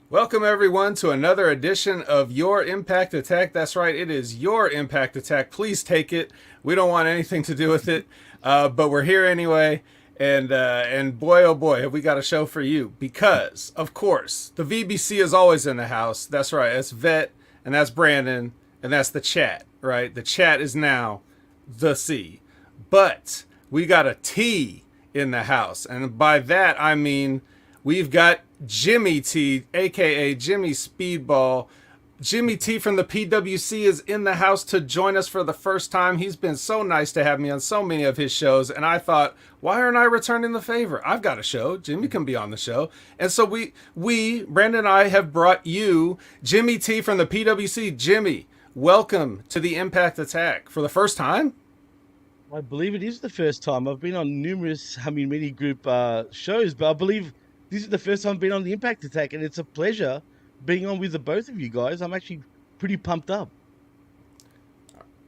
Welcome, everyone, to another edition of Your Impact Attack. That's right, it is your Impact Attack. Please take it. We don't want anything to do with it, but we're here anyway. And boy, oh boy, have we got a show for you. Because, of course, the VBC is always in the house. That's right, that's Vet, and that's Brandon, and that's the chat, right? The chat is now the C. But we got a T in the house. And by that, I mean we've got Jimmy T, aka Jimmy Speedball. Jimmy T from the PWC is in the house to join us for the first time. He's been so nice to have me on so many of his shows, and I thought, why aren't I returning the favor? I've got a show. Jimmy can be on the show. And so Brandon and I have brought you Jimmy T from the PWC. Jimmy, welcome to the Impact Attack for the first time. I believe it is the first time. I've been on numerous mini group shows, but I believe this is the first time I've been on the Impact Attack, and it's a pleasure being on with the both of you guys. I'm actually pretty pumped up.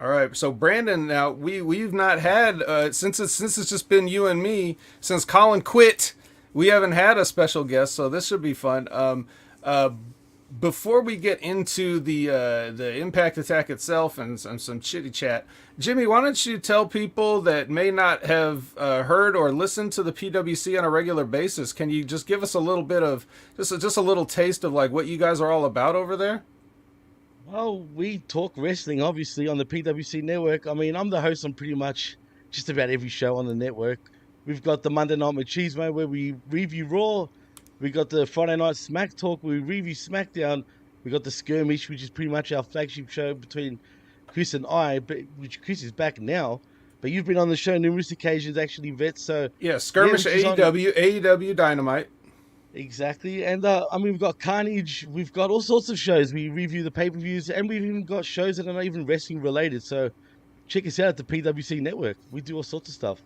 All right, so Brandon, now we've not had since it's just been you and me since Colin quit. We haven't had a special guest, so this should be fun. Uh, Before we get into the Impact Attack itself and some chitty chat, Jimmy, why don't you tell people that may not have heard or listened to the PWC on a regular basis? Can you just give us a little bit of just a little taste of like what you guys are all about over there? Well, we talk wrestling, obviously, on the PWC network. I mean, I'm the host on pretty much just about every show on the network. We've got the Monday Night Machismo, where we review Raw. We got the Friday Night Smack Talk, where we review SmackDown. We got the Skirmish, which is pretty much our flagship show between Chris and I, but which Chris is back now. But you've been on the show numerous occasions, actually, Vet. So Yeah, yeah, Skirmish which is on AEW Dynamite. exactly. And I mean, we've got Carnage. We've got all sorts of shows. We review the pay-per-views, and we've even got shows that are not even wrestling related. So check us out at the PWC Network. We do all sorts of stuff.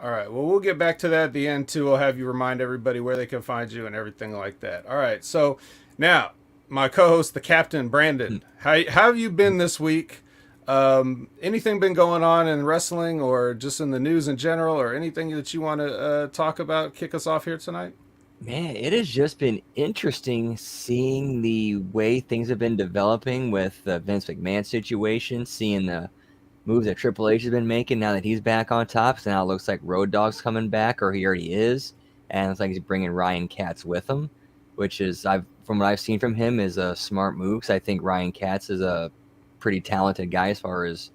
All right. Well, we'll get back to that at the end too. We'll have you remind everybody where they can find you and everything like that. All right. So now, my co-host, the captain, Brandon. How have you been this week? Anything been going on in wrestling or just in the news in general, or anything that you want to talk about? Kick us off here tonight. Man, it has just been interesting seeing the way things have been developing with the Vince McMahon situation, seeing the moves that Triple H has been making now that he's back on top. So now it looks like Road Dogg's coming back, or he already is, and it's like he's bringing Ryan Katz with him, which is from what I've seen from him is a smart move. Because I think Ryan Katz is a pretty talented guy as far as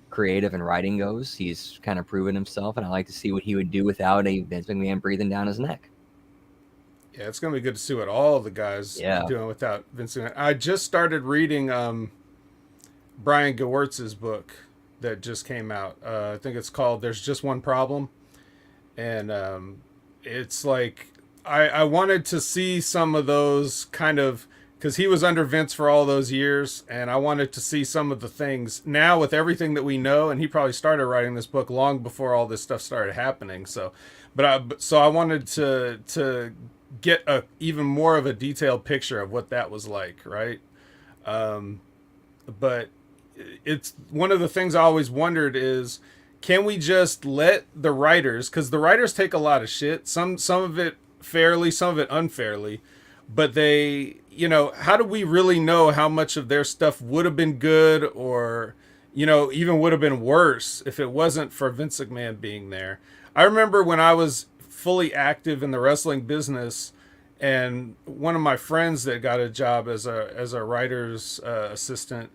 creative and writing goes. He's kind of proven himself, and I like to see what he would do without a Vince McMahon breathing down his neck. Yeah, it's gonna be good to see what all the guys Yeah. doing without Vince McMahon. I just started reading Brian Gewirtz's book that just came out. I think it's called "There's Just One Problem," and it's like I wanted to see some of those kind of because he was under Vince for all those years, and I wanted to see some of the things now with everything that we know. And he probably started writing this book long before all this stuff started happening. So, so I wanted to get a even more of a detailed picture of what that was like, right? Um, but it's one of the things I always wondered is can we just let the writers, because the writers take a lot of shit, some of it fairly, some of it unfairly, but they, how do we really know how much of their stuff would have been good or, even would have been worse if it wasn't for Vince McMahon being there? I remember when I was fully active in the wrestling business, and one of my friends that got a job as a writer's assistant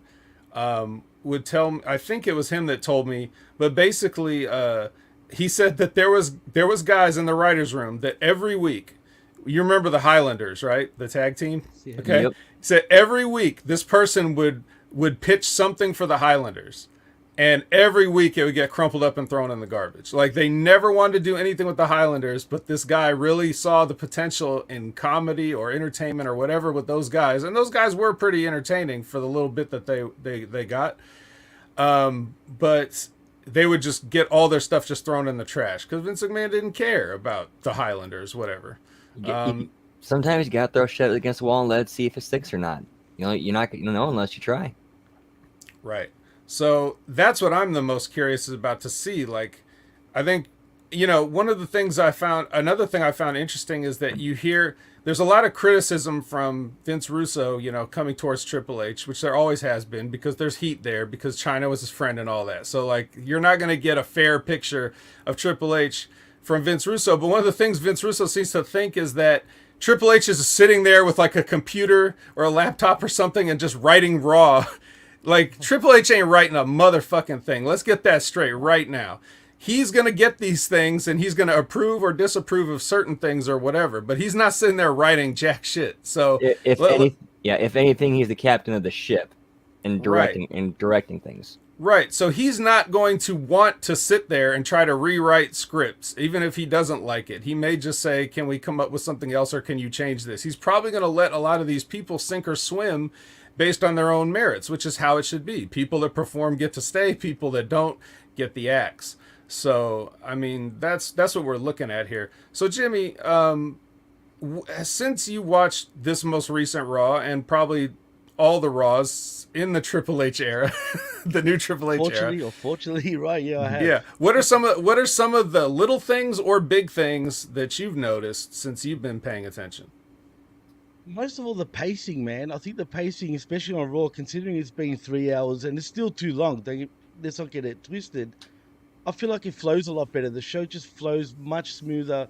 would tell me, I think it was him that told me, but basically he said that there was guys in the writers room that every week, you remember the Highlanders, right? The tag team. Yeah. Okay. Yep. He said every week this person would pitch something for the Highlanders, and every week it would get crumpled up and thrown in the garbage. Like they never wanted to do anything with the Highlanders, but this guy really saw the potential in comedy or entertainment or whatever with those guys, and those guys were pretty entertaining for the little bit that they got. But they would just get all their stuff just thrown in the trash because Vince McMahon didn't care about the Highlanders, whatever. You sometimes you gotta throw shit against the wall and let it see if it sticks or not. You're not gonna know unless you try. Right. So that's what I'm the most curious about to see. Like, I think one of the things another thing I found interesting is that you hear there's a lot of criticism from Vince Russo, coming towards Triple H, which there always has been because there's heat there because China was his friend and all that. So like you're not going to get a fair picture of Triple H from Vince Russo. But one of the things Vince Russo seems to think is that Triple H is sitting there with like a computer or a laptop or something and just writing Raw. Like Triple H ain't writing a motherfucking thing. Let's get that straight right now. He's going to get these things and he's going to approve or disapprove of certain things or whatever, but he's not sitting there writing jack shit. So if anything, he's the captain of the ship and directing things. Right. So he's not going to want to sit there and try to rewrite scripts, even if he doesn't like it. He may just say, can we come up with something else or can you change this? He's probably going to let a lot of these people sink or swim based on their own merits, which is how it should be. People that perform get to stay. People that don't get the axe. So, I mean, that's what we're looking at here. So, Jimmy, since you watched this most recent Raw and probably all the Raws in the Triple H era, the new Triple H era. Fortunately, right? Yeah, I have. Yeah. What are some of the little things or big things that you've noticed since you've been paying attention? Most of all, the pacing, man. I think the pacing, especially on Raw, considering it's been 3 hours and it's still too long. Let's not get it twisted. I feel like it flows a lot better. The show just flows much smoother.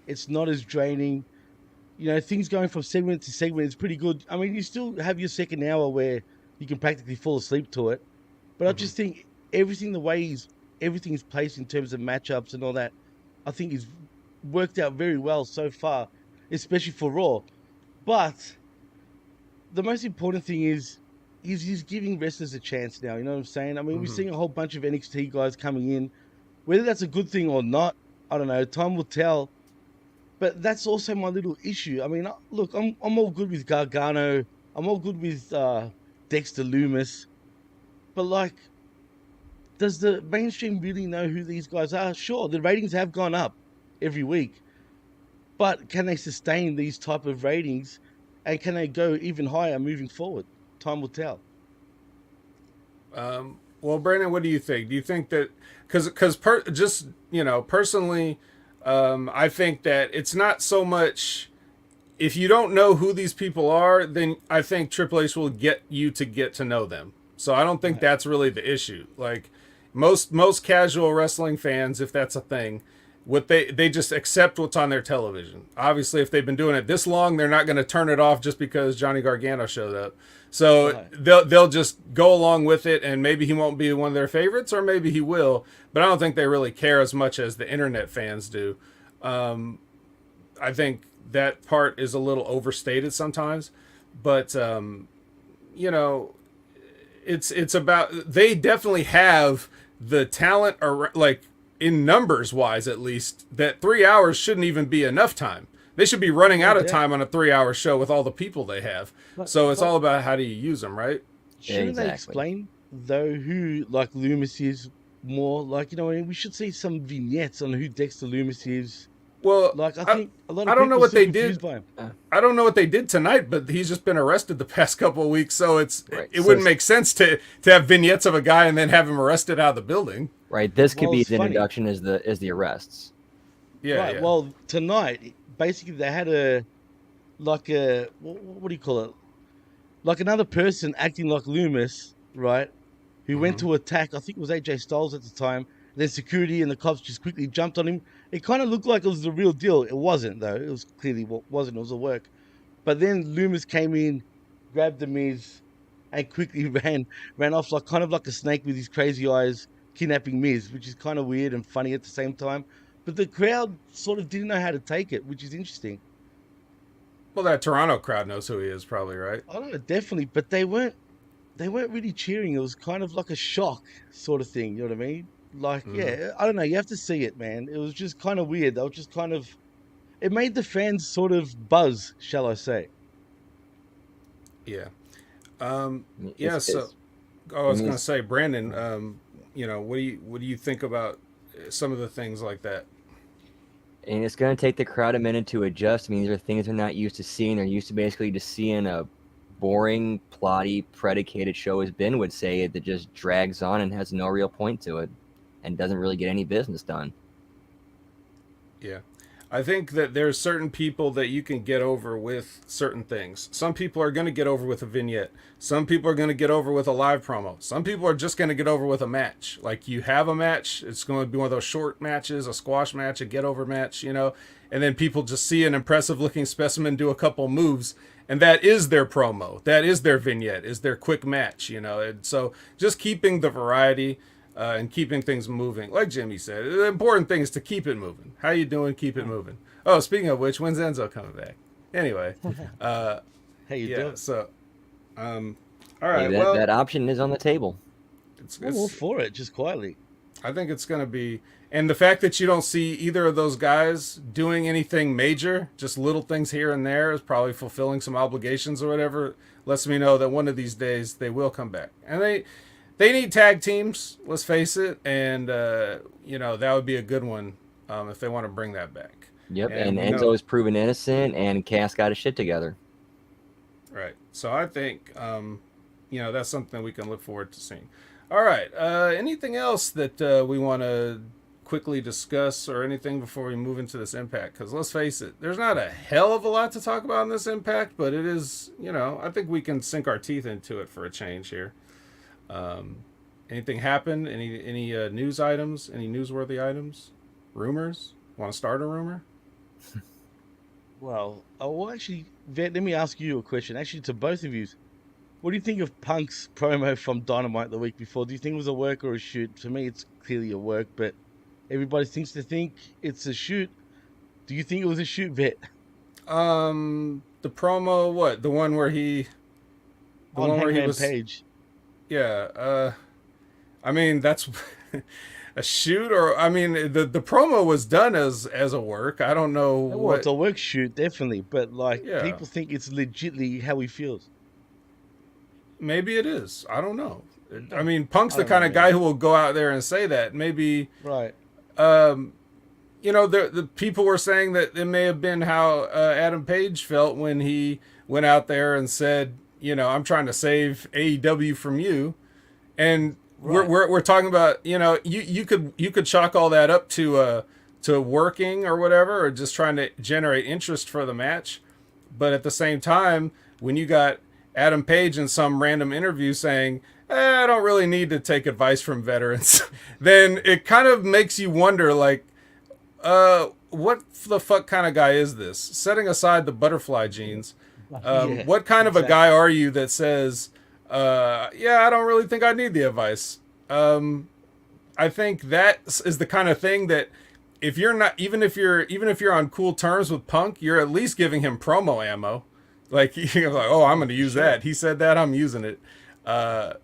It's not as draining. Things going from segment to segment is pretty good. I mean, you still have your second hour where you can practically fall asleep to it. But I just think everything's placed in terms of matchups and all that, I think is worked out very well so far, especially for Raw. But the most important thing is he's giving wrestlers a chance now. You know what I'm saying? I mean, we're seeing a whole bunch of NXT guys coming in. Whether that's a good thing or not, I don't know. Time will tell. But that's also my little issue. I mean, look, I'm all good with Gargano. I'm all good with Dexter Lumis. But, like, does the mainstream really know who these guys are? Sure, the ratings have gone up every week. But can they sustain these type of ratings? And can they go even higher moving forward? Time will tell. Well, Brandon, what do you think? Do you think that personally, I think that it's not so much if you don't know who these people are, then I think Triple H will get you to get to know them. So I don't think that's really the issue. Like most casual wrestling fans, if that's a thing, they just accept what's on their television. Obviously, if they've been doing it this long, they're not going to turn it off just because Johnny Gargano showed up. So they'll just go along with it, and maybe he won't be one of their favorites, or maybe he will. But I don't think they really care as much as the internet fans do. I think that part is a little overstated sometimes, but it's about they definitely have the talent, or like in numbers wise at least, that 3 hours shouldn't even be enough time. They should be running out of time on a 3 hour show with all the people they have. So it's all about how do you use them, right? Shouldn't they explain though who like Lumis is more? Like, we should see some vignettes on who Dexter Lumis is. Well, like I think a lot of I don't know what they did. By him. I don't know what they did tonight, but he's just been arrested the past couple of weeks, so it wouldn't make sense to have vignettes of a guy and then have him arrested out of the building. Right. This could be his introduction as the arrests. Yeah. Right. Yeah. Well, tonight basically they had what do you call it? Like another person acting like Lumis, right? Who went to attack. I think it was AJ Styles at the time. Then security and the cops just quickly jumped on him. It kind of looked like it was the real deal. It wasn't, though. It was clearly wasn't. It was a work. But then Lumis came in, grabbed the Miz, and quickly ran off kind of like a snake with his crazy eyes, kidnapping Miz, which is kind of weird and funny at the same time. But the crowd sort of didn't know how to take it, which is interesting. Well, that Toronto crowd knows who he is, probably, right? I don't know, definitely. But they weren't really cheering. It was kind of like a shock sort of thing. You know what I mean? Like, yeah, I don't know. You have to see it, man. It was just kind of weird. They were just kind of... It made the fans sort of buzz, shall I say. Yeah. I was going to say, Brandon, what do you think about some of the things like that? And it's going to take the crowd a minute to adjust. I mean, these are things they're not used to seeing. They're used to basically just seeing a boring, plotty, predicated show, as Ben would say, that just drags on and has no real point to it and doesn't really get any business done. Yeah. I think that there's certain people that you can get over with certain things. Some people are going to get over with a vignette. Some people are going to get over with a live promo. Some people are just going to get over with a match. Like you have a match, it's going to be one of those short matches, a squash match, a get over match, you know, and then people just see an impressive looking specimen do a couple moves, and that is their promo. That is their vignette, is their quick match, you know. And so just keeping the variety and keeping things moving. Like Jimmy said, the important thing is to keep it moving. How you doing? Keep it moving. Oh, speaking of which, when's Enzo coming back? Anyway, How you yeah. doing? So, all Hey, right. that, Well, that option is on the table. I'm all for it, just quietly. I think it's going to be, and the fact that you don't see either of those guys doing anything major, just little things here and there, is probably fulfilling some obligations or whatever. Lets me know that one of these days they will come back, and they need tag teams. Let's face it, and you know that would be a good one if they want to bring that back. Yep, and we Enzo know- is proven innocent, and Cass got his shit together. Right. So I think you know that's something we can look forward to seeing. All right. Anything else that we want to quickly discuss or anything before we move into this Impact? Because let's face it, there's not a hell of a lot to talk about in this Impact, but it is, you know, I think we can sink our teeth into it for a change here. Anything happen? Any news items? Any newsworthy items? Rumors? Want to start a rumor? Well, actually, Vet, let me ask you a question. Actually, to both of you, what do you think of Punk's promo from Dynamite the week before? Do you think it was a work or a shoot? To me, it's clearly a work, but everybody seems to think it's a shoot. Do you think it was a shoot, Vet? The promo, what? The one where he, the On one where he Hangman was, Page. yeah. I mean that's a shoot, or I mean the promo was done as a work. I don't know Well, what. it's a work shoot, definitely, but like Yeah. people think it's legitly how he feels. Maybe it is. I don't know. I mean, Punk's I the don't kind know, of guy who will go out there and say that. Maybe, Right. you know, the people were saying that it may have been how Adam Page felt when he went out there and said, you know, I'm trying to save AEW from you, and Right. we're talking about, you know, you could chalk all that up to working or whatever, or just trying to generate interest for the match, but at the same time, when you got Adam Page in some random interview saying, I don't really need to take advice from veterans, then it kind of makes you wonder, like, what the fuck kind of guy is this? Setting aside the butterfly genes, Yeah, what kind of a exactly. guy are you that says, yeah, I don't really think I need the advice? I think that is the kind of thing that if you're not, even if you're on cool terms with Punk, you're at least giving him promo ammo. Like you're like, oh, I'm going to use that. He said that, I'm using it.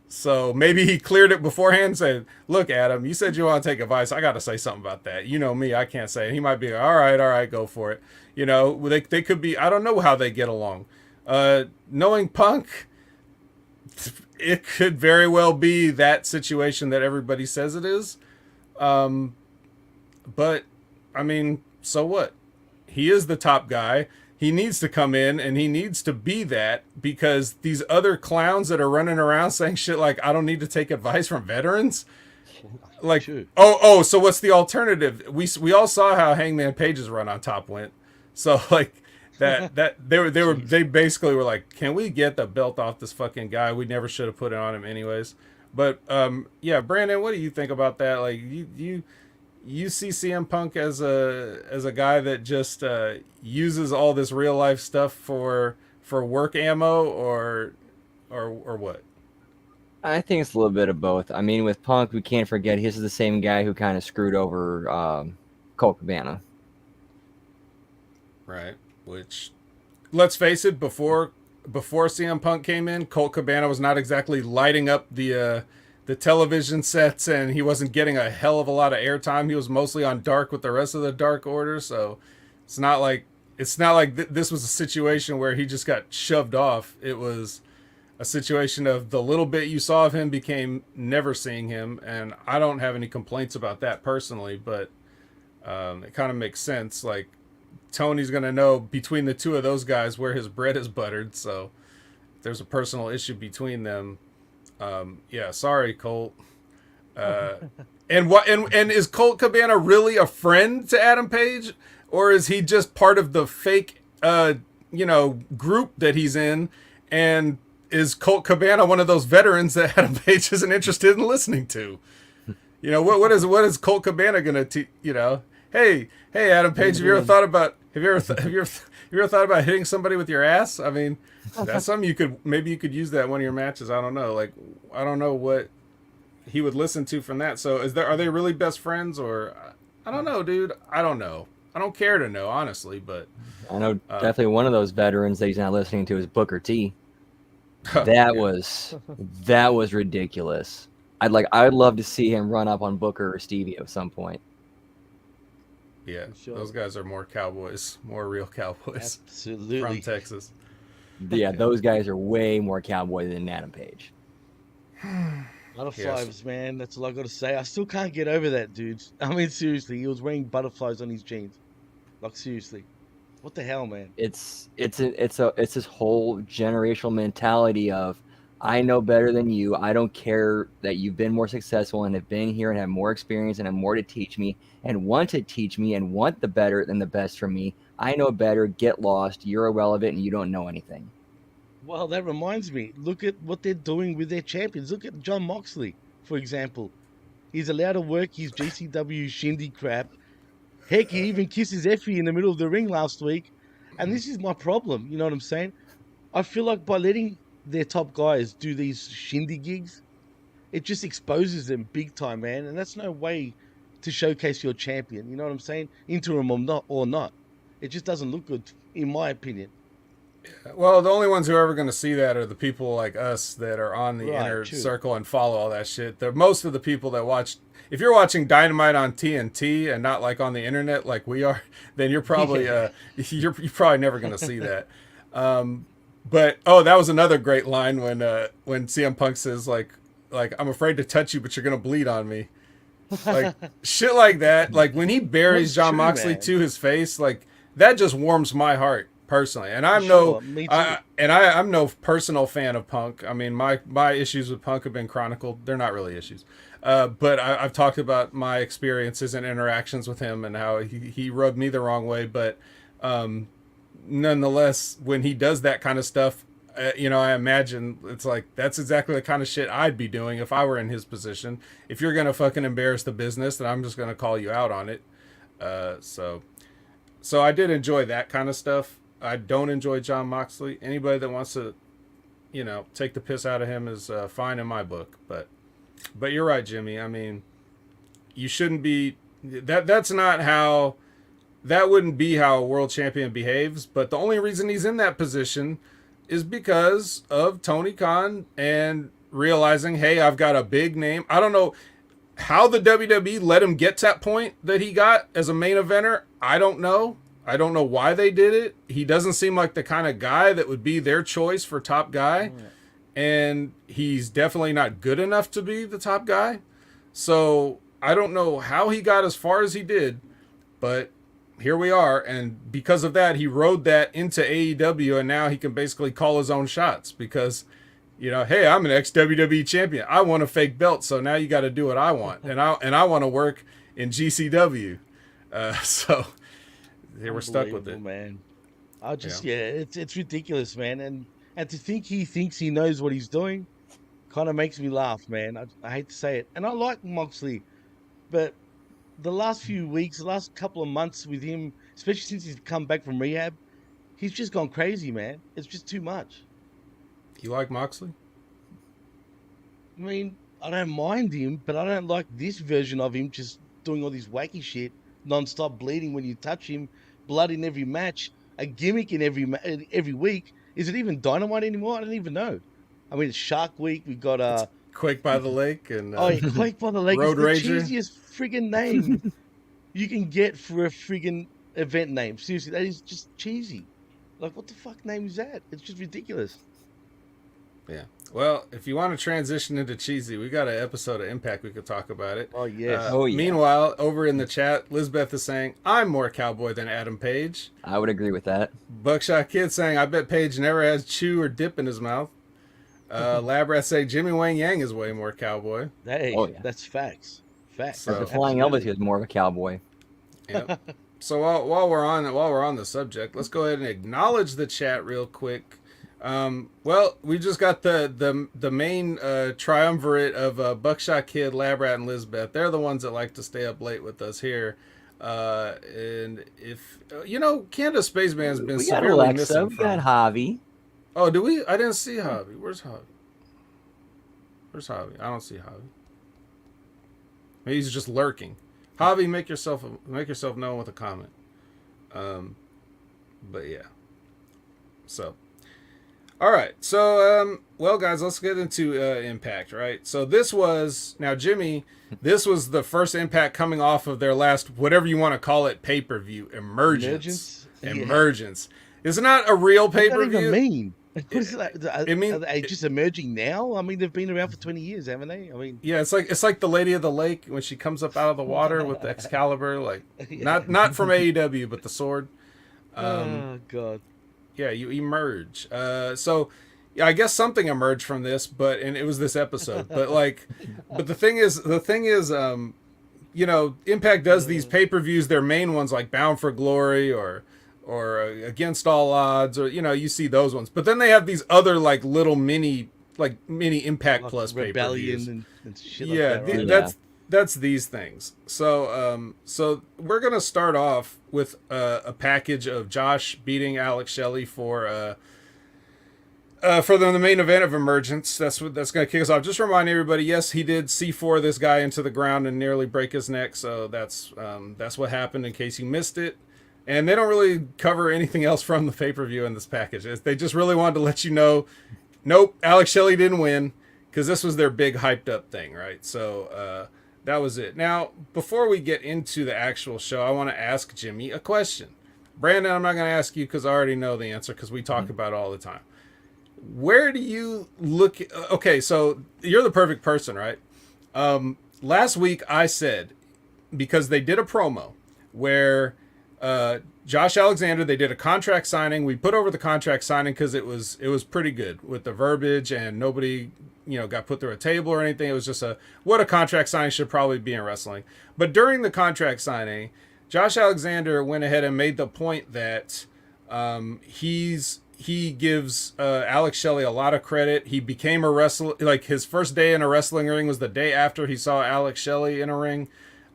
So maybe he cleared it beforehand and said, look, Adam, you said you want to take advice. I got to say something about that. You know me, I can't say it. He might be like, all right, go for it. You know, they could be, I don't know how they get along. Knowing Punk, it could very well be that situation that everybody says it is. But I mean, so what? He is the top guy. He needs to come in and he needs to be that, because these other clowns that are running around saying shit like, I don't need to take advice from veterans. Like, Sure. so what's the alternative? We all saw how Hangman Page's run on top went. So like they basically were like, can we get the belt off this fucking guy? We never should have put it on him anyways. But yeah, Brandon, what do you think about that? Like you see CM Punk as a guy that just uses all this real life stuff for work ammo, or what? I think it's a little bit of both. I mean, with Punk, we can't forget he's the same guy who kind of screwed over Colt Cabana. Right. Which, let's face it, before CM Punk came in, Colt Cabana was not exactly lighting up the television sets, and he wasn't getting a hell of a lot of airtime. He was mostly on Dark with the rest of the Dark Order, so it's not like this was a situation where he just got shoved off. It was a situation of the little bit you saw of him became never seeing him, and I don't have any complaints about that personally, but it kind of makes sense. Like, Tony's going to know between the two of those guys where his bread is buttered, so if there's a personal issue between them, yeah, sorry, Colt. And what? And is Colt Cabana really a friend to Adam Page, or is he just part of the fake, group that he's in? And is Colt Cabana one of those veterans that Adam Page isn't interested in listening to? What is Colt Cabana gonna teach? Hey, Adam Page, have you ever thought about hitting somebody with your ass? I mean, that's something you could use that in one of your matches. I don't know. Like, I don't know what he would listen to from that. So are they really best friends, or I don't know, dude. I don't know. I don't care to know, honestly, but I know definitely one of those veterans that he's not listening to is Booker T. That was ridiculous. I'd love to see him run up on Booker or Stevie at some point. Yeah, Sure. those guys are more cowboys, more real cowboys Absolutely. from Texas. Yeah, those guys are way more cowboy than Adam Page. Butterflies, man. That's all I got to say. I still can't get over that, dude. I mean, seriously, he was wearing butterflies on his jeans. Like, seriously, what the hell, man? It's this whole generational mentality of, I know better than you. I don't care that you've been more successful and have been here and have more experience and have more to teach me and want to teach me and want the better than the best from me. I know better. Get lost. You're irrelevant and you don't know anything. Well, that reminds me. Look at what they're doing with their champions. Look at John Moxley, for example. He's allowed to work his GCW shindy crap. Heck, he even kissed his Effie in the middle of the ring last week. And this is my problem. You know what I'm saying? I feel like by letting their top guys do these shindy gigs, it just exposes them big time, man. And that's no way to showcase your champion. You know what I'm saying? Interim or not. It just doesn't look good, in my opinion. Well, the only ones who are ever going to see that are the people like us that are on the inner True. circle and follow all that shit. Most of the people that watch, if you're watching Dynamite on TNT and not like on the internet like we are, then you're probably you're probably never going to see that. But that was another great line when CM Punk says like I'm afraid to touch you, but you're going to bleed on me. Like shit like that. Like when he buries That's John true, Moxley man. to his face, like that just warms my heart personally. And I'm Sure, me too. I'm no personal fan of Punk. I mean, my issues with Punk have been chronicled. They're not really issues. But I've talked about my experiences and interactions with him and how he rubbed me the wrong way. But nonetheless, when he does that kind of stuff, I imagine it's like that's exactly the kind of shit I'd be doing if I were in his position. If you're gonna fucking embarrass the business, then I'm just gonna call you out on it. So I did enjoy that kind of stuff. I don't enjoy John Moxley. Anybody that wants to, take the piss out of him is fine in my book. But you're right, Jimmy. I mean, you shouldn't be. That's not how. That wouldn't be how a world champion behaves. But the only reason he's in that position is because of Tony Khan and realizing, hey, I've got a big name. I don't know how the WWE let him get to that point that he got as a main eventer. I don't know. I don't know why they did it. He doesn't seem like the kind of guy that would be their choice for top guy. And he's definitely not good enough to be the top guy. So I don't know how he got as far as he did, but here we are. And because of that, he rode that into AEW, and now he can basically call his own shots because, hey, I'm an ex-WWE champion. I want a fake belt, so now you got to do what I want. And I want to work in GCW. So they were stuck with it. Unbelievable, man. It's ridiculous, man. And to think he thinks he knows what he's doing kind of makes me laugh, man. I hate to say it. And I like Moxley, but the last few weeks, the last couple of months with him, especially since he's come back from rehab, he's just gone crazy, man. It's just too much. You like Moxley? I mean, I don't mind him, but I don't like this version of him just doing all this wacky shit, non-stop bleeding when you touch him, blood in every match, a gimmick in every week. Is it even Dynamite anymore? I don't even know. I mean, it's Shark Week. We got Quake by the Lake and Quake by the Lake Road is the Rager. cheesiest friggin' name you can get for a friggin' event name. Seriously, that is just cheesy. Like, what the fuck name is that? It's just ridiculous. Yeah. Well, if you want to transition into cheesy, we got an episode of Impact we could talk about it. Oh, yes. Meanwhile, over in the chat, Lizbeth is saying, I'm more cowboy than Adam Page. I would agree with that. Buckshot Kid saying, I bet Page never has chew or dip in his mouth. Lab rats say Jimmy Wang Yang is way more cowboy. Hey, Oh, yeah. that's facts. Facts. So- The Flying Elvis Absolutely. is more of a cowboy. Yep. So while we're on the subject, let's go ahead and acknowledge the chat real quick. Well, we just got the main triumvirate of Buckshot Kid, Lab Rat, and Lizbeth. They're the ones that like to stay up late with us here. And if Canada Spaceman's been We got severely Alexa. missing We from. got Javi. Oh, do we? I didn't see Javi. Where's Javi? I don't see Javi. Maybe he's just lurking. Javi, make yourself known with a comment. But yeah. So, all right. So, well, guys, let's get into Impact, right? So this was Jimmy. This was the first Impact coming off of their last, whatever you want to call it, pay-per-view, Emergence. Yeah. Emergence. It's not a real What does that pay-per-view. even mean? What is that? It mean- Are they just emerging now? I mean, they've been around for 20 years, haven't they? I mean, Yeah, it's like the Lady of the Lake when she comes up out of the water with the Excalibur, like yeah. not from AEW, but the sword. Oh God. Yeah, you emerge. So yeah, I guess something emerged from this, and it was this episode. But the thing is, Impact does these pay-per-views, their main ones like Bound for Glory or Against All Odds, or you see those ones. But then they have these other like little mini Impact Like Plus Rebellion pay-per-views. and shit like Yeah, that, right? Yeah. that's these things. So we're gonna start off with a package of Josh beating Alex Shelley for the main event of Emergence. That's gonna kick us off. Just remind everybody, yes, he did C4 this guy into the ground and nearly break his neck. So that's what happened. In case you missed it. And they don't really cover anything else from the pay-per-view in this package. They just really wanted to let you know, nope, Alex Shelley didn't win, because this was their big hyped up thing, right? So that was it. Now, before we get into the actual show, I want to ask Jimmy a question. Brandon, I'm not going to ask you because I already know the answer because we talk about it all the time. Where do you look? Okay, so you're the perfect person, right? Last week I said, because they did a promo where Josh Alexander, they did a contract signing. We put over the contract signing because it was pretty good with the verbiage, and nobody got put through a table or anything. It was just what a contract signing should probably be in wrestling. But during the contract signing, Josh Alexander went ahead and made the point that he gives Alex Shelley a lot of credit. He became a wrestler. Like, his first day in a wrestling ring was the day after he saw Alex Shelley in a ring.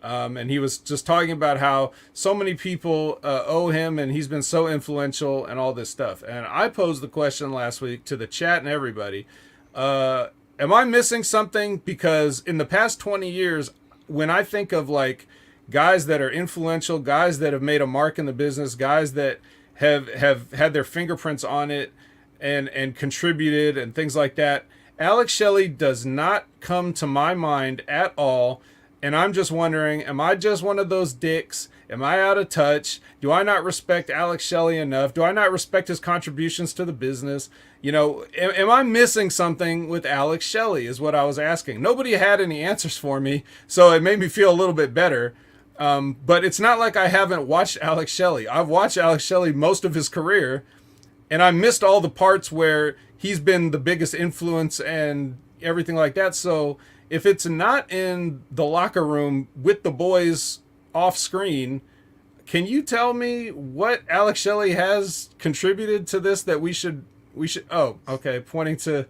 And he was just talking about how so many people owe him, and he's been so influential and all this stuff. And I posed the question last week to the chat and everybody, am I missing something? Because in the past 20 years, when I think of like guys that are influential, guys that have made a mark in the business, guys that have had their fingerprints on it and contributed and things like that, Alex Shelley does not come to my mind at all. And I'm just wondering, am I just one of those dicks? Am I out of touch? Do I not respect Alex Shelley enough? Do I not respect his contributions to the business? Am I missing something with Alex Shelley is what I was asking. Nobody had any answers for me, so it made me feel a little bit better. But it's not like I haven't watched Alex Shelley. I've watched Alex Shelley most of his career, and I missed all the parts where he's been the biggest influence and everything like that. So if it's not in the locker room with the boys off screen, can you tell me what Alex Shelley has contributed to this that we should? Oh, okay. Pointing to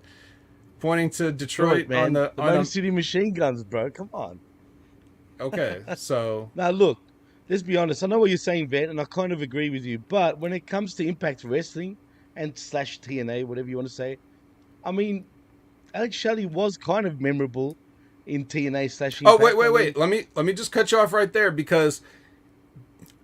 Detroit, man. on the Motor City Machine Guns, bro. Come on. Okay, so Now, look, let's be honest. I know what you're saying, Vet, and I kind of agree with you. But when it comes to Impact Wrestling and / TNA, whatever you want to say, I mean, Alex Shelley was kind of memorable in TNA / Impact. oh wait. Let me just cut you off right there, because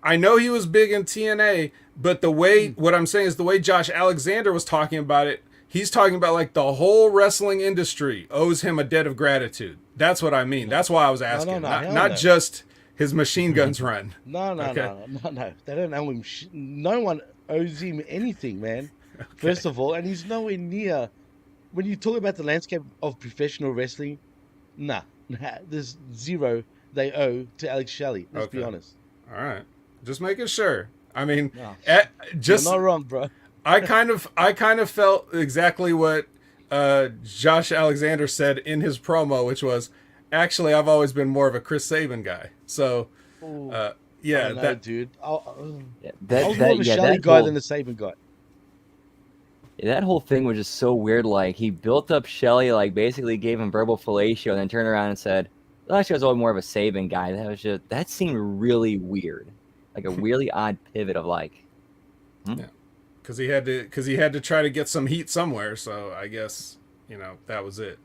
I know he was big in TNA, but the way what I'm saying is the way Josh Alexander was talking about it, he's talking about like the whole wrestling industry owes him a debt of gratitude. That's what I mean. That's why I was asking, hell not no. just his Machine Guns run. No. They don't owe him shit. No one owes him anything, man. First of all, and he's nowhere near. When you talk about the landscape of professional wrestling, nah, there's zero they owe to Alex Shelley. Let's be Okay. honest. All right, just making sure. I mean, No. just You're not wrong, bro. I kind of felt exactly what Josh Alexander said in his promo, which was, actually, I've always been more of a Chris Sabin guy. So, Ooh, yeah, I don't know, that dude. Yeah, I was that more of that a yeah Shelley that guy whole than a Saban guy. that whole thing was just so weird. Like he built up Shelley, like basically gave him verbal fellatio, and then turned around and said, "Well, actually, I was always more of a Saban guy." That seemed really weird, like a really odd pivot of like, because he had to try to get some heat somewhere. So I guess that was it.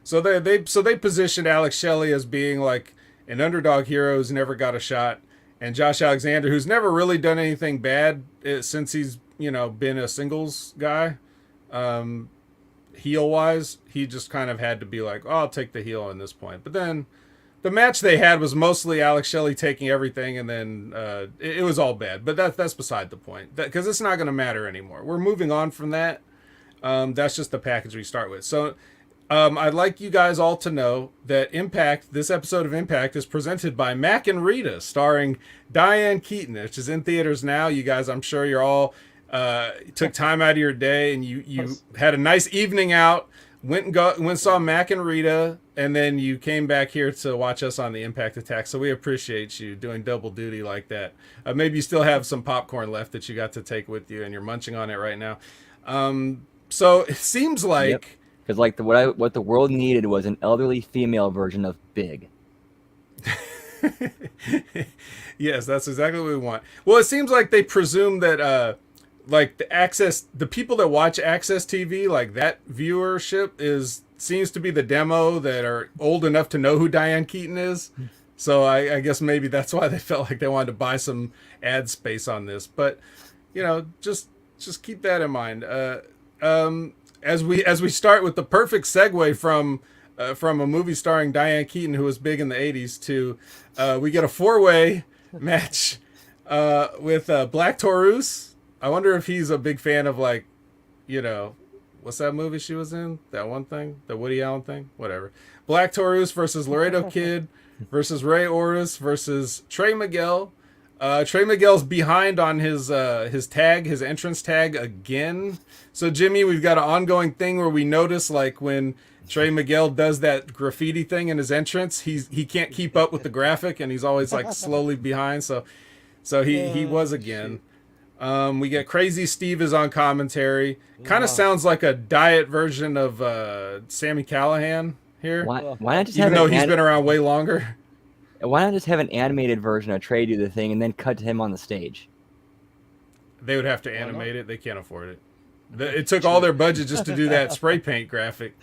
So they positioned Alex Shelley as being like an underdog hero who's never got a shot, and Josh Alexander, who's never really done anything bad since he's been a singles guy. Heel wise, he just kind of had to be like, oh, I'll take the heel in this point. But then the match they had was mostly Alex Shelley taking everything, and then it was all bad. But that's beside the point, because it's not going to matter anymore. We're moving on from that. That's just the package we start with. So I'd like you guys all to know that this episode of Impact is presented by Mac and Rita, starring Diane Keaton, which is in theaters now. You guys, I'm sure you're all took time out of your day and you had a nice evening out, went and saw Mac and Rita, and then you came back here to watch us on the Impact Attack. So we appreciate you doing double duty like that. Maybe you still have some popcorn left that you got to take with you, and you're munching on it right now. So it seems like. Yep. Because like what the world needed was an elderly female version of Big. Yes, that's exactly what we want. Well, it seems like they presume that like the people that watch Access TV, like that viewership seems to be the demo that are old enough to know who Diane Keaton is. So I guess maybe that's why they felt like they wanted to buy some ad space on this. But just keep that in mind. As we start with the perfect segue from a movie starring Diane Keaton, who was big in the 80s, to we get a 4-way match with Black Taurus. I wonder if he's a big fan of, like, what's that movie she was in? That one thing? The Woody Allen thing? Whatever. Black Taurus versus Laredo Kid versus Ray Orris versus Trey Miguel. Trey Miguel's behind on his entrance tag again. So Jimmy, we've got an ongoing thing where we notice, like, when Trey Miguel does that graffiti thing in his entrance, he can't keep up with the graphic, and he's always like slowly behind. So he was again. We get Crazy Steve is on commentary. Kind of sounds like a diet version of Sami Callihan here. Why not just even though he's been around way longer? Why not just have an animated version of Trey do the thing and then cut to him on the stage? They would have to animate it. They can't afford it. It took all their budget just to do that spray paint graphic.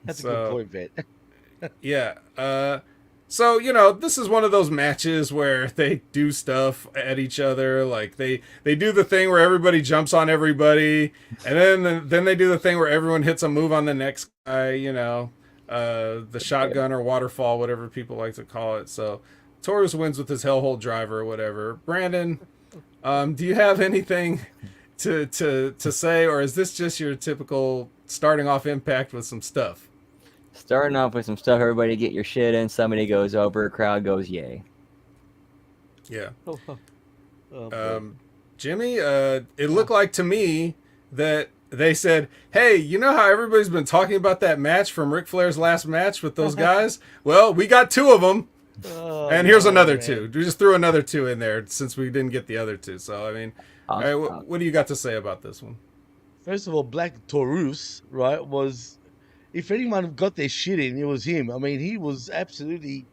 That's a good point, Vet. Yeah. So, this is one of those matches where they do stuff at each other. Like, they do the thing where everybody jumps on everybody, and then they do the thing where everyone hits a move on the next guy, the shotgun or waterfall, whatever people like to call it. So, Taurus wins with his Hellhole driver or whatever. Brandon, do you have anything to say, or is this just your typical starting off Impact with some stuff? Starting off with some stuff, everybody get your shit in, somebody goes over, crowd goes yay. Yeah. Jimmy, it looked like to me that they said, hey, you know how everybody's been talking about that match from Ric Flair's last match with those guys? Well, we got 2 of them. And here's another 2. We just threw another 2 in there since we didn't get the other 2. So, I mean, all right, what do you got to say about this one? First of all, Black Taurus, right, was, if anyone got their shit in, it was him. I mean, he was absolutely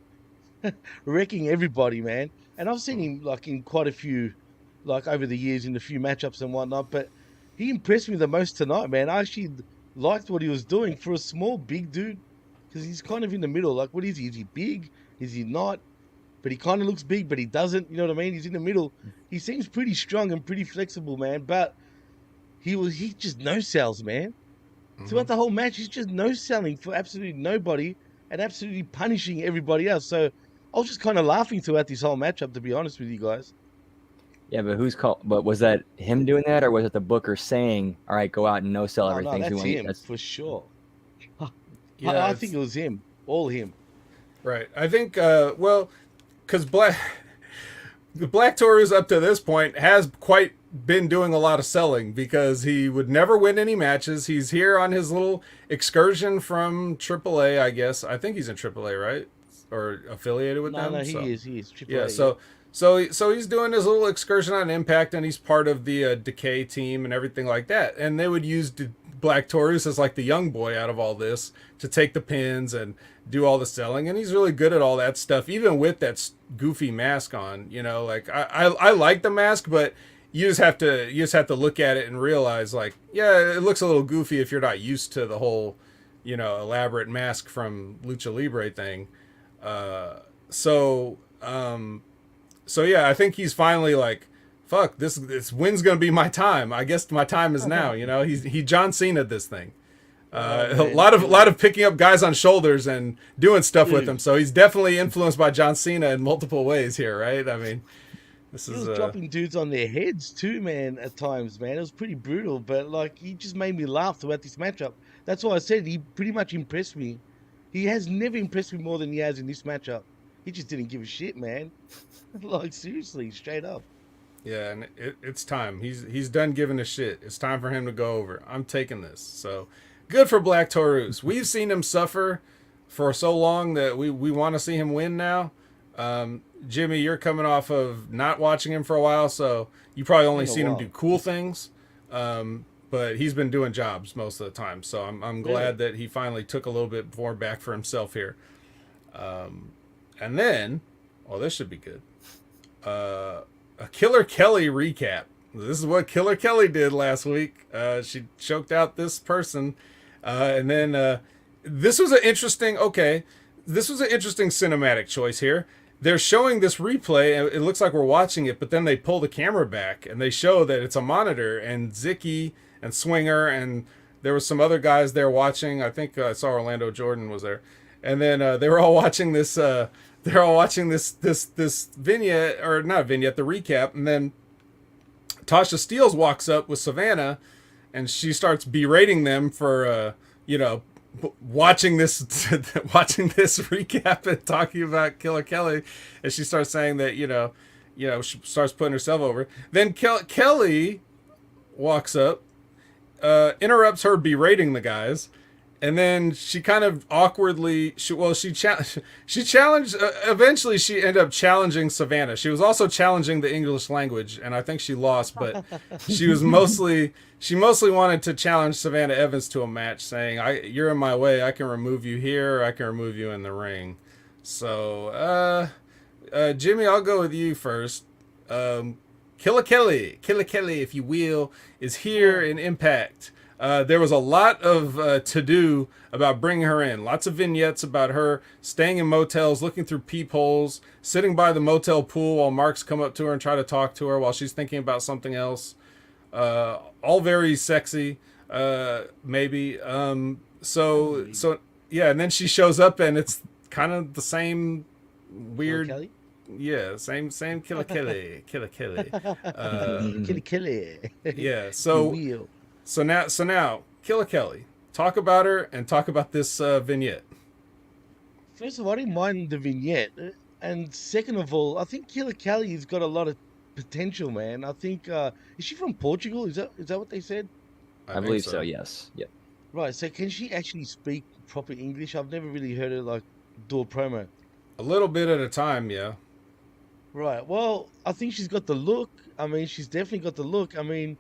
wrecking everybody, man. And I've seen him, like, in quite a few, like, over the years in a few matchups and whatnot, but he impressed me the most tonight, man. I actually liked what he was doing for a small, big dude, because he's kind of in the middle. Like, what is he? Is he big? Is he not? But he kind of looks big, but he doesn't. You know what I mean? He's in the middle. He seems pretty strong and pretty flexible, man. But he just no-sells, man. Throughout the whole match, he's just no-selling for absolutely nobody and absolutely punishing everybody else. So I was just kind of laughing throughout this whole matchup, to be honest with you guys. Yeah, but was that him doing that, or was it the booker saying, all right, go out and no-sell everything? No, that's him, for sure. Yeah, I think it was him. All him. Right. I think, because the Black Taurus up to this point has quite been doing a lot of selling because he would never win any matches. He's here on his little excursion from AAA, I guess. I think he's in AAA, right? Or affiliated with them. No, he is. Triple Yeah, A, so he's doing his little excursion on Impact, and he's part of the Decay team and everything like that. And they would use Black Taurus as like the young boy out of all this to take the pins and do all the selling, and he's really good at all that stuff, even with that goofy mask on. You know, like I like the mask, but you just have to look at it and realize, like, yeah, it looks a little goofy if you're not used to the whole, you know, elaborate mask from Lucha Libre thing. So yeah, I think he's finally like, fuck, this win's gonna be my time. I guess my time is now. You know, he John Cena this thing. A lot of picking up guys on shoulders and doing stuff with them. So he's definitely influenced by John Cena in multiple ways here, right? I mean, he was dropping dudes on their heads too, man. At times, man, it was pretty brutal. But like, he just made me laugh throughout this matchup. That's why I said he pretty much impressed me. He has never impressed me more than he has in this matchup. He just didn't give a shit, man. Like, seriously, straight up. Yeah, and it's time. He's done giving a shit. It's time for him to go over. I'm taking this. So good for Black Taurus. We've seen him suffer for so long that we want to see him win now. Jimmy, you're coming off of not watching him for a while, so you probably only seen him do cool things. But he's been doing jobs most of the time. So I'm glad that he finally took a little bit more back for himself here. And then, this should be good. A Killer Kelly recap. This is what Killer Kelly did last week. She choked out this person. And then this was an interesting cinematic choice here. They're showing this replay, and it looks like we're watching it, but then they pull the camera back, and they show that it's a monitor, and Zicky and Swinger, and there was some other guys there watching. I think I saw Orlando Jordan was there. And then they were all watching this... they're all watching this vignette, or not vignette, the recap, and then Tasha Steelz walks up with Savannah, and she starts berating them for, watching this recap and talking about Killer Kelly, and she starts saying that, she starts putting herself over. Then Kelly walks up, interrupts her berating the guys. And then she kind of awkwardly, she challenged, eventually she ended up challenging Savannah. She was also challenging the English language, and I think she lost, but she mostly wanted to challenge Savannah Evans to a match, saying, you're in my way, I can remove you here, or I can remove you in the ring. So, Jimmy, I'll go with you first. Killer Kelly, if you will, is here in Impact. There was a lot of to-do about bringing her in. Lots of vignettes about her staying in motels, looking through peepholes, sitting by the motel pool while Marks come up to her and try to talk to her while she's thinking about something else. All very sexy, maybe. So yeah, and then she shows up and it's kind of the same weird... Kelly? Yeah, same Killer Kelly. Killer Kelly. Killer Kelly. Yeah, So now, Killer Kelly. Talk about her and talk about this vignette. First of all, I didn't mind the vignette. And second of all, I think Killer Kelly has got a lot of potential, man. I think, is she from Portugal? Is that what they said? I believe so, yes. Yep. Right, so can she actually speak proper English? I've never really heard her, do a promo. A little bit at a time, yeah. Right, well, I think she's got the look. I mean, she's definitely got the look. I mean...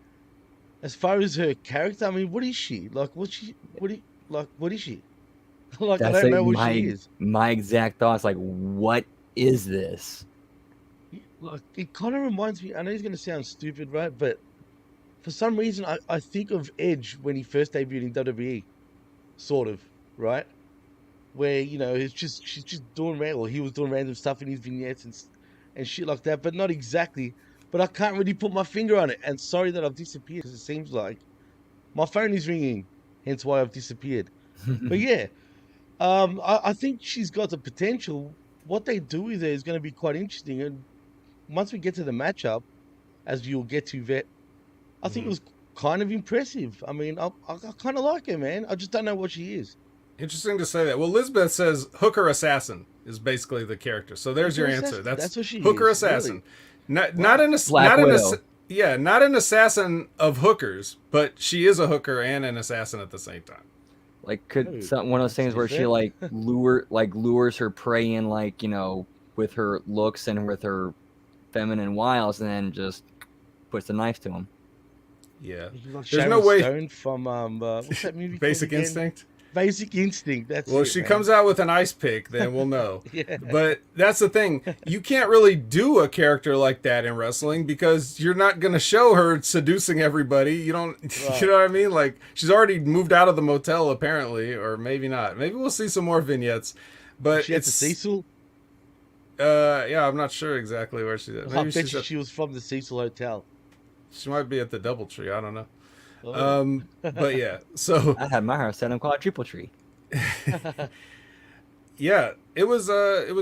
As far as her character, I mean, what is she? What is she? I don't know what she is. My exact thoughts, what is this? It kind of reminds me, I know it's going to sound stupid, right? But for some reason, I think of Edge when he first debuted in WWE. Sort of, right? Where, she's just doing he was doing random stuff in his vignettes and shit like that, but not exactly. But I can't really put my finger on it. And sorry that I've disappeared, because it seems like my phone is ringing, hence why I've disappeared. But yeah, I think she's got the potential. What they do with her is going to be quite interesting. And once we get to the matchup, as you'll get to, Vet, I think it was kind of impressive. I mean, I kind of like her, man. I just don't know what she is. Interesting to say that. Well, Lisbeth says Hooker Assassin is basically the character. So there's your answer. That's what she Hooker is, Assassin. Really? Not an Black Widow. yeah, not an assassin of hookers, but she is a hooker and an assassin at the same time. Like, could Oh, one of those that's things where she different. lures her prey in, like, with her looks and with her feminine wiles, and then just puts the knife to him. Yeah, She's like there's Sharon no way. Stone from what's that movie? Basic called again? Instinct. Basic Instinct. That's Well, it, if she man. comes out with an ice pick, then we'll know. Yeah. But that's the thing. You can't really do a character like that in wrestling because you're not going to show her seducing everybody. You don't, Right. you know what I mean? Like, she's already moved out of the motel, apparently, or maybe not. Maybe we'll see some more vignettes. But She at the it's, Cecil. yeah, I'm not sure exactly where she's at. I Maybe bet you she was from the Cecil Hotel. she might be at the Doubletree. I don't know. Oh. But yeah, so I had my house set on Quadruple Tree. yeah, it was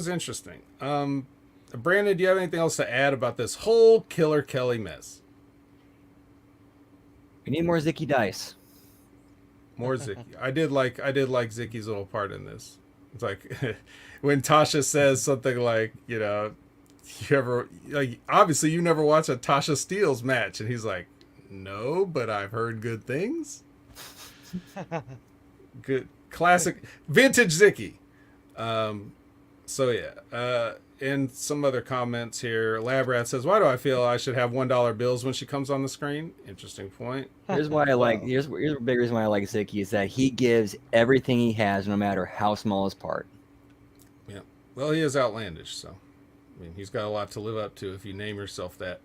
interesting. Brandon, do you have anything else to add about this whole Killer Kelly mess? We need more Zicky Dice. More Zicky. I did like Zicky's little part in this. It's like when Tasha says something like, you ever, like, obviously you never watched a Tasha Steelz match, and he's like, no, but I've heard good things. Good classic vintage Zicky. So yeah. And some other comments here. Labrat says, "Why do I feel I should have $1 bills when she comes on the screen?" Interesting point. Here's why I like. Here's a big reason why I like Zicky is that he gives everything he has, no matter how small his part. Yeah. Well, he is outlandish, so I mean, he's got a lot to live up to if you name yourself that.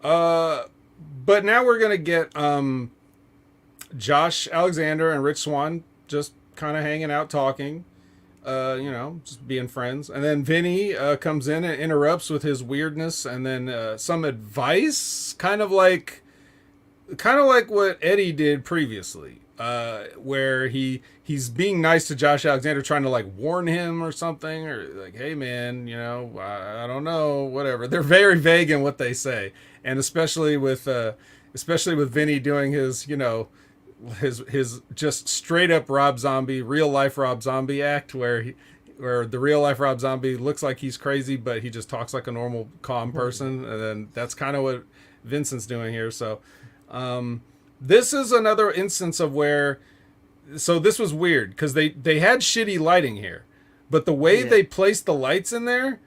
But now we're gonna get Josh Alexander and Rich Swann just kind of hanging out, talking. Just being friends. And then Vinny comes in and interrupts with his weirdness, and then some advice, kind of like what Eddie did previously, where he's being nice to Josh Alexander, trying to like warn him or something, or like, hey man, I don't know, whatever. They're very vague in what they say, and especially with Vinny doing his, his just straight up Rob Zombie, real life Rob Zombie act, where the real life Rob Zombie looks like he's crazy, but he just talks like a normal calm person. And then that's kind of what Vincent's doing here. So this is another instance of where, so this was weird because they had shitty lighting here, but the way they placed the lights in there,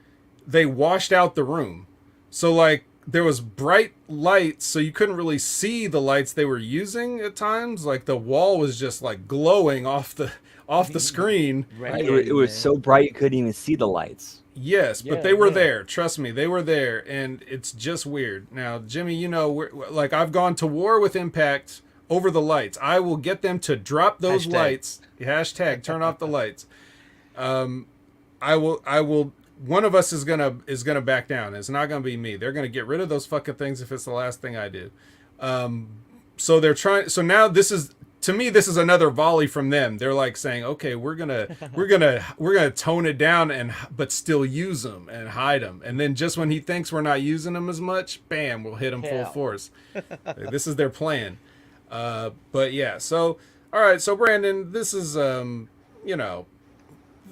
they washed out the room. So like, there was bright lights, so you couldn't really see the lights they were using at times. Like the wall was just like glowing off the screen. Right? It was so bright you couldn't even see the lights. Yes, but they were there. Trust me, they were there, and it's just weird. Now, Jimmy, like I've gone to war with Impact over the lights. I will get them to drop those lights. Hashtag turn off the lights. I will. One of us is gonna back down. It's not gonna be me. They're gonna get rid of those fucking things if it's the last thing I do. So they're trying. So now this is, to me, this is another volley from them. They're like saying, okay, we're gonna tone it down but still use them and hide them. And then just when he thinks we're not using them as much, bam, we'll hit him full force. This is their plan. But yeah. So all right. So Brandon, this is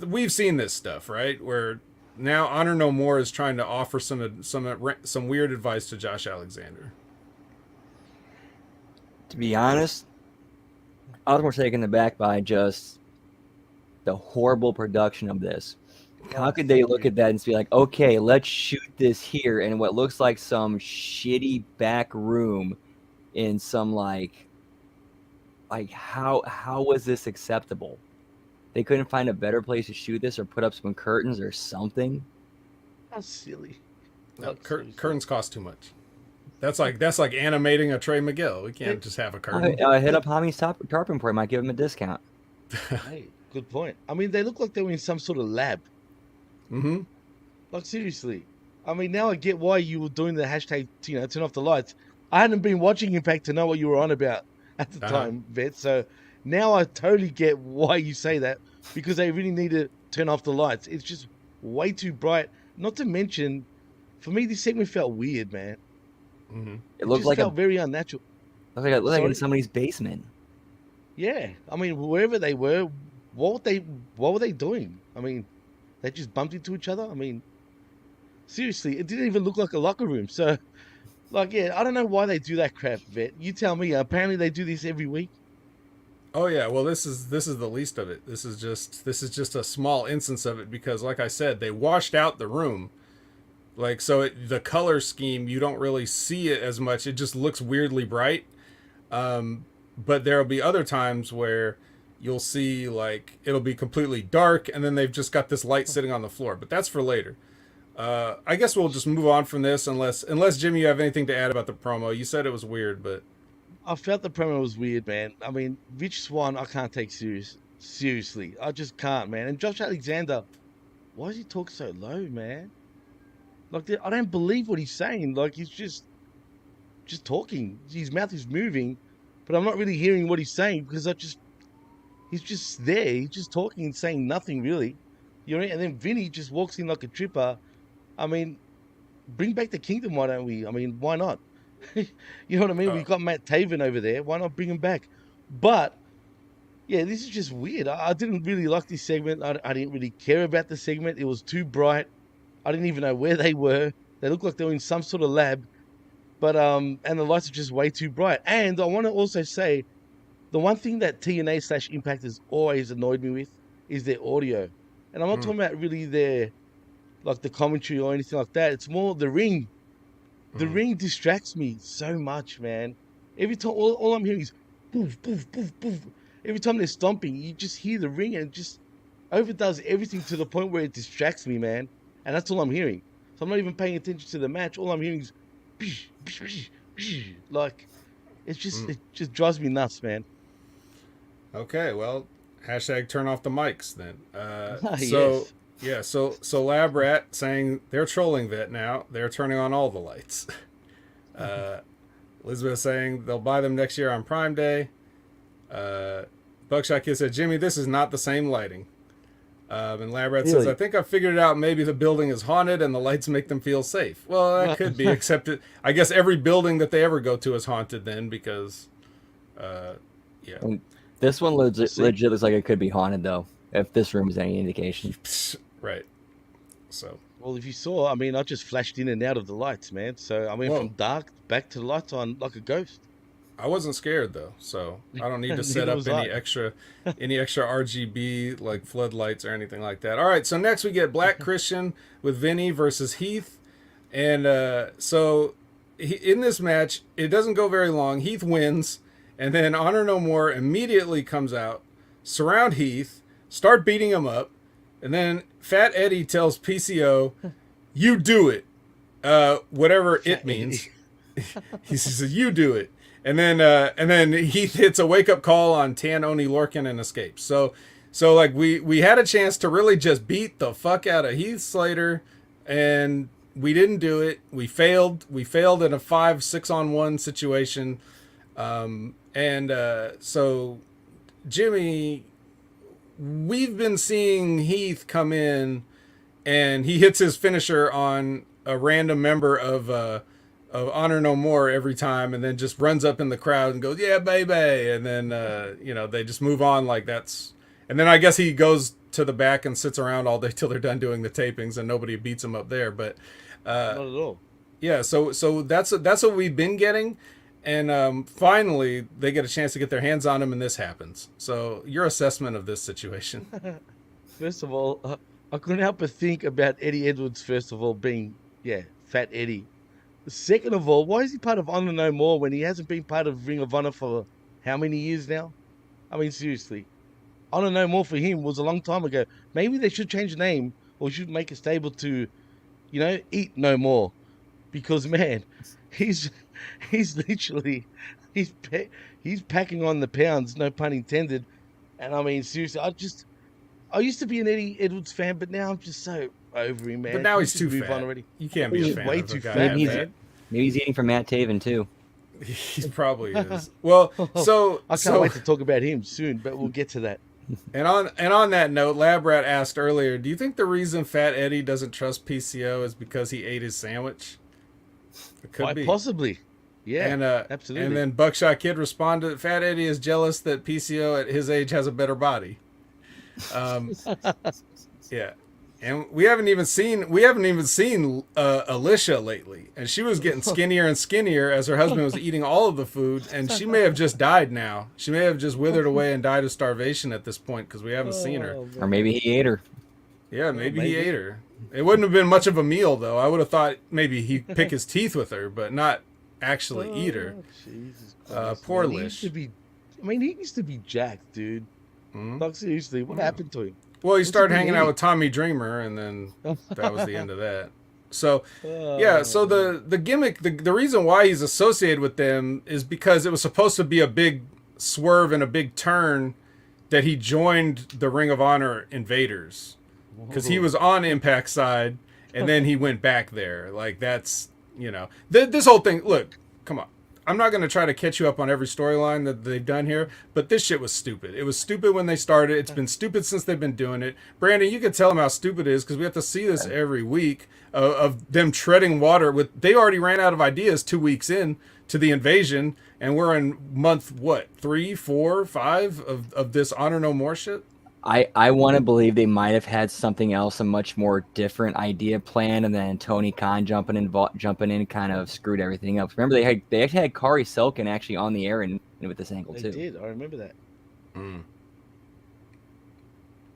we've seen this stuff, right? Where now Honor No More is trying to offer some weird advice to Josh Alexander. To be honest, I was more taken aback by just the horrible production of this. How could they look at that and be like, okay, let's shoot this here in what looks like some shitty back room in some like how was this acceptable? They couldn't find a better place to shoot this or put up some curtains or something. How silly. No, curtains cost too much. That's like animating a Trey Miguel. We can't just have a curtain. Hit up Hami's Tarpon Point. Might give him a discount. Hey, good point. I mean, they look like they were in some sort of lab. Mm-hmm. Like, seriously. I mean, now I get why you were doing the hashtag, turn off the lights. I hadn't been watching Impact to know what you were on about at the time, Vet. So now I totally get why you say that, because they really need to turn off the lights. It's just way too bright. Not to mention, for me, this segment felt weird, man. Mm-hmm. It looked felt very unnatural. It looked like in somebody's basement. Yeah, I mean, wherever they were, what were they doing? I mean, they just bumped into each other. I mean, Seriously, it didn't even look like a locker room. So, like, yeah, I don't know why they do that crap, Vet. You tell me. Apparently, they do this every week. Oh yeah, well this is the least of it. This is just a small instance of it because, like I said, they washed out the room. Like the color scheme you don't really see it as much. It just looks weirdly bright. But there'll be other times where you'll see like it'll be completely dark and then they've just got this light sitting on the floor. But that's for later. I guess we'll just move on from this unless Jimmy, you have anything to add about the promo. You said it was weird, but I felt the promo was weird, man. I mean, Rich Swan, I can't take seriously. I just can't, man. And Josh Alexander, why does he talk so low, man? Like, I don't believe what he's saying. Like, he's just talking. His mouth is moving, but I'm not really hearing what he's saying because he's just there. He's just talking and saying nothing really. You know, and then Vinny just walks in like a tripper. I mean, bring back the kingdom, why don't we? I mean, why not? You know what I mean? We've got Matt Taven over there. Why not bring him back? But yeah, this is just weird. I didn't really like this segment. I didn't really care about the segment. It was too bright. I didn't even know where they were. They looked like they were in some sort of lab. But and the lights are just way too bright. And I want to also say, the one thing that TNA / Impact has always annoyed me with is their audio. And I'm not talking about really their like the commentary or anything like that. It's more the ring. The ring distracts me so much, man. Every time, all I'm hearing is poof, poof, poof, poof. Every time they're stomping, you just hear the ring and it just overdoes everything to the point where it distracts me, man. And that's all I'm hearing. So I'm not even paying attention to the match. All I'm hearing is bish, bish, bish, bish. Like, it just drives me nuts, man. okay, well, hashtag turn off the mics then. Yes. Yeah, so Lab Rat saying they're trolling Vet now. They're turning on all the lights. Elizabeth saying they'll buy them next year on Prime Day. Buckshot Kid said, Jimmy, this is not the same lighting. And Lab Rat says, Really? I think I figured it out. Maybe the building is haunted and the lights make them feel safe. Well, that could be, except I guess every building that they ever go to is haunted then because, yeah. And this one legit looks like it could be haunted, though, if this room is any indication. Right. So. Well, if you saw, I mean, I just flashed in and out of the lights, man. So I went Whoa. from dark back to the lights on like a ghost. I wasn't scared though, so I don't need to set Neither up was any extra RGB like floodlights or anything like that. All right, so next we get Black Christian with Vinny versus Heath, and in this match it doesn't go very long. Heath wins, and then Honor No More immediately comes out, surround Heath, start beating him up, and then Fat Eddie tells PCO, "You do it," whatever it means. He says, "You do it." And then Heath hits a wake up call on Tan Oni Lorcan and escapes. So like we had a chance to really just beat the fuck out of Heath Slater, and we didn't do it. We failed. We failed in a 5-6-on-1 situation. So Jimmy, we've been seeing Heath come in, and he hits his finisher on a random member of Honor No More every time, and then just runs up in the crowd and goes, "Yeah, baby," and then they just move on like that's. And then I guess he goes to the back and sits around all day till they're done doing the tapings, and nobody beats him up there. But Not at all. yeah, so that's what we've been getting, and finally they get a chance to get their hands on him, and this happens. So your assessment of this situation? First of all, I couldn't help but think about Eddie Edwards. First of all, being Fat Eddie. Second of all, why is he part of Honor No More when he hasn't been part of Ring of Honor for how many years now? I mean, seriously. Honor No More for him was a long time ago. Maybe they should change the name or should make a stable to, Eat No More. Because, man, he's literally, he's packing on the pounds, no pun intended. And I mean, seriously, I used to be an Eddie Edwards fan, but now I'm just so over him, man. But now he's Can we too just fat. on already? You can't be a He's fan way of a too guy fat, that Maybe fat. Maybe he's eating for Matt Taven, too. He probably is. Well, so I can't wait to talk about him soon, but we'll get to that. And on that note, Lab Rat asked earlier, do you think the reason Fat Eddie doesn't trust PCO is because he ate his sandwich? It could Quite be. possibly. Yeah, And absolutely. And then Buckshot Kid responded, Fat Eddie is jealous that PCO at his age has a better body. Yeah. And we haven't even seen Alicia lately, and she was getting skinnier and skinnier as her husband was eating all of the food, and she may have just died now. She may have just withered away and died of starvation at this point because we haven't seen her. Oh, Or maybe he ate her. Yeah, maybe he maybe. ate her. It wouldn't have been much of a meal though. I would have thought maybe he'd pick his teeth with her, but not actually eat her. Oh, Jesus Christ, Poor man. He Lish. used to be, I mean, he used to be jacked, dude. Mhm. Like seriously, what happened to him? Well, he What's started he hanging been out with Tommy Dreamer, and then that was the end of that. So Oh, yeah, so the gimmick, the reason why he's associated with them is because it was supposed to be a big swerve and a big turn that he joined the Ring of Honor Invaders, because he was on Impact side and then he went back there. Like that's, this whole thing. Look, come on. I'm not going to try to catch you up on every storyline that they've done here, but this shit was stupid. It was stupid when they started. It's been stupid since they've been doing it. Brandon, you can tell them how stupid it is because we have to see this every week of them treading water with. They already ran out of ideas 2 weeks in to the invasion, and we're in month, 3, 4, 5 of this Honor No More shit? I want to believe they might have had something else, a much more different idea planned, and then Tony Khan jumping in kind of screwed everything up. Remember, they actually had Kari Selkin actually on the air and with this angle they too. did. I remember that.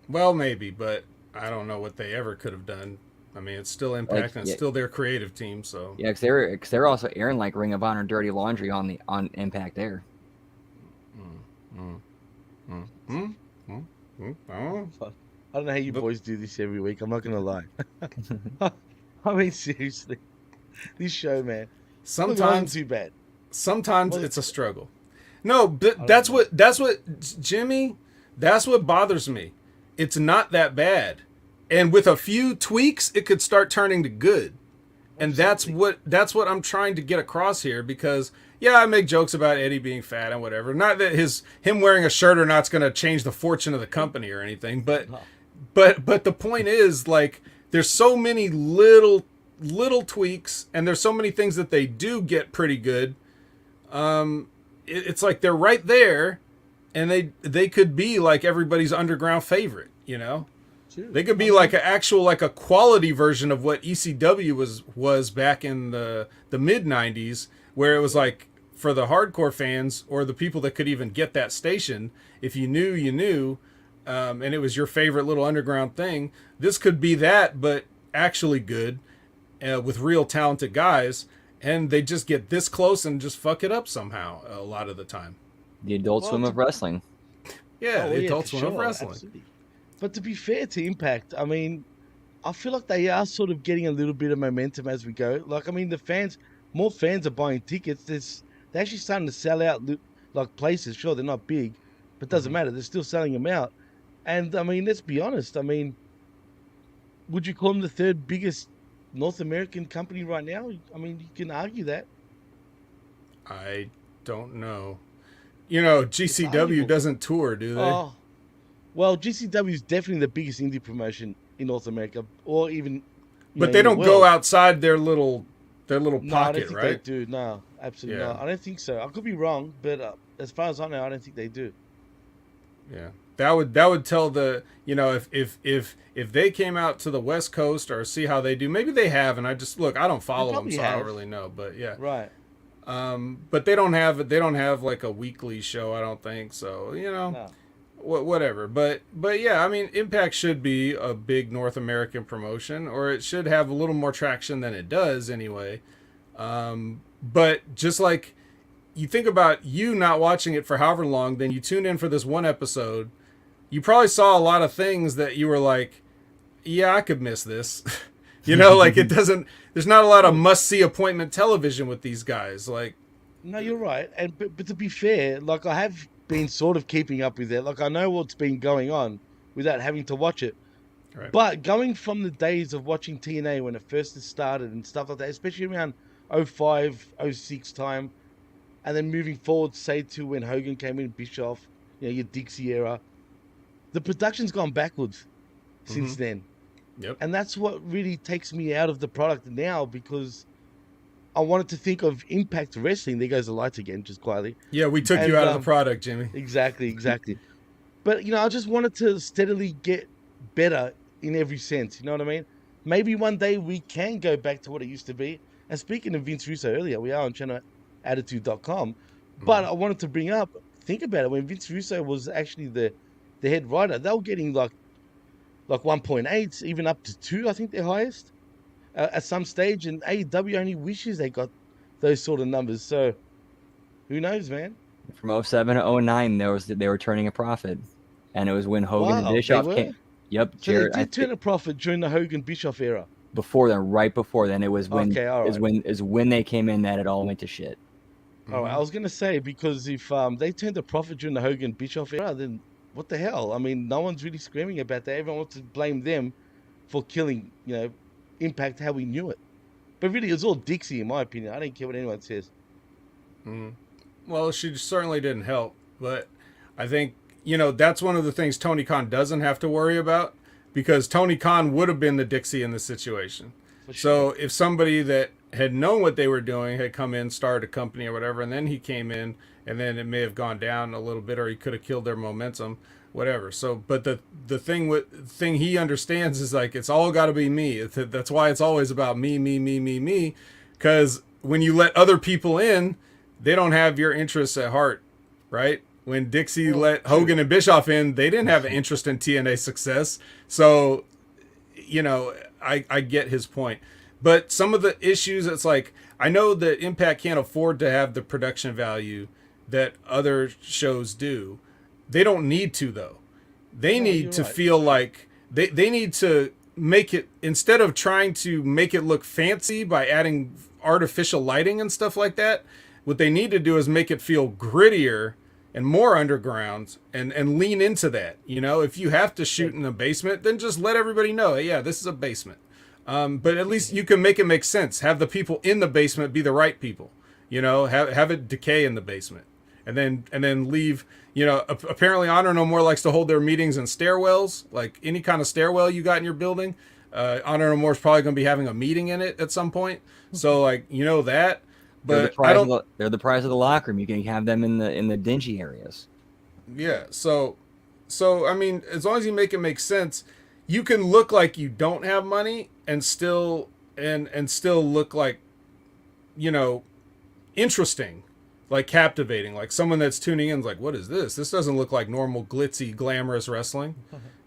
Well, maybe, but I don't know what they ever could have done. I mean, it's still Impact and it's still their creative team, so. Yeah, because they were also airing like Ring of Honor Dirty Laundry on Impact there. Oh. Fuck. I don't know how you boys do this every week. I'm not gonna lie. I mean, seriously, this show, man. Sometimes too bad. Sometimes Well, it's a struggle. No, but that's what Jimmy, that's what bothers me. It's not that bad. And with a few tweaks, it could start turning to good. And that's what I'm trying to get across here, because yeah, I make jokes about Eddie being fat and whatever. Not that him wearing a shirt or not's going to change the fortune of the company or anything, but the point is, like, there's so many little tweaks, and there's so many things that they do get pretty good. It's like they're right there, and they could be like everybody's underground favorite, They could be like a quality version of what ECW was back in the mid 90s, where it was like, for the hardcore fans or the people that could even get that station, if you knew, you knew, and it was your favorite little underground thing. This could be that, but actually good, with real talented guys, and they just get this close and just fuck it up somehow a lot of the time. The Adult Swim of wrestling. Yeah, the Adult Swim of wrestling. Absolutely. But to be fair to Impact, I mean, I feel like they are sort of getting a little bit of momentum as we go. Like, I mean, more fans are buying tickets. They're actually starting to sell out like places. Sure, they're not big, but it doesn't matter. They're still selling them out. And I mean, let's be honest. I mean, would you call them the third biggest North American company right now? I mean, you can argue that. I don't know. GCW doesn't tour, do they? Oh, well, GCW is definitely the biggest indie promotion in North America, or even. But they don't go outside their little No, I don't pocket, think right? they do. No, absolutely Yeah. not. I don't think so. I could be wrong, but as far as I know, I don't think they do. Yeah, that would tell if they came out to the West Coast or see how they do. Maybe they have, and I don't follow them, so I don't really know. But yeah, Right. but they don't have like a weekly show, I don't think so. No. Whatever. But yeah, I mean, Impact should be a big North American promotion, or it should have a little more traction than it does anyway. But just like you think about you not watching it for however long, then you tune in for this one episode, you probably saw a lot of things that you were like, yeah, I could miss this. Like there's not a lot of must-see appointment television with these guys. Like, No, you're right. But to be fair, like, I have been sort of keeping up with it. Like, I know what's been going on without having to watch it. right. But going from the days of watching TNA when it first started and stuff like that, especially around 05, 06 time, and then moving forward, say, to when Hogan came in, Bischoff, your Dixie era, the production's gone backwards since then. Yep. And that's what really takes me out of the product now, because I wanted to think of Impact Wrestling. There goes the lights again, just quietly. Yeah, we took you out of the product, Jimmy. Exactly. But, I just wanted to steadily get better in every sense. You know what I mean? Maybe one day we can go back to what it used to be. And speaking of Vince Russo earlier, we are on channelattitude.com. But I wanted to bring up, think about it, when Vince Russo was actually the head writer, they were getting like 1.8, even up to 2, I think their highest at some stage. And AEW only wishes they got those sort of numbers. So who knows, man? From '07 to '09, they were turning a profit, and it was when Hogan and Wow, Bischoff they were? came. Yep, So Jared. they did turn a profit during the Hogan Bischoff era. Before then, right before then, it was when Okay, all right. is when they came in that it all went to shit. All right, I was gonna say, because if they turned a profit during the Hogan Bischoff era, then what the hell? I mean, no one's really screaming about that. Everyone wants to blame them for killing, Impact how we knew it. But really, it was all Dixie, in my opinion. I don't care what anyone says. Well, she certainly didn't help, but I think, that's one of the things Tony Khan doesn't have to worry about, because Tony Khan would have been the Dixie in this situation. For So if somebody that had known what they were doing had come in, started a company or whatever, and then he came in, and then it may have gone down a little bit, or he could have killed their momentum, whatever. So, but the thing he understands is, like, it's all got to be me. That's why it's always about me, me, me, me, me. Because when you let other people in, they don't have your interests at heart, right? When Dixie let Hogan and Bischoff in, they didn't have an interest in TNA success. So, I get his point. But some of the issues, it's like, I know that Impact can't afford to have the production value that other shows do. They don't need to, though. They need to feel like they need to make it, instead of trying to make it look fancy by adding artificial lighting and stuff like that, what they need to do is make it feel grittier and more underground, and lean into that. If you have to shoot in a basement, then just let everybody know, hey, yeah, this is a basement. But at least you can make it make sense. Have the people in the basement be the right people. Have it decay in the basement, and then leave. Apparently Honor No More likes to hold their meetings in stairwells. Like any kind of stairwell you got in your building, Honor No More is probably going to be having a meeting in it at some point. So that. But they're the prize of the locker room. You can have them in the dingy areas. Yeah. So I mean, as long as you make it make sense, you can look like you don't have money and still look like, interesting, like captivating, like someone that's tuning in is like, what is this? This doesn't look like normal glitzy, glamorous wrestling.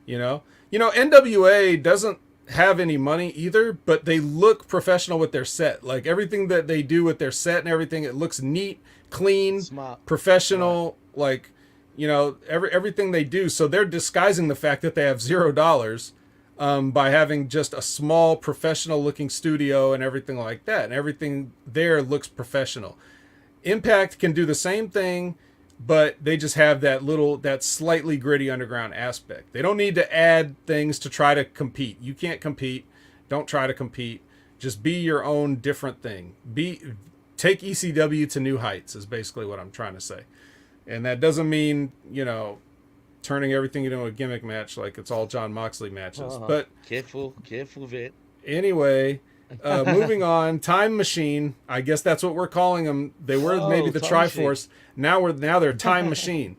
NWA doesn't have any money either, but they look professional with their set. Like everything that they do with their set and everything, it looks neat, clean, Smart. professional. Right. Everything they do. So they're disguising the fact that they have $0 by having just a small professional looking studio and everything like that. And everything there looks professional. Impact can do the same thing, but they just have that slightly gritty underground aspect. They don't need to add things to try to compete. You can't compete. Don't try to compete. Just be your own different thing. Take ECW to new heights is basically what I'm trying to say. And that doesn't mean, turning everything into a gimmick match like it's all John Moxley matches. But careful, Vet. Anyway, moving on. Time Machine. I guess that's what we're calling them. They were maybe the Triforce. Now they're Time Machine,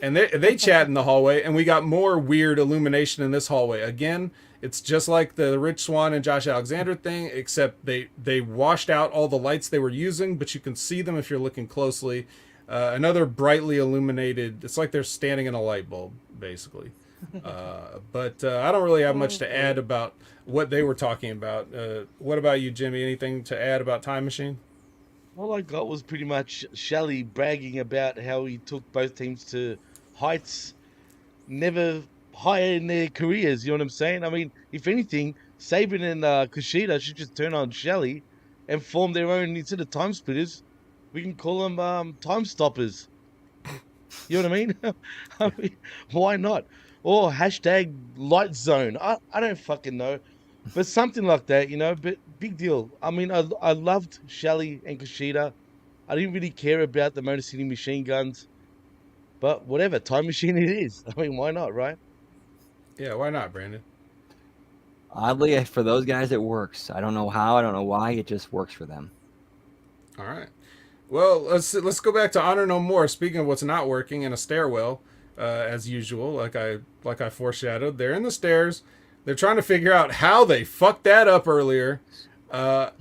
and they chat in the hallway, and we got more weird illumination in this hallway. Again, it's just like the Rich Swann and Josh Alexander thing, except they washed out all the lights they were using, but you can see them if you're looking closely. Another brightly illuminated. It's like they're standing in a light bulb, basically. But I don't really have much to add about what they were talking about. What about you, Jimmy? Anything to add about Time Machine? All I got was pretty much Shelley bragging about how he took both teams to heights never higher in their careers. You know what I'm saying? I mean, if anything, Sabin and Kushida should just turn on Shelley and form their own, instead of time splitters, we can call them time stoppers. You know what I mean? I mean, why not? Or hashtag light zone. I don't fucking know. But something like that, but big deal. I mean, I loved Shelley and Kushida. I didn't really care about the Motor City Machine Guns. But whatever, Time Machine it is. I mean, why not, right? Yeah, why not, Brandon? Oddly, for those guys, it works. I don't know how. I don't know why. It just works for them. All right. Well, let's go back to Honor No More. Speaking of what's not working, in a stairwell, as usual, like I foreshadowed, they're in the stairs. They're trying to figure out how they fucked that up earlier. And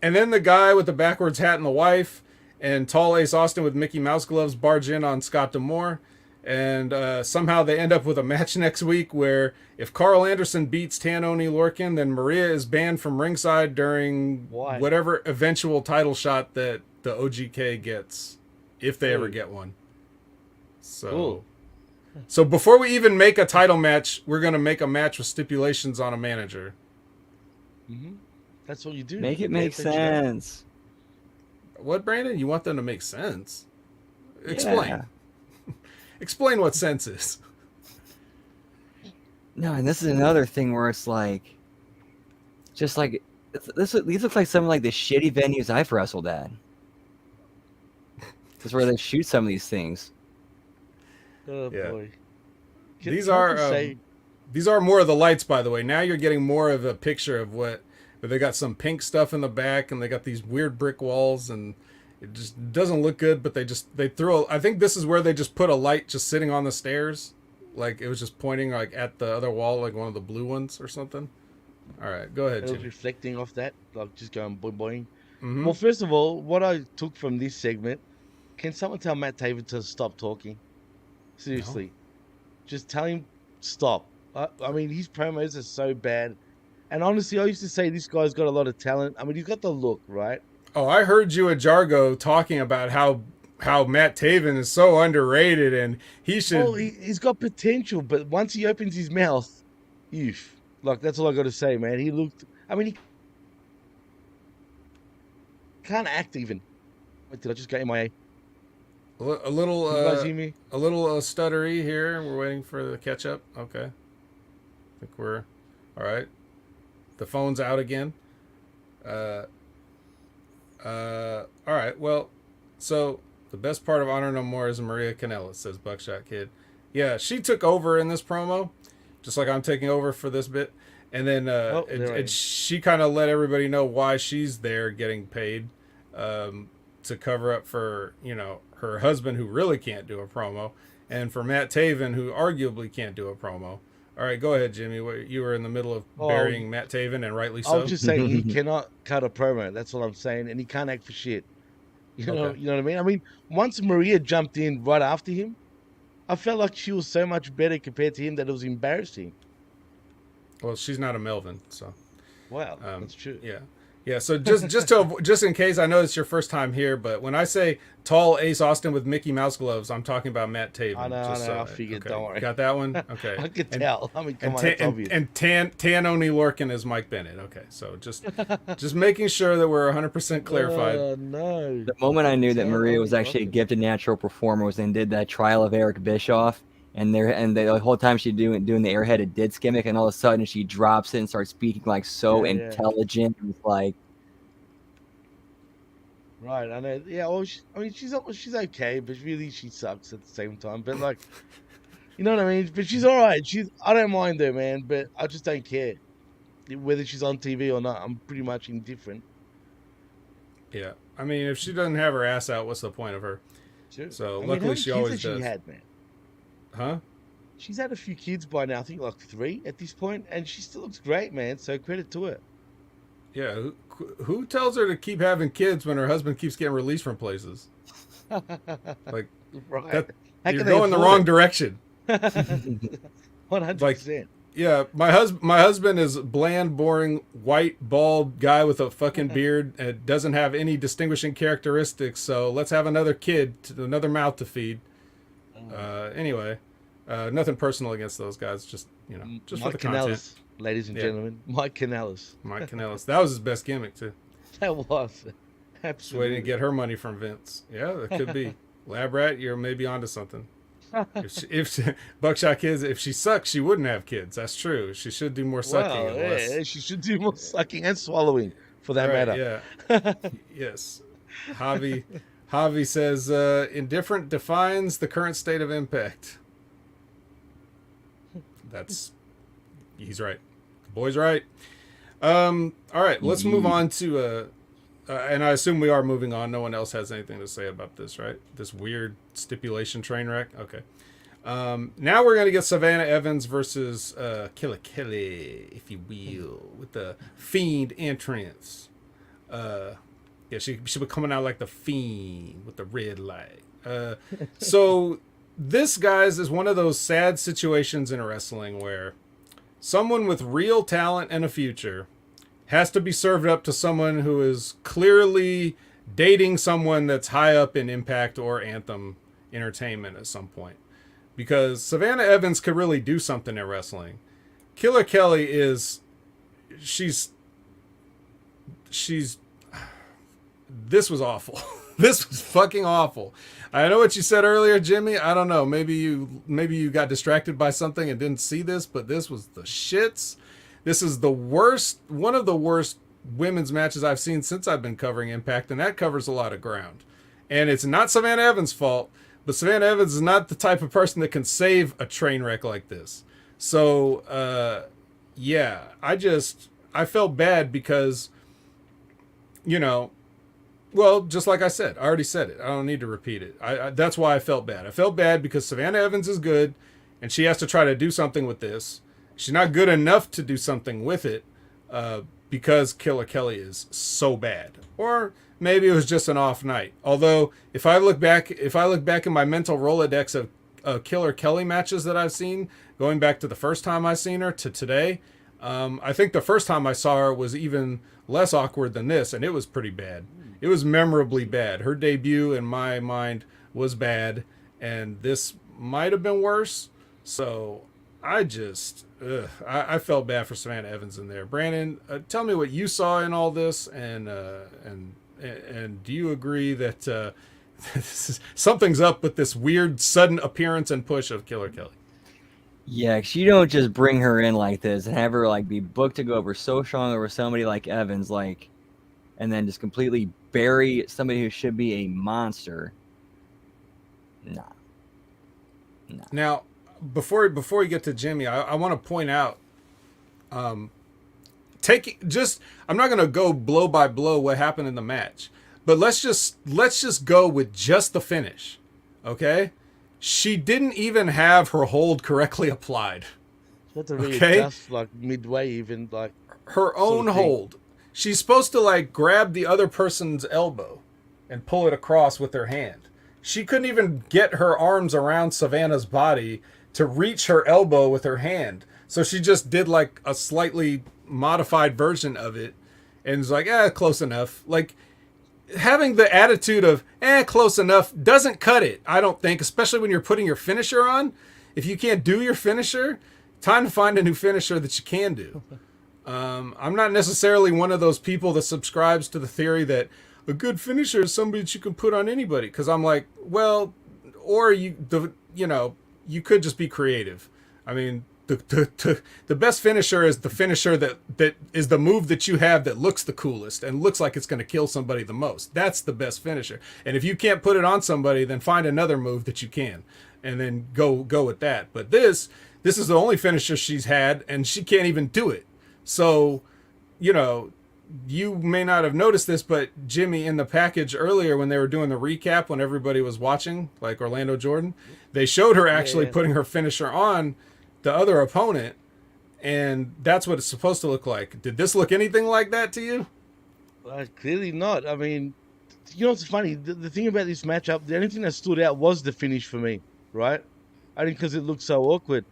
then the guy with the backwards hat and the wife, and tall Ace Austin with Mickey Mouse gloves barge in on Scott D'Amore. And somehow they end up with a match next week where if Carl Anderson beats Tanoni Lorcan, then Maria is banned from ringside during whatever eventual title shot that the OGK gets, if they ever get one. So, so before we even make a title match, we're going to make a match with stipulations on a manager. Mm-hmm. That's what you do. Make it make sense. What, Brandon? You want them to make sense? Explain. Yeah. Explain what sense is. No, and this is another thing where it's like, just like these look like some of like the shitty venues I've wrestled at. This is where they shoot some of these things. Oh boy. These are more of the lights, by the way. Now you're getting more of a picture of what. But they got some pink stuff in the back, and they got these weird brick walls, and it just doesn't look good. But they threw. I think this is where they just put a light just sitting on the stairs, like it was just pointing like at the other wall, like one of the blue ones or something. All right, go ahead, It was Jimmy. reflecting off that, like just going boing boing. Mm-hmm. Well, first of all, what I took from this segment, can someone tell Matt Taven to stop talking? Seriously. Just tell him stop. I mean, his promos are so bad. And honestly, I used to say this guy's got a lot of talent. I mean, he's got the look, right? Oh, I heard you at Jargo talking about how Matt Taven is so underrated and he should. Well, he's got potential, but once he opens his mouth, like that's all I got to say, man. He looked. I mean, he can't act even. Wait, did I just get MIA? A little, You guys hear me? a little stuttery here. We're waiting for the catch up. Okay, I think we're all right. The phone's out again. All right. Well, so the best part of Honor No More is Maria Kanellis, says Buckshot Kid. Yeah, she took over in this promo, just like I'm taking over for this bit. And then she kind of let everybody know why she's there getting paid to cover up for, her husband who really can't do a promo, and for Matt Taven who arguably can't do a promo. All right, go ahead, Jimmy. You were in the middle of burying Matt Taven, and rightly so. I was just saying he cannot cut a promo. That's what I'm saying, and he can't act for shit. You know what I mean? I mean, once Maria jumped in right after him, I felt like she was so much better compared to him that it was embarrassing. Well, she's not a Melvin, so. Wow, that's true. Yeah. So just in case, I know it's your first time here, but when I say tall Ace Austin with Mickey Mouse gloves, I'm talking about Matt Taven. I know. I figured. Okay. Don't worry. Got that one? Okay. I could tell. I mean, come on, and that's obvious. and Tanoni Lorcan is Mike Bennett. Okay, so just making sure that we're 100% clarified. Oh no! The moment I knew that Maria was actually a gifted natural performer was when they did that trial of Eric Bischoff, and the whole time she's doing the airheaded Ditz gimmick, and all of a sudden she drops it and starts speaking like so intelligent. It was like. Right, I know. Yeah, well, she's okay, but really she sucks at the same time. But like, you know what I mean? But she's all right. I don't mind her, man. But I just don't care whether she's on TV or not. I'm pretty much indifferent. Yeah, I mean, if she doesn't have her ass out, what's the point of her? Sure. So luckily she always does. She had, man. Huh? She's had a few kids by now. I think like 3 at this point, and she still looks great, man. So credit to her. Yeah, who tells her to keep having kids when her husband keeps getting released from places? Like, right. You're going the wrong direction. 100%. Yeah, my husband is bland, boring, white, bald guy with a fucking beard and doesn't have any distinguishing characteristics. So let's have another kid, another mouth to feed. Anyway, nothing personal against those guys. Just just Mike for the content. Ladies and gentlemen, Mike Kanellis. Mike Kanellis. That was his best gimmick too. That was Just absolutely. waiting to get her money from Vince. Yeah, that could be. Lab Rat, you're maybe onto something. If Buckshot Kids, if she sucks, she wouldn't have kids. That's true. She should do more sucking. Yeah, she should do more sucking and swallowing, for that matter. Yeah. Yes. Javi says, indifferent defines the current state of Impact. He's right. The boy's right. All right, let's move on to and I assume we are moving on. No one else has anything to say about this, right? This weird stipulation train wreck. Okay. Now we're gonna get Savannah Evans versus Killer Kelly, if you will, with the Fiend entrance. Yeah, she be coming out like the Fiend with the red light. So this, guys, is one of those sad situations in wrestling where someone with real talent and a future has to be served up to someone who is clearly dating someone that's high up in Impact or Anthem Entertainment at some point. Because Savannah Evans could really do something in wrestling. Killer Kelly is... She's... This was awful. This was fucking awful. I know what you said earlier, Jimmy. I don't know. Maybe you got distracted by something and didn't see this, but this was the shits. This is the worst, one of the worst women's matches I've seen since I've been covering Impact, and that covers a lot of ground. And it's not Savannah Evans' fault, but Savannah Evans is not the type of person that can save a train wreck like this. So, yeah, I felt bad because, you know, well, just like I said, I already said it. I don't need to repeat it. That's why I felt bad. I felt bad because Savannah Evans is good, and she has to try to do something with this. She's not good enough to do something with it because Killer Kelly is so bad. Or maybe it was just an off night. Although, if I look back in my mental Rolodex of Killer Kelly matches that I've seen, going back to the first time I seen her to today, I think the first time I saw her was even less awkward than this, and it was pretty bad. It was memorably bad. Her debut, in my mind, was bad, and this might have been worse. So I felt bad for Savannah Evans in there. Brandon, tell me what you saw in all this, and do you agree that something's up with this weird sudden appearance and push of Killer Kelly? Yeah, 'cause you don't just bring her in like this and have her like be booked to go over so strong over somebody like Evans, like, and then just completely bury somebody who should be a monster. Nah. Now, before you get to Jimmy, I want to point out, I'm not gonna go blow by blow what happened in the match, but let's just go with just the finish, okay? She didn't even have her hold correctly applied. She had to readjust like midway, even like her own hold. She's supposed to like grab the other person's elbow and pull it across with her hand. She couldn't even get her arms around Savannah's body to reach her elbow with her hand. So she just did like a slightly modified version of it and was like, close enough. Like, having the attitude of, close enough doesn't cut it, I don't think, especially when you're putting your finisher on. If you can't do your finisher, time to find a new finisher that you can do. I'm not necessarily one of those people that subscribes to the theory that a good finisher is somebody that you can put on anybody. Because I'm like, well, or you could just be creative. I mean, the best finisher is the finisher that is the move that you have that looks the coolest and looks like it's going to kill somebody the most. That's the best finisher. And if you can't put it on somebody, then find another move that you can, and then go with that. But this is the only finisher she's had, and she can't even do it. So, you may not have noticed this, but Jimmy, in the package earlier when they were doing the recap, when everybody was watching, like Orlando Jordan, they showed her actually putting her finisher on the other opponent, and that's what it's supposed to look like. Did this look anything like that to you? Clearly not. I mean, what's funny? The thing about this matchup, the only thing that stood out was the finish for me, right? I think because it looked so awkward.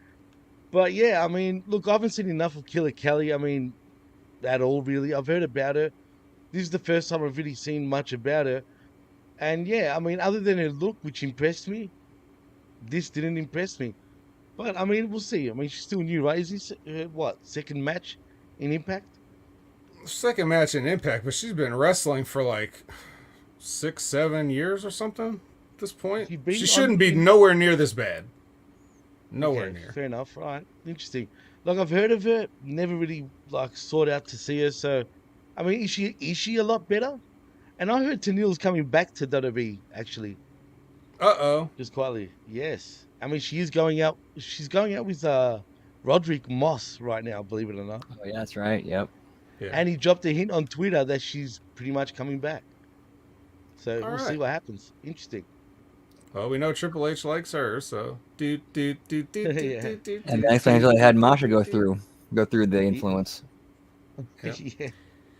But yeah, I mean, look, I haven't seen enough of Killer Kelly. I mean, at all, really. I've heard about her. This is the first time I've really seen much about her. And yeah, I mean, other than her look, which impressed me, this didn't impress me. But, I mean, we'll see. I mean, she's still new, right? Is this her, second match in Impact? Second match in Impact, but she's been wrestling for like 6-7 years or something at this point. She shouldn't be nowhere near this bad. Nowhere near. Fair enough. Right. Interesting. Like, I've heard of her, never really, sought out to see her. So, I mean, is she a lot better? And I heard Tenille's coming back to WWE, actually. Uh-oh. Just quietly. Yes. I mean, she's going out with Roderick Moss right now, believe it or not. Oh, yeah, that's right. Yep. Yeah. And he dropped a hint on Twitter that she's pretty much coming back. So we'll see what happens. Interesting. Well, we know Triple H likes her, so do do do do do Yeah. do do. And that explains why they had Masha go through the Ye- influence. Yep. Yeah,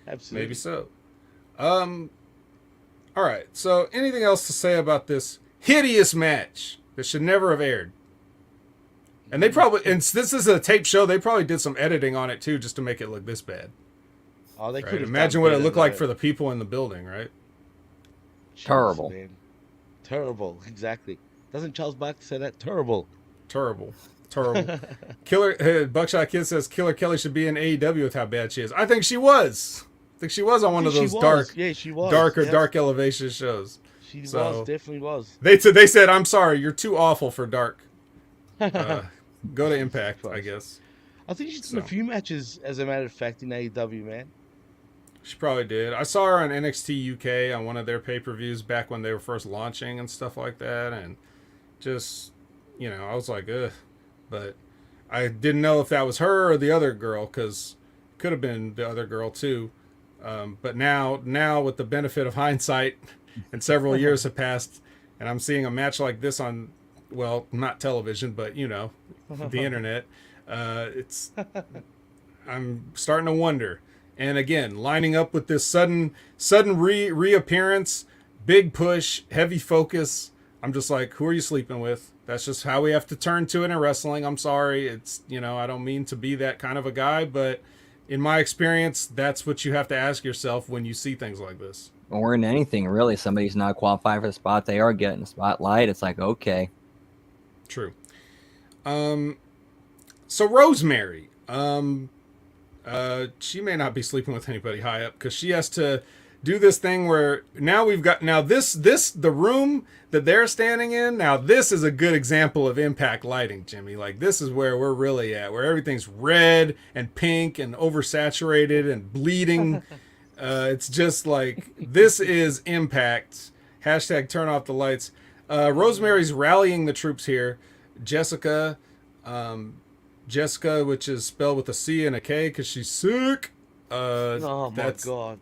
absolutely. Maybe so. All right. So, anything else to say about this hideous match that should never have aired? And they probably, and this is a tape show. They probably did some editing on it too, just to make it look this bad. Oh, they Right? could have Imagine what it looked like for the people in the building, right? Terrible. Man. Terrible, exactly. Doesn't Charles Barkley say that? Terrible. Terrible. Terrible. Buckshot Kid says Killer Kelly should be in AEW with how bad she is. I think she was. I think she was on one of those dark, Yeah, she was. dark elevation shows. She So- was, definitely was. They said, I'm sorry, you're too awful for dark. Go to Impact, I guess. I think she's done a So. few matches, as a matter of fact, in AEW, man. She probably did. I saw her on NXT UK on one of their pay-per-views back when they were first launching and stuff like that, and just, I was like, ugh. But I didn't know if that was her or the other girl, because it could have been the other girl too. But now with the benefit of hindsight, and several years have passed, and I'm seeing a match like this on, well, not television, but the internet. I'm starting to wonder. And again, lining up with this sudden reappearance, big push, heavy focus. I'm just like, who are you sleeping with? That's just how we have to turn to it in wrestling. I'm sorry. It's, I don't mean to be that kind of a guy, but in my experience, that's what you have to ask yourself when you see things like this. Or in anything, really. Somebody's not qualified for the spot. They are getting the spotlight. It's like, okay. True. So Rosemary, she may not be sleeping with anybody high up because she has to do this thing where now the room that they're standing in. Now this is a good example of Impact lighting, Jimmy. Like this is where we're really at, where everything's red and pink and oversaturated and bleeding. It's just like, this is Impact. Hashtag turn off the lights. Rosemary's rallying the troops here. Jessica, which is spelled with a C and a K because she's sick. Oh, my God.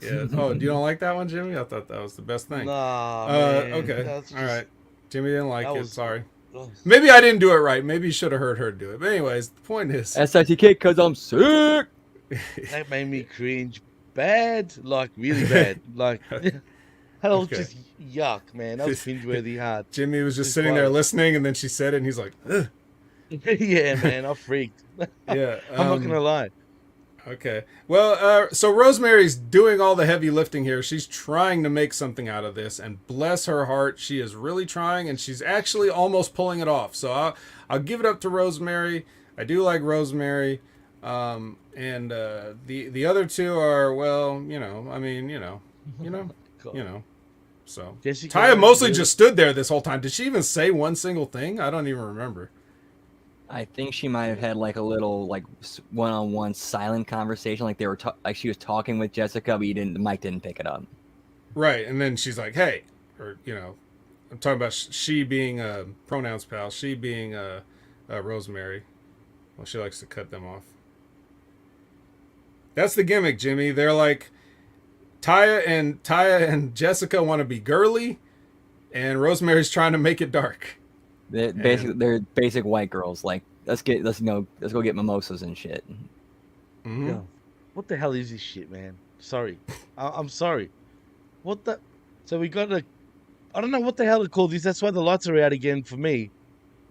Yeah. Oh, you don't like that one, Jimmy? I thought that was the best thing. Nah, man. Okay. That's All right. Jimmy didn't like that it. was- Sorry. Ugh. Maybe I didn't do it right. Maybe you should have heard her do it. But anyways, the point is, SITK because I'm sick. That made me cringe bad, like really bad. Like, that was Okay. just yuck, man. That was cringe-worthy hard. Jimmy was just Just sitting there like- listening, and then she said it, and he's like, ugh. Yeah, man, I freaked. Yeah. I'm not gonna lie. Okay. Well, so Rosemary's doing all the heavy lifting here. She's trying to make something out of this, and bless her heart, she is really trying, and she's actually almost pulling it off. So I'll give it up to Rosemary. I do like Rosemary, and the other two are, well, God. So Jessica Taya mostly really- just stood there this whole time. Did she even say one single thing? I don't even remember. I think she might have had like a little like one-on-one silent conversation, like they were like she was talking with Jessica, but the mic didn't pick it up. Right, and then she's like, "Hey," or I'm talking about she being pronouns pal, she being Rosemary. Well, she likes to cut them off. That's the gimmick, Jimmy. They're like Taya and Jessica want to be girly, and Rosemary's trying to make it dark. They're basic white girls. Like let's go get mimosas and shit. Mhm. Yo, what the hell is this shit, man? Sorry. I'm sorry. What the? So we got a... I don't know what the hell to call this. That's why the lights are out again for me.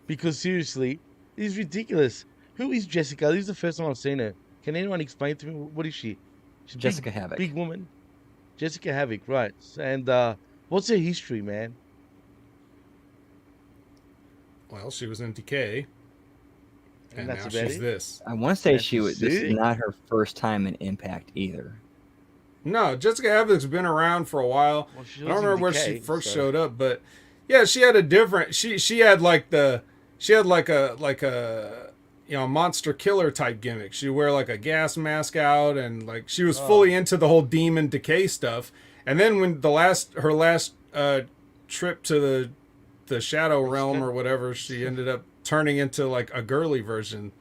Because seriously, this is ridiculous. Who is Jessica? This is the first time I've seen her. Can anyone explain to me what is she? She's a Jessica Havoc. Big woman. Jessica Havoc, right. And what's her history, man? Well, she was in Decay, and And now that's about she's it? this. I want to say That's this is sick. not her first time in Impact either. No, Jessica Havoc's been around for a while. Well, she I was don't in remember where Decay, she first so- showed up, but yeah, she had a different. She had like a monster killer type gimmick. She'd wear like a gas mask out, and like she was fully into the whole demon Decay stuff. And then when her last trip to the Shadow Realm or whatever, she ended up turning into like a girly version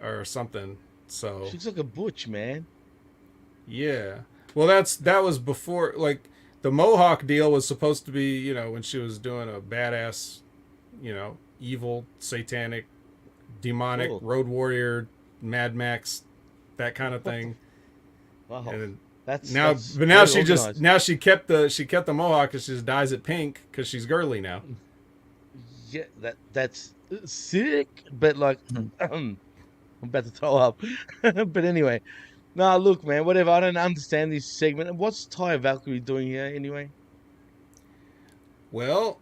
or something. So She looks like a butch, man. yeah. Well, that was before, like, the Mohawk deal was supposed to be, you know, when she was doing a badass, you know, evil, satanic, demonic, Cool. road warrior, Mad Max, that kind of thing. Wow. And That's now, that's but now very she organized. she kept the Mohawk and she just dyes it pink because she's girly now. Yeah, that's sick. But like, I'm about to throw up. But anyway, nah, look, man, whatever. I don't understand this segment. And what's Taya Valkyrie doing here anyway? Well,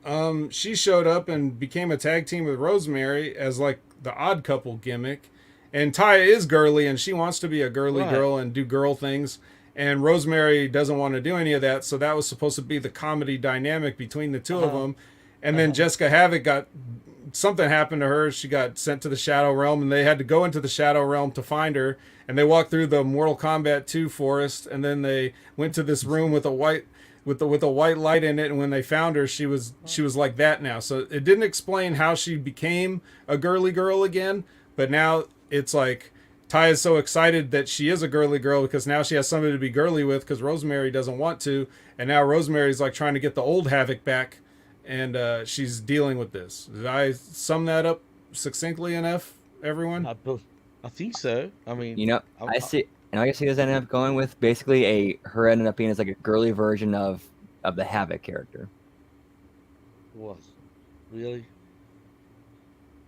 she showed up and became a tag team with Rosemary as like the odd couple gimmick. And Taya is girly and she wants to be a girly Right. girl and do girl things. And Rosemary doesn't want to do any of that. So that was supposed to be the comedy dynamic between the 2 of them. And then Jessica Havoc something happened to her. She got sent to the Shadow Realm and they had to go into the Shadow Realm to find her. And they walked through the Mortal Kombat 2 forest. And then they went to this room with a white light in it, and when they found her, she was like that now. So it didn't explain how she became a girly girl again, but now it's like Ty is so excited that she is a girly girl because now she has somebody to be girly with because Rosemary doesn't want to, and now Rosemary's like trying to get the old Havoc back, and she's dealing with this. Did I sum that up succinctly enough, everyone? I think so. I mean, You know, I'm- I see, and I guess he ended up going with basically her ended up being as like a girly version of the Havoc character. What? Really?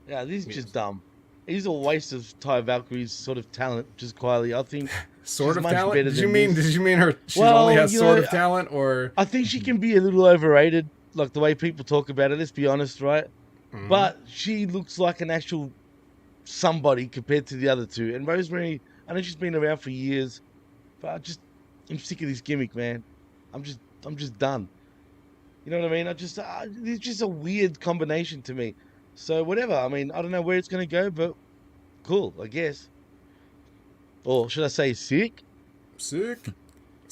Yeah, this is just dumb. He's a waste of Ty Valkyrie's sort of talent, just quietly. I think Sort she's of much talent? better Did you than mean this. her? She Well, only has you sort know, of talent, or I think she can be a little overrated, like the way people talk about it. Let's be honest, right? Mhm. But she looks like an actual somebody compared to the other two. And Rosemary, I know she's been around for years, but I'm sick of this gimmick, man. I'm just done. You know what I mean? It's just a weird combination to me. So whatever. I mean, I don't know where it's gonna go, but cool, I guess. Or should I say sick? sick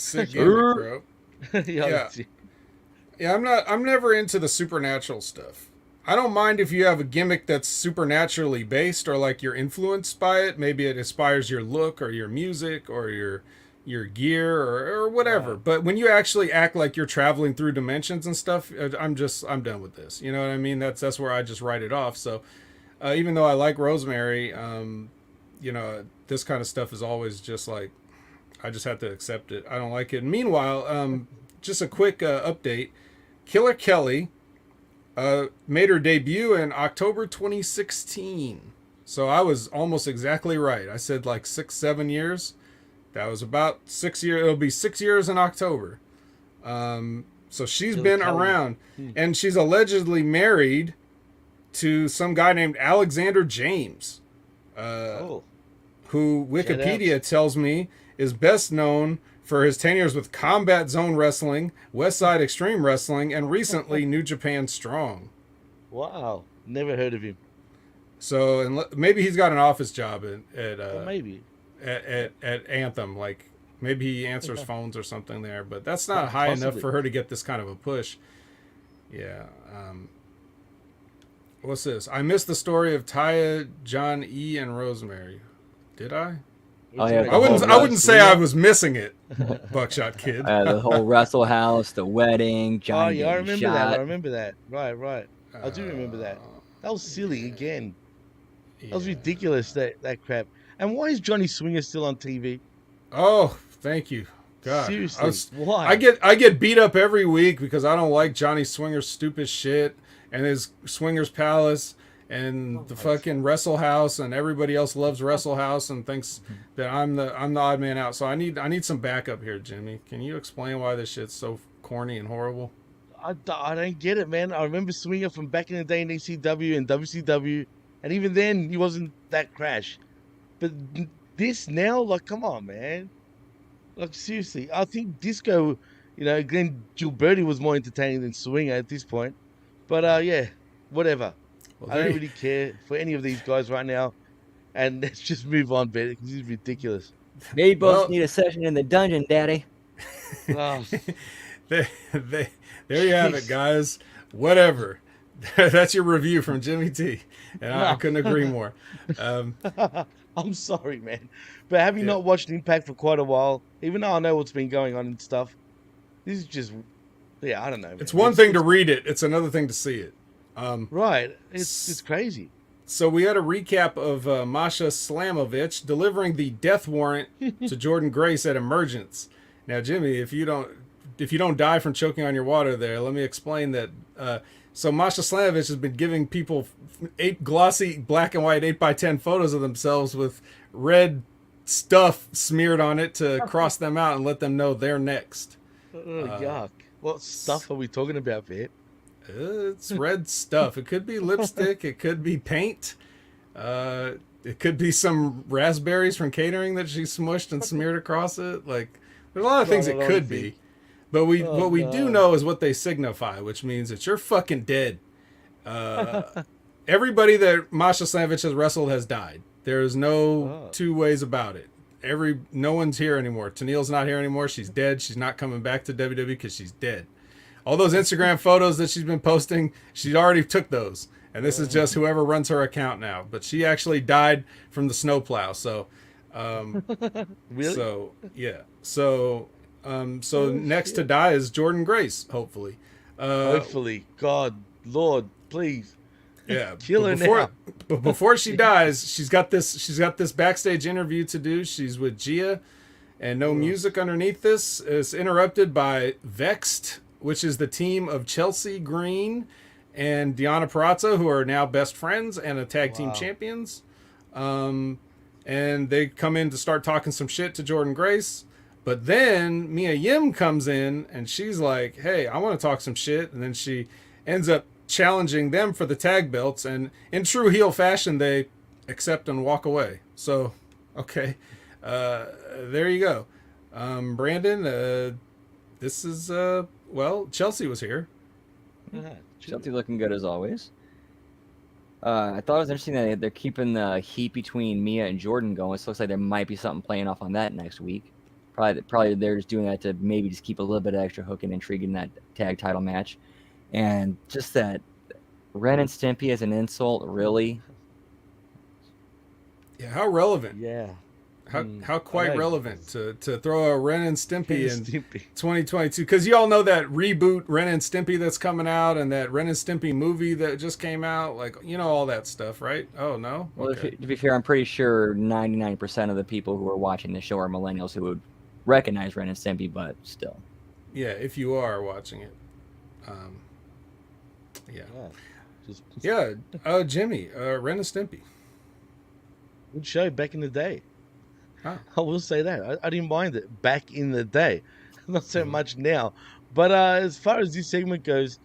gimmick, Sure. bro. Yeah, Yeah. Yeah, I'm never into the supernatural stuff. I don't mind if you have a gimmick that's supernaturally based or like you're influenced by it. Maybe it inspires your look or your music or your gear or whatever. Right. But when you actually act like you're traveling through dimensions and stuff, I'm done with this. You know what I mean? That's where I just write it off. So even though I like Rosemary, you know, this kind of stuff is always just like I just have to accept it. I don't like it. Meanwhile, just a quick update. Killer Kelly made her debut in October 2016. So I was almost exactly right. I said like 6-7 years. That was about 6 years. It'll be 6 years in October. So she's Killer been Kelly. around. And she's allegedly married to some guy named Alexander James. Oh, Who Shout Wikipedia tells me is best known for his tenures with Combat Zone Wrestling, Westside Extreme Wrestling, and recently New Japan Strong. wow. Never heard of him. So and maybe he's got an office job at Or maybe. at Anthem. Like maybe he answers phones or something there, but that's not Yeah, high enough possibly. for her to get this kind of a push. Yeah. What's this? I missed the story of Taya, John E, and Rosemary. Did I? Oh, yeah, I wouldn't. Oh, I wouldn't say I Swinger? was missing it, Buckshot Kid. The whole Wrestle House, the wedding, Oh Johnny yeah, I getting remember that. I shot. remember that. Right. I do remember that. That was silly again. That was Yeah. ridiculous. That crap. And why is Johnny Swinger still on TV? Oh, thank you. God, Seriously, why? I get beat up every week because I don't like Johnny Swinger's stupid shit and his Swinger's Palace and the fucking Wrestle House, and everybody else loves Wrestle House and thinks that I'm the odd man out. So I need some backup here, Jimmy. Can you explain why this shit's so corny and horrible? I don't get it, man. I remember Swinger from back in the day in ECW and WCW, and even then he wasn't that crash. But this now, like, come on, man. Like, seriously, I think Disco, Glenn Gilberti was more entertaining than Swinger at this point. But yeah, whatever. Well, I don't really care for any of these guys right now. And let's just move on, Ben, because this is ridiculous. They both Well- need a session in the dungeon, Daddy. Oh, there you have it, Jeez. guys. Whatever. That's your review from Jimmy T, and I couldn't agree more. I'm sorry, man. But having Yeah. not watched Impact for quite a while, even though I know what's been going on and stuff, this is just Yeah, I don't know. Man. It's one thing to read it; it's another thing to see it. Right. It's crazy. So we had a recap of Masha Slamovich delivering the death warrant to Jordan Grace at Emergence. Now, Jimmy, if you don't die from choking on your water there, let me explain that. So Masha Slamovich has been giving people 8 glossy black and white 8x10 photos of themselves with red stuff smeared on it to cross them out and let them know they're next. Yuck. What stuff are we talking about, Pete? It's red stuff. It could be lipstick. It could be paint. It could be some raspberries from catering that she smushed and smeared across it. Like, there's a lot of things it could be. But what we do know is what they signify, which means that you're fucking dead. Everybody that Masha Slamovich has wrestled has died. There is no two ways about it. No one's here anymore. Tennille's not here anymore. She's dead. She's not coming back to WWE because she's dead. All those Instagram photos that she's been posting, she already took those. And this is just whoever runs her account now. But she actually died from the snowplow. So, Really? So, yeah. So next to die is Jordan Grace, hopefully. Hopefully. God, Lord, please. Yeah. Kill her now. But before she dies, she's got this backstage interview to do. She's with Gia, and no music underneath this. It's interrupted by Vexed, which is the team of Chelsea Green and Deonna Purrazzo, who are now best friends and a tag team champions. And they come in to start talking some shit to Jordan Grace. But then Mia Yim comes in and she's like, hey, I want to talk some shit. And then she ends up challenging them for the tag belts. And in true heel fashion, they accept and walk away. So, okay. There you go. Brandon, this is, Chelsea was here. Chelsea looking good as always. I thought it was interesting that they're keeping the heat between Mia and Jordan going. So it looks like there might be something playing off on that next week. Probably they're just doing that to maybe just keep a little bit of extra hook and intrigue in that tag title match. And just that Ren and Stimpy as an insult, really? Yeah, how relevant. Yeah. How quite relevant to throw a Ren and Stimpy in Stimpy. 2022, because you all know that reboot Ren and Stimpy that's coming out and that Ren and Stimpy movie that just came out, like, you know, all that stuff, right? Oh no. Well, Okay. to be fair, I'm pretty sure 99% of the people who are watching the show are millennials who would recognize Ren and Stimpy, but still. Yeah, if you are watching it. Jimmy, Ren and Stimpy. Good show back in the day. Huh. I will say that. I didn't mind it back in the day. Not so much now. But as far as this segment goes,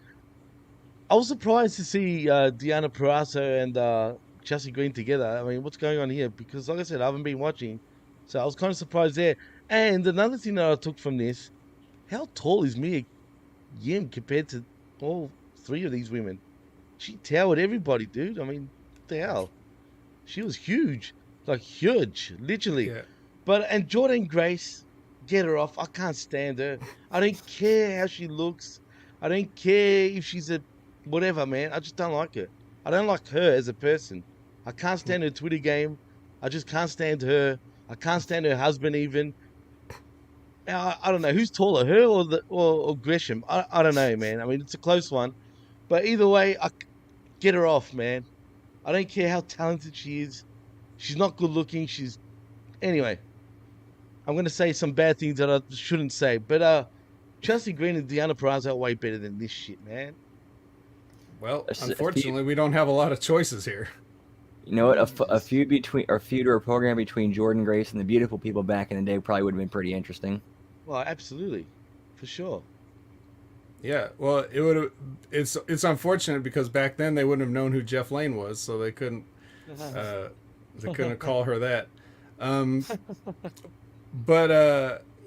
I was surprised to see Deonna Purrazzo and Chelsea Green together. I mean, what's going on here? Because, like I said, I haven't been watching. So I was kind of surprised there. And another thing that I took from this, how tall is Mia Yim compared to all 3 of these women? She towered everybody, dude. I mean, what the hell? She was huge. Like, huge, literally. Yeah. And Jordan Grace, get her off. I can't stand her. I don't care how she looks. I don't care if she's a whatever, man. I just don't like her. I don't like her as a person. I can't stand her Twitter game. I just can't stand her. I can't stand her husband even. I don't know who's taller, her or Gresham. I don't know, man. I mean, it's a close one, but either way, get her off, man. I don't care how talented she is. She's not good looking. Anyway. I'm gonna say some bad things that I shouldn't say, but Chelsea Green and Deonna Purrazzo are way better than this shit, man. Well, unfortunately, we don't have a lot of choices here. You know what? A feud or a program between Jordan Grace and the Beautiful People back in the day probably would have been pretty interesting. Well, absolutely, for sure. Yeah, well, it would have. It's unfortunate because back then they wouldn't have known who Jeff Lane was, so they couldn't call her that.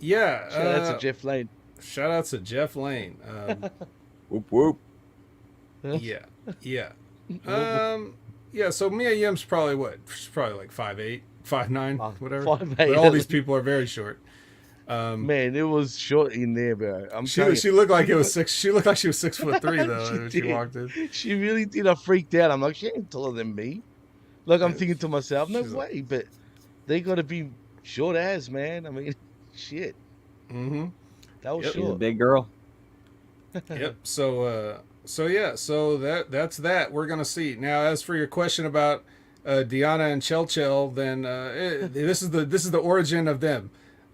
Yeah. Shout out to Jeff Lane. Shout out to Jeff Lane. Whoop whoop. Yeah. Yeah. So Mia Yim's probably what? She's probably like 5'8", 5'9", whatever. 5'8". But all these people are very short. Man, it was short in there, bro. She looked like it was 6. She looked like she was 6'3" though when she walked in. She really did. I freaked out. I'm like, she ain't taller than me. Like, I'm thinking to myself, no way. But they got to be short as, man. I mean, shit. Mm-hmm. That was She's a short. big girl. Yep. So yeah. So that's that. We're gonna see now. As for your question about Deanna and Chel, then this is the origin of them.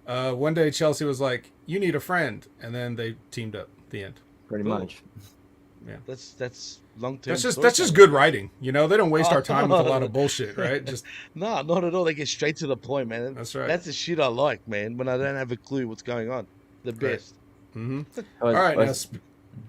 One day Chelsea was like, "You need a friend," and then they teamed up. The end. Pretty Cool. much. That's long term. That's just good writing. You know, they don't waste our time with a lot of bullshit, right? Just No, not at all. They get straight to the point, man. That's right. That's the shit I like, man. When I don't have a clue what's going on, the Right. best. mm-hmm. All All right. Now, Was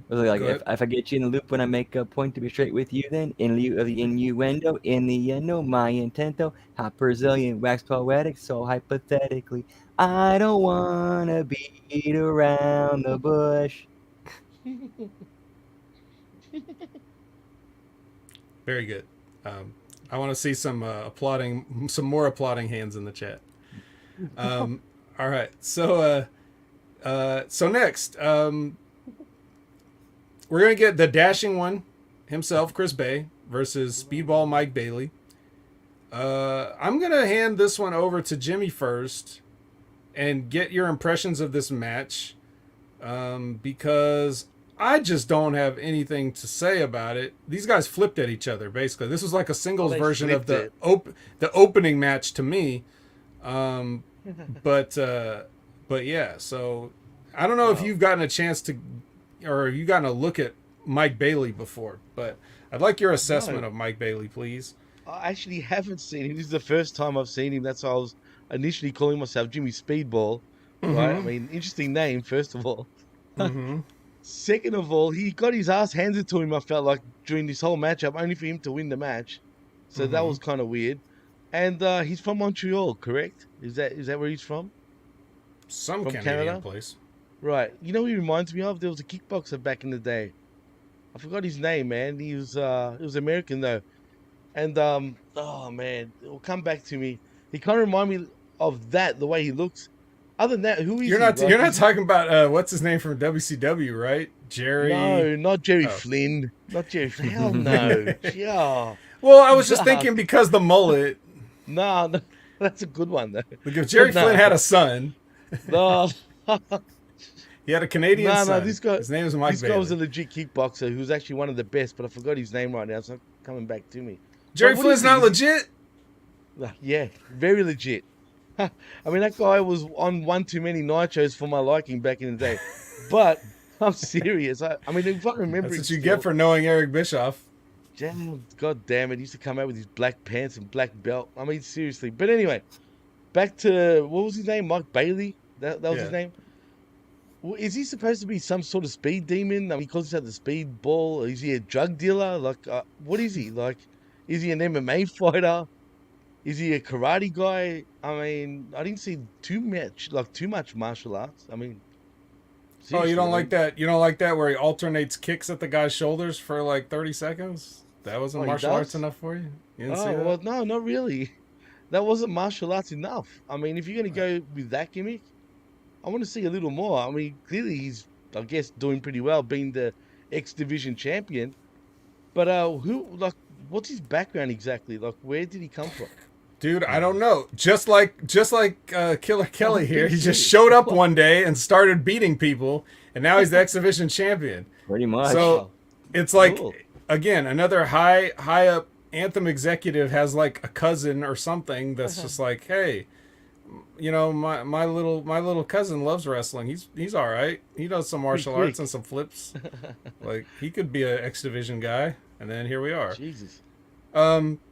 like go if I get you in the loop when I make a point to be straight with you, then in lieu of the innuendo, in the end, my intento, hot Brazilian, wax poetic, so hypothetically, I don't wanna beat around the bush. very good. I want to see some some more applauding hands in the chat. All right. So next, we're gonna get the dashing one himself, Chris Bay, versus Speedball Mike Bailey. I'm gonna hand this one over to Jimmy first, and get your impressions of this match, because I just don't have anything to say about it. These guys flipped at each other, basically. This was like a singles they version of flipped the opening match to me. But yeah, so I don't know if you've gotten a chance to, or have you gotten a look at Mike Bailey before, but I'd like your assessment of Mike Bailey, please. I actually haven't seen him. This is the first time I've seen him. That's why I was initially calling myself Jimmy Speedball. Right? I mean, interesting name, first of all. Mm-hmm. Second of all, he got his ass handed to him, I felt like, during this whole matchup, only for him to win the match. So that was kind of weird. And he's from Montreal, correct? Is that where he's from? Some From Canadian Canada? place. Right. You know who he reminds me of? There was a kickboxer back in the day. I forgot his name, man. He was American though. And oh man, it will come back to me. He kind of remind me of that, the way he looks. Other than that, who is You're he? not Like, you're not talking about what's his name from WCW, right? Jerry. No, not Jerry Oh. Flynn. Not Jerry Flynn. Hell no. Yeah. Well, I was just Nah. thinking because the mullet. No, that's a good one though. Like if Jerry No. Flynn had a son, No, he had a Canadian No, son. this guy- His name is Mike this Bailey. guy was a legit kickboxer who was actually one of the best, but I forgot his name right now. It's not coming back to me. Jerry But what Flynn's is not he? legit. Yeah, very legit. I mean, that guy was on one too many nitros for my liking back in the day. But I'm serious. I mean, if I remember, That's it what you get for knowing Eric Bischoff. God damn it! He used to come out with his black pants and black belt. I mean, seriously. But anyway, back to what was his name? Mike Bailey. That was his Yeah. name. Well, is he supposed to be some sort of speed demon? I mean, he calls himself the speed ball. Is he a drug dealer? Like, what is he? Like, is he an MMA fighter? Is he a karate guy? I mean, I didn't see too much martial arts. I mean, Oh, seriously, you don't I like mean, that? You don't like that where he alternates kicks at the guy's shoulders for like 30 seconds? That wasn't Oh, he martial arts does? enough for you? You didn't see Oh that? well, no, not really. That wasn't martial arts enough. I mean, if you're gonna go with that gimmick, I want to see a little more. I mean, clearly he's, I guess, doing pretty well, being the X Division champion. But what's his background exactly? Like, where did he come from? Dude, I don't know. Just like Killer Kelly here, he just serious. showed up one day and started beating people, and now he's the X Division champion. Pretty much. So it's like Cool. again another high up Anthem executive has like a cousin or something that's just like, hey, you know, my little cousin loves wrestling. He's all right. He does some martial quick. arts and some flips. Like he could be an X Division guy, and then here we are. Jesus.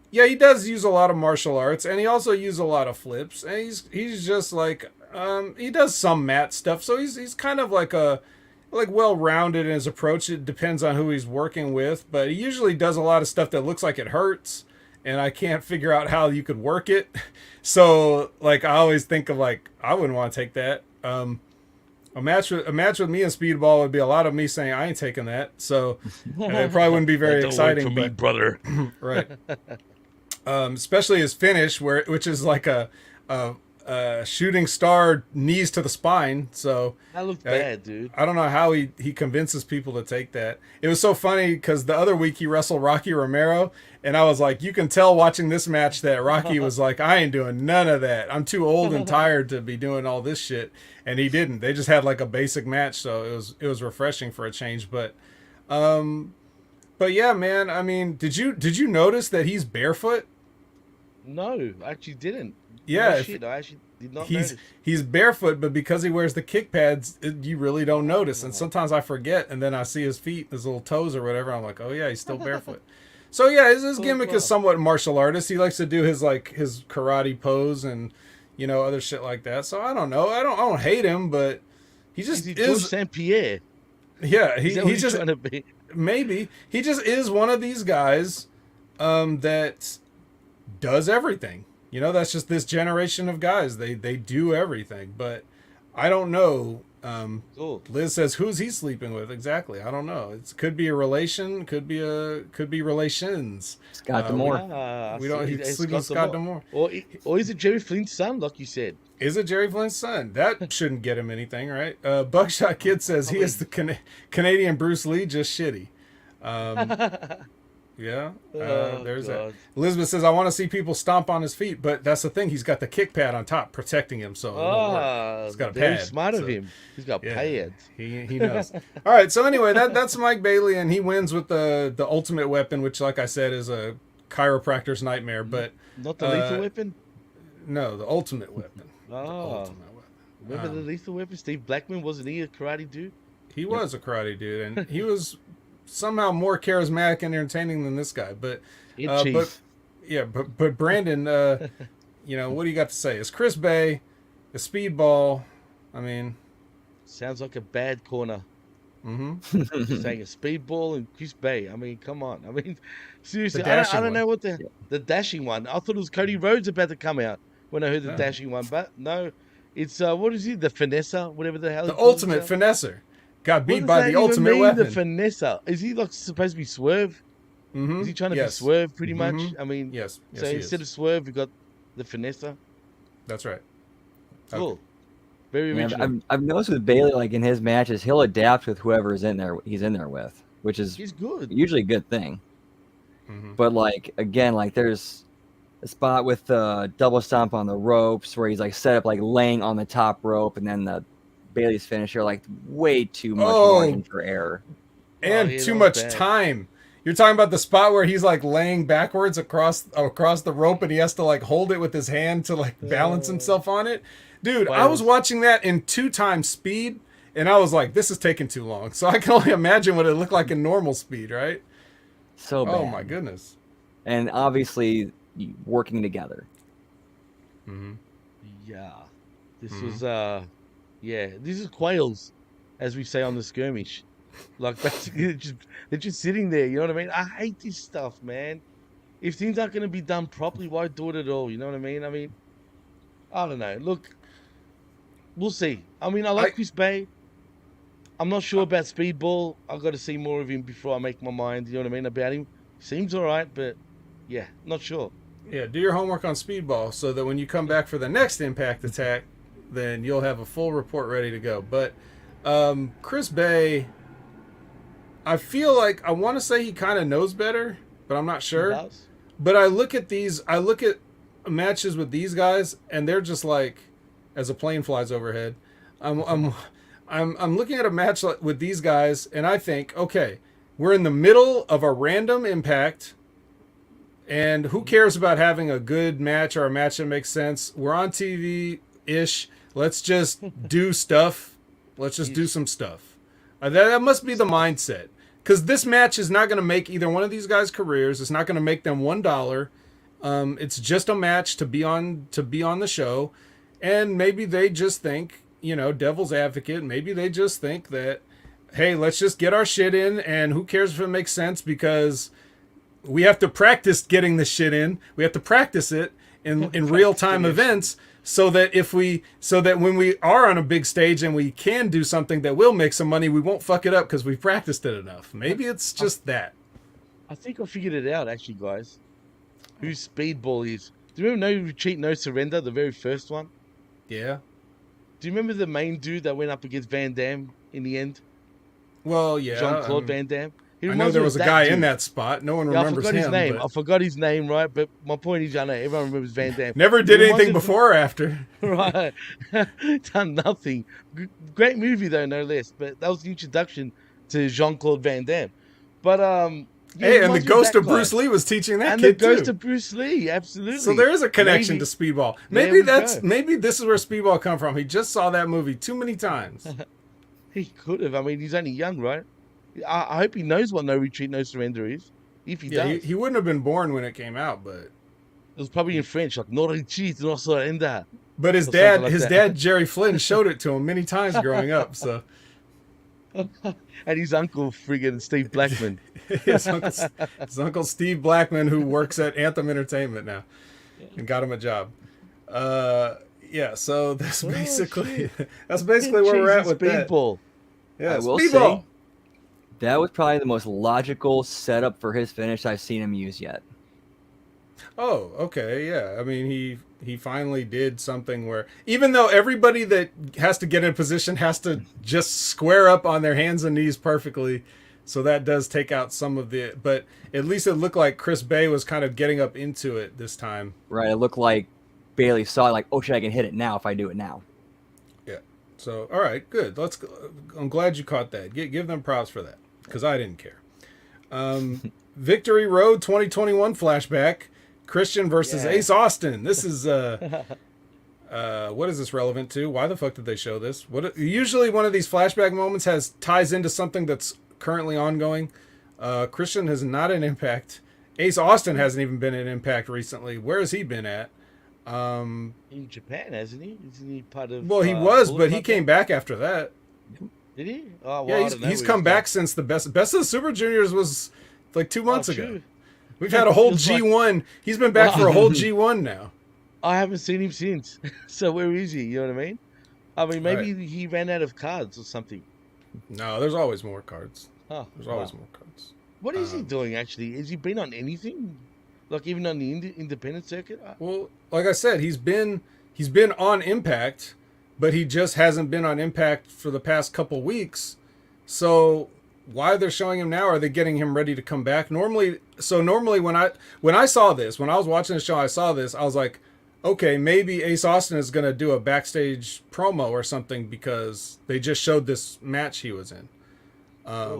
Yeah, he does use a lot of martial arts, and he also uses a lot of flips. And he's just like he does some mat stuff, so he's kind of like well rounded in his approach. It depends on who he's working with, but he usually does a lot of stuff that looks like it hurts, and I can't figure out how you could work it. So like I always think of like I wouldn't want to take that. A match with me and Speedball would be a lot of me saying I ain't taking that. So it probably wouldn't be very Don't exciting. work for me, but- brother. Right. Especially his finish, which is like a shooting star knees to the spine. So That looked bad, dude. I don't know how he convinces people to take that. It was so funny because the other week he wrestled Rocky Romero, and I was like, you can tell watching this match that Rocky was like, I ain't doing none of that. I'm too old and tired to be doing all this shit. And he didn't. They just had like a basic match, so it was refreshing for a change. But yeah, man. I mean, did you notice that he's barefoot? No, I actually didn't. Yeah, No if- shit, I actually did not he's notice. he's barefoot, but because he wears the kick pads, you really don't notice. And sometimes I forget, and then I see his feet, his little toes or whatever. I'm like, oh yeah, he's still barefoot. So yeah, his gimmick is somewhat martial artist. He likes to do his karate pose and other shit like that. So I don't know. I don't hate him, but he Is just he George St. Pierre? yeah. Is that what he's trying to be? Maybe he just is one of these guys that does everything. That's just this generation of guys. They do everything. But I don't know. Cool. Liz says, "Who's he sleeping with?" Exactly. I don't know. It could be a relation. Could be relations. Scott we D'Amore. We don't. He's sleeping with Scott D'Amore. Or is it Jerry Flynn's son, like you said? Is it Jerry Flynn's son? That shouldn't get him anything, right? Buckshot Kid says he is the Canadian Bruce Lee, just shitty. Yeah, there's that. Elizabeth says, I want to see people stomp on his feet, but that's the thing. He's got the kick pad on top protecting him, so it won't work. He's got a very pad. smart of so- him. He's got Yeah. pads. He knows. All right, so anyway, that's Mike Bailey, and he wins with the ultimate weapon, which, like I said, is a chiropractor's nightmare. But Not the lethal weapon? no, the ultimate weapon. The Oh. ultimate weapon. Remember the lethal weapon? Steve Blackman, wasn't he a karate dude? He was a karate dude, and he was somehow more charismatic and entertaining than this guy. But Chief. but yeah, but Brandon, what do you got to say? Is Chris Bay a speedball? I mean, Sounds like a bad corner. mm-hmm. Just saying a speedball and Chris Bay. I mean, come on. I mean, seriously, The I dashing don't know one. what the dashing one. I thought it was Cody Rhodes about to come out when I heard the Yeah. dashing one, but no, it's what is he? The finesser, whatever the hell. The he calls ultimate himself? finesser got What beat does by that the even ultimate mean, weapon. The finesser. Is he like supposed to be Swerve? Mm-hmm. Is he trying to Yes. be Swerve pretty much? Mhm. I mean, Yes. Yes, so he instead is. of Swerve, we got the finesser. That's right. Cool. Very Yeah, original. I've noticed with Bailey, like in his matches, he'll adapt with whoever is in there. He's in there with, which is He's good. usually a good thing. Mm-hmm. But like again, like there's a spot with the double stomp on the ropes where he's like set up like laying on the top rope, and then the Bailey's finisher like way too much Oh. margin for error. And yeah, too that was much bad. time. You're talking about the spot where he's like laying backwards across the rope, and he has to like hold it with his hand to like balance himself on it. Dude, I was Wow. watching that in 2x speed, and I was like, this is taking too long. So I can only imagine what it looked like in normal speed, right? So bad. Oh my goodness. And obviously working together. Mm-hmm. Yeah. This Mhm. was this is quails, as we say on the skirmish. Like basically they're just sitting there, you know what I mean? I hate this stuff, man. If things aren't gonna be done properly, why do it at all? You know what I mean? I don't know. Look, we'll see. I mean, I like Chris Bay. I'm not sure about Speedball. I've got to see more of him before I make my mind, you know what I mean, about him. Seems alright, but yeah, not sure. Yeah, do your homework on Speedball so that when you come back for the next Impact Attack, then you'll have a full report ready to go. But Chris Bay, I feel like I want to say he kind of knows better, but I'm not sure. He does. But I look at matches with these guys, and they're just like, as a plane flies overhead, I'm looking at a match with these guys, and I think, okay, we're in the middle of a random Impact. And who cares about having a good match or a match that makes sense? We're on TV-ish. Let's just do stuff. Let's just do some stuff. That must be the mindset. Because this match is not going to make either one of these guys' careers. It's not going to make them $1. It's just a match to be on the show. And maybe they just think, devil's advocate, maybe they just think that, hey, let's just get our shit in, and who cares if it makes sense, because we have to practice getting the shit in. We have to practice it in real-time events so that when we are on a big stage and we can do something that will make some money, we won't fuck it up because we've practiced it enough. Maybe it's just that. I think I figured it out, actually, guys. Who Speedball is. Do you remember No Retreat, No Surrender, the very first one? Yeah. Do you remember the main dude that went up against Van Damme in the end? Well, yeah. Jean-Claude Van Damme. He I know reminds there me was of a guy dude. in that spot. No one Yeah, I remembers forgot his him. name. But I forgot his name, right? But my point is, I know everyone remembers Van Damme. never He did reminds anything me of- before or after. Right. Done nothing. Great movie though, no less. But that was the introduction to Jean-Claude Van Damme. But yeah, Hey, he and the reminds me ghost that of guy. Bruce Lee was teaching that And the kid ghost too. of Bruce Lee, absolutely. So there is a connection Maybe- to Speedball. There Maybe we go. maybe this is where Speedball come from. He just saw that movie too many times. He could have. I mean, he's only young, right? I hope he knows what No Retreat, No Surrender is. If he Yeah, does. he wouldn't have been born when it came out, but It was probably in French, like No Retreat, No Surrender. his Or dad something like that. dad Jerry Flynn showed it to him many times growing up. So And his uncle, friggin' Steve Blackman. his uncle Steve Blackman, who works at Anthem Entertainment now, and got him a job. Yeah. So that's Oh, basically that's basically where we're at with that. Speedball. Yeah, I will Speedball. say that was probably the most logical setup for his finish I've seen him use yet. Oh, okay, yeah. I mean, he finally did something where, even though everybody that has to get in position has to just square up on their hands and knees perfectly, so that does take out some of the. But at least it looked like Chris Bay was kind of getting up into it this time. Right? It looked like Bailey saw it, like, oh shit, I can hit it now if I do it now. Yeah. So, all right, good. I'm glad you caught that. Give them props for that, because I didn't care. Victory Road 2021 flashback. Christian versus Yeah. Ace Austin. This is what is this relevant to? Why the fuck did they show this? Usually one of these flashback moments ties into something that's currently ongoing. Christian has not an Impact. Ace Austin hasn't even been in Impact recently. Where has he been at? In Japan, hasn't he? Isn't he part of? Well, he was, Bullet but he Club came back after that. now? Did he? Oh, well, Yeah, I don't know he's where come gone. back since the best of the Super Juniors was like 2 months Oh, ago. true. We've had a whole Feels like- G1. He's been back for a whole G1 now. I haven't seen him since. So where is he? You know what I mean? I mean, maybe he ran out of cards or something. No, there's always more cards. Oh, There's always wow. more cards. What is he doing actually? Has he been on anything? Like even on the independent circuit? Well, like I said, he's been on Impact, but he just hasn't been on Impact for the past couple weeks. So why they're showing him now? Are they getting him ready to come back? Normally when I saw this, when I was watching the show, I saw this. I was like, okay, maybe Ace Austin is going to do a backstage promo or something because they just showed this match he was in.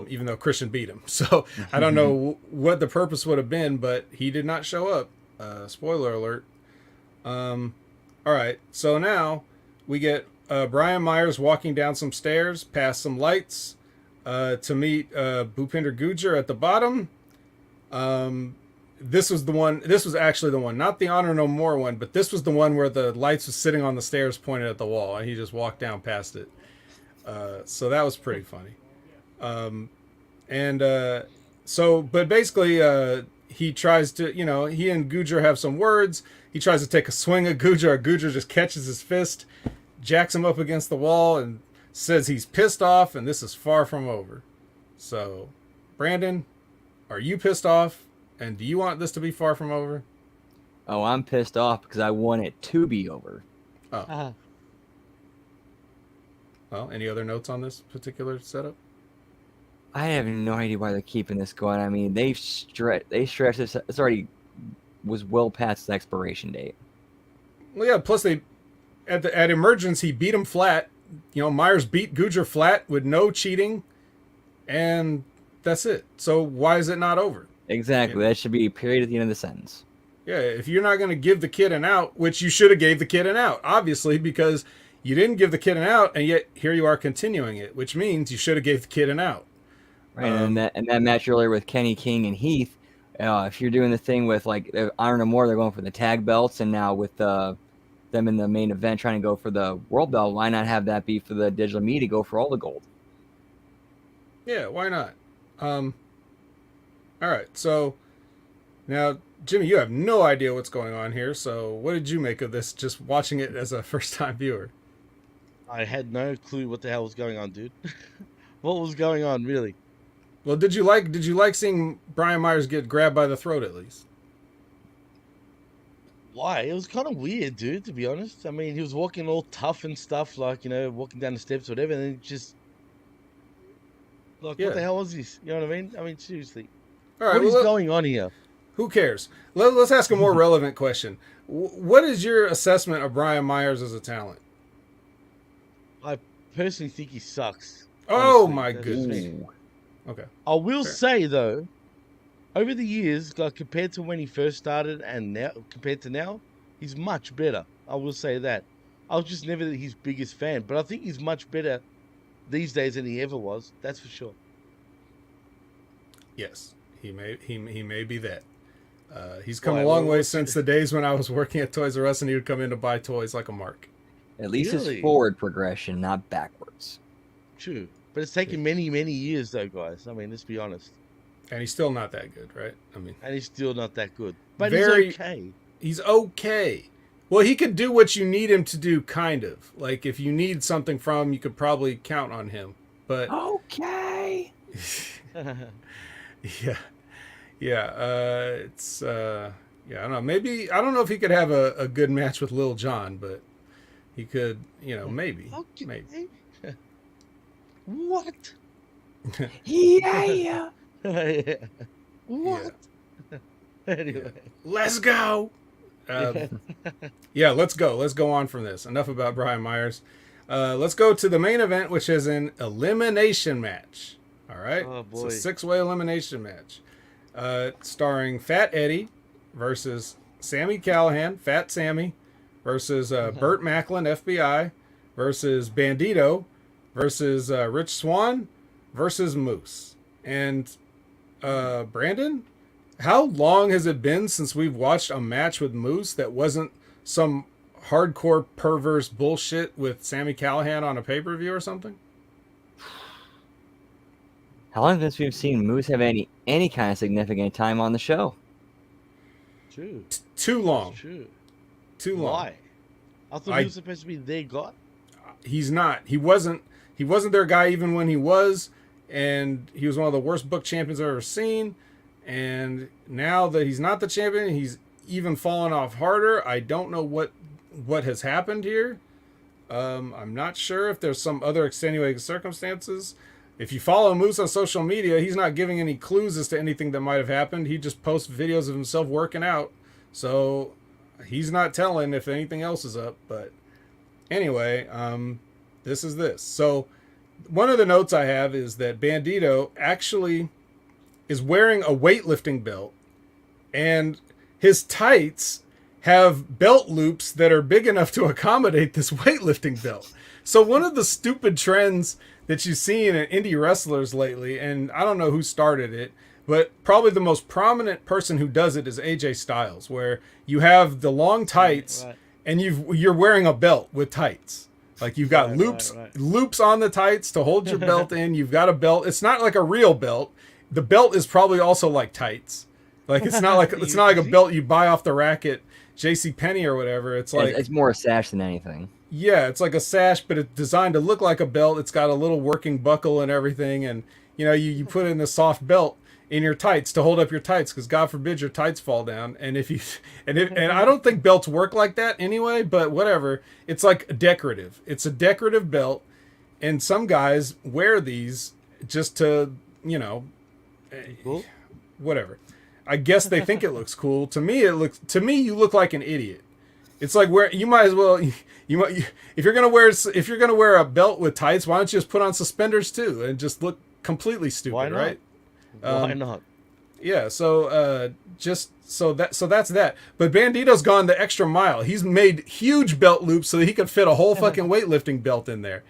Even though Christian beat him. So I don't know what the purpose would have been, but he did not show up. Spoiler alert. All right. So now we get Brian Myers walking down some stairs past some lights to meet Bhupinder Gujjar at the bottom. This was actually the one, not the Honor No More one, but this was the one where the lights was sitting on the stairs pointed at the wall and he just walked down past it. So that was pretty funny. But basically, he tries to, he and Gujjar have some words. He tries to take a swing at Gujjar. Gujjar just catches his fist, jacks him up against the wall, and says he's pissed off, and this is far from over. So, Brandon, are you pissed off? And do you want this to be far from over? Oh, I'm pissed off because I want it to be over. Uh, Well, any other notes on this particular setup? I have no idea why they're keeping this going. I mean, they stretched this. It's already was well past the expiration date. Well, yeah. Plus, they at Emergence he beat him flat. Myers beat Gujjar flat with no cheating, and that's it. So why is it not over? Exactly. Yeah. That should be a period at the end of the sentence. Yeah, if you're not going to give the kid an out, which you should have gave the kid an out, obviously, because you didn't give the kid an out, and yet here you are continuing it, which means you should have gave the kid an out. Right, and that match earlier with Kenny King and Heath, if you're doing the thing with like Honor No More, they're going for the tag belts, and now with them in the main event trying to go for the world belt, why not have that be for the digital media go for all the gold? Yeah, why not? All right, so now Jimmy, you have no idea what's going on here. So what did you make of this? Just watching it as a first-time viewer. I had no clue what the hell was going on, dude. What was going on, really? Well, did you like seeing Brian Myers get grabbed by the throat at least? Why? It was kind of weird, dude, to be honest. I mean, he was walking all tough and stuff, like, walking down the steps or whatever, and then just, like, Yeah. what the hell was this? You know what I mean? I mean, seriously. All right. What is Well, going on here? who cares? Let's ask a more relevant question. What is your assessment of Brian Myers as a talent? I personally think he sucks. Oh honestly. my That's just goodness. me. Okay. I will Fair. say, though, over the years, like, compared to when he first started and now, compared to now, he's much better. I will say that. I was just never his biggest fan, but I think he's much better these days than he ever was. That's for sure. Yes, he may be that. He's come Why? a long way What's- since the days when I was working at Toys R Us and he would come in to buy toys like a mark. At least Really? it's forward progression, not backwards. True. But it's taken many, many years, though, guys. I mean, let's be honest. And he's still not that good, right? I mean, And he's still not that good. But Very- he's okay. he's okay. Well, he could do what you need him to do, kind of. Like, if you need something from him, you could probably count on him. But, Okay. yeah. It's, yeah, I don't know. Maybe, I don't know if he could have a good match with Lil Jon, but he could, maybe. Okay. Maybe. What? Yeah. What? Anyway. Let's go. Yeah, let's go. Let's go on from this. Enough about Brian Myers. Let's go to the main event, which is an elimination match. All right. Oh, It's boy. a 6-way elimination match. Starring Fat Eddie versus Sammy Callahan, Fat Sammy, versus Burt Macklin, FBI, versus Bandito, versus Rich Swann, versus Moose. And Brandon, how long has it been since we've watched a match with Moose that wasn't some hardcore perverse bullshit with Sammy Callahan on a pay-per-view or something? How long since we've seen Moose have any kind of significant time on the show? True. Too long. True. Too long. Why? I thought I- he was supposed to be their god. He's not. He wasn't their guy even when he was, and he was one of the worst book champions I've ever seen. And now that he's not the champion, he's even fallen off harder. I don't know what has happened here. I'm not sure if there's some other extenuating circumstances. If you follow Moose on social media, he's not giving any clues as to anything that might have happened. He just posts videos of himself working out. So he's not telling if anything else is up. But anyway, this is this. So one of the notes I have is that Bandito actually is wearing a weightlifting belt, and his tights have belt loops that are big enough to accommodate this weightlifting belt. So one of the stupid trends that you've seen in indie wrestlers lately, and I don't know who started it, but probably the most prominent person who does it is AJ Styles, where you have the long tights Right. and you're wearing a belt with tights. Like you've got Right, loops right. on the tights to hold your belt in. You've got a belt. It's not like a real belt. The belt is probably also like tights. Like it's not like a belt you buy off the rack at JCPenney or whatever. It's like It's more a sash than anything. yeah, it's like a sash, but it's designed to look like a belt. It's got a little working buckle and everything, and you put in the soft belt in your tights to hold up your tights, because God forbid your tights fall down. And and I don't think belts work like that anyway, but whatever. It's like decorative. It's a decorative belt, and some guys wear these just to Cool. whatever. I guess they think it looks cool. To me, you look like an idiot. It's like where you might as well if you're gonna wear a belt with tights, why don't you just put on suspenders too and just look completely stupid, Why not? right? Why not? Yeah. So that's that. But Bandito's gone the extra mile. He's made huge belt loops so that he could fit a whole fucking weightlifting belt in there.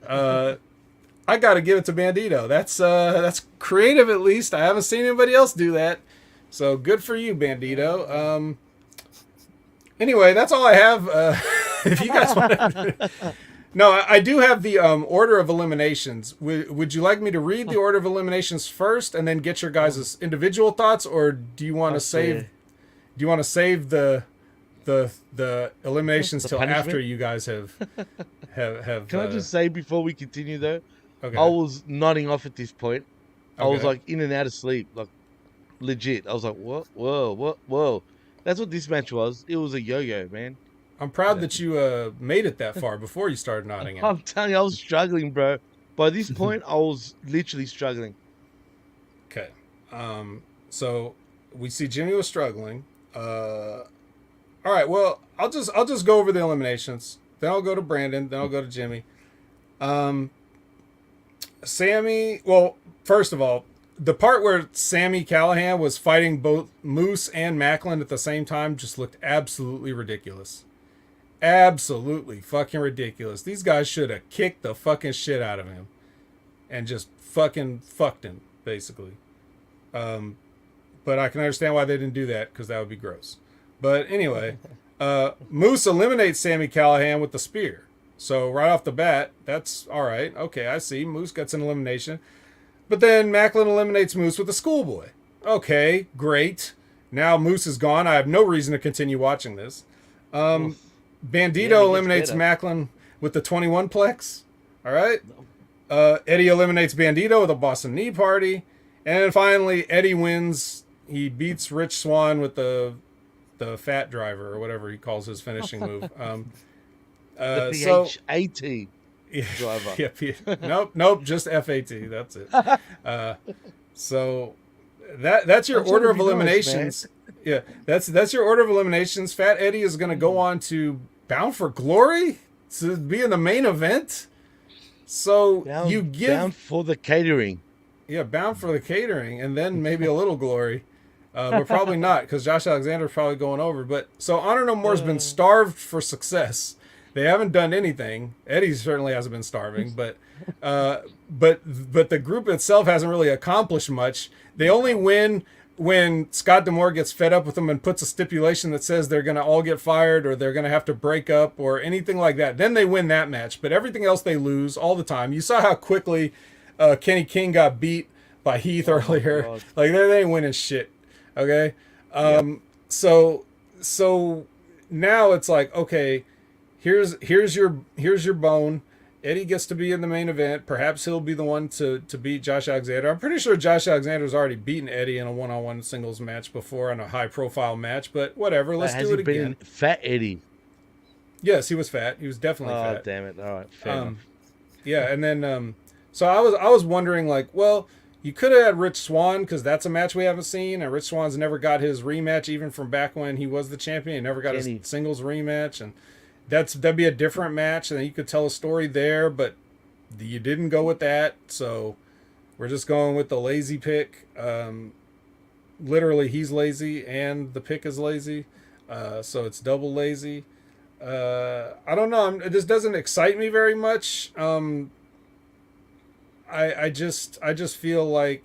I got to give it to Bandito. That's creative, at least. I haven't seen anybody else do that. So good for you, Bandito. Anyway, that's all I have. If you guys want to... No, I do have the order of eliminations. Would you like me to read the order of eliminations first and then get your guys' individual thoughts, or do you want to save? Okay. Do you want to save the eliminations The till after punishment? you guys have? Can I just say before we continue though, Okay. I was nodding off at this point. I was Okay. like in and out of sleep, like legit. I was like, what? Whoa, what? Whoa. That's what this match was. It was a yo-yo, man. I'm proud that you made it that far before you started nodding in. I'm telling you, I was struggling, bro. By this point, I was literally struggling. Okay. So we see Jimmy was struggling. All right. Well, I'll just go over the eliminations. Then I'll go to Brandon. Then I'll go to Jimmy. Sammy. Well, first of all, the part where Sammy Callahan was fighting both Moose and Macklin at the same time just looked absolutely ridiculous. Absolutely fucking ridiculous. These guys should have kicked the fucking shit out of him and just fucking fucked him, basically. But I can understand why they didn't do that, because that would be gross. But anyway, Moose eliminates Sammy Callahan with the spear. So right off the bat, that's all right. Okay, I see. Moose gets an elimination. But then Macklin eliminates Moose with a schoolboy. Okay, great. Now Moose is gone. I have no reason to continue watching this. Bandito eliminates Macklin with the 21 plex. All right. Eddie eliminates Bandito with a Boston Knee Party. And then finally, Eddie wins. He beats Rich Swann with the Fat Driver, or whatever he calls his finishing move. The PHAT driver. Yeah, nope, just FAT. That's it. So that's your order of eliminations. Nice, that's your order of eliminations. Fat Eddie is going to go on to Bound for Glory to be in the main event. So bound for the catering. Yeah, bound for the catering, and then maybe a little glory. But probably not, because Josh Alexander's probably going over. But so Honor No More's been starved for success. They haven't done anything. Eddie certainly hasn't been starving, but the group itself hasn't really accomplished much. They only win when Scott D'Amore gets fed up with them and puts a stipulation that says they're going to all get fired or they're going to have to break up or anything like that. Then they win that match, but everything else they lose all the time. You saw how quickly Kenny King got beat by Heath earlier. Like they ain't winning shit. Okay. So now it's like, okay, here's your bone. Eddie gets to be in the main event. Perhaps he'll be the one to beat Josh Alexander. I'm pretty sure Josh Alexander's already beaten Eddie in a one-on-one singles match before, in a high-profile match. But whatever, let's do it again. Fat Eddie. Yes, he was fat. He was definitely fat. Oh, damn it! All right, fair enough. Yeah, and then so I was wondering, like, well, you could have had Rich Swann, because that's a match we haven't seen, and Rich Swann's never got his rematch, even from back when he was the champion. He never got his singles rematch, and that'd be a different match, and then you could tell a story there, but you didn't go with that, so we're just going with the lazy pick. Literally, he's lazy, and the pick is lazy, so it's double lazy. I don't know. This doesn't excite me very much. I just feel like,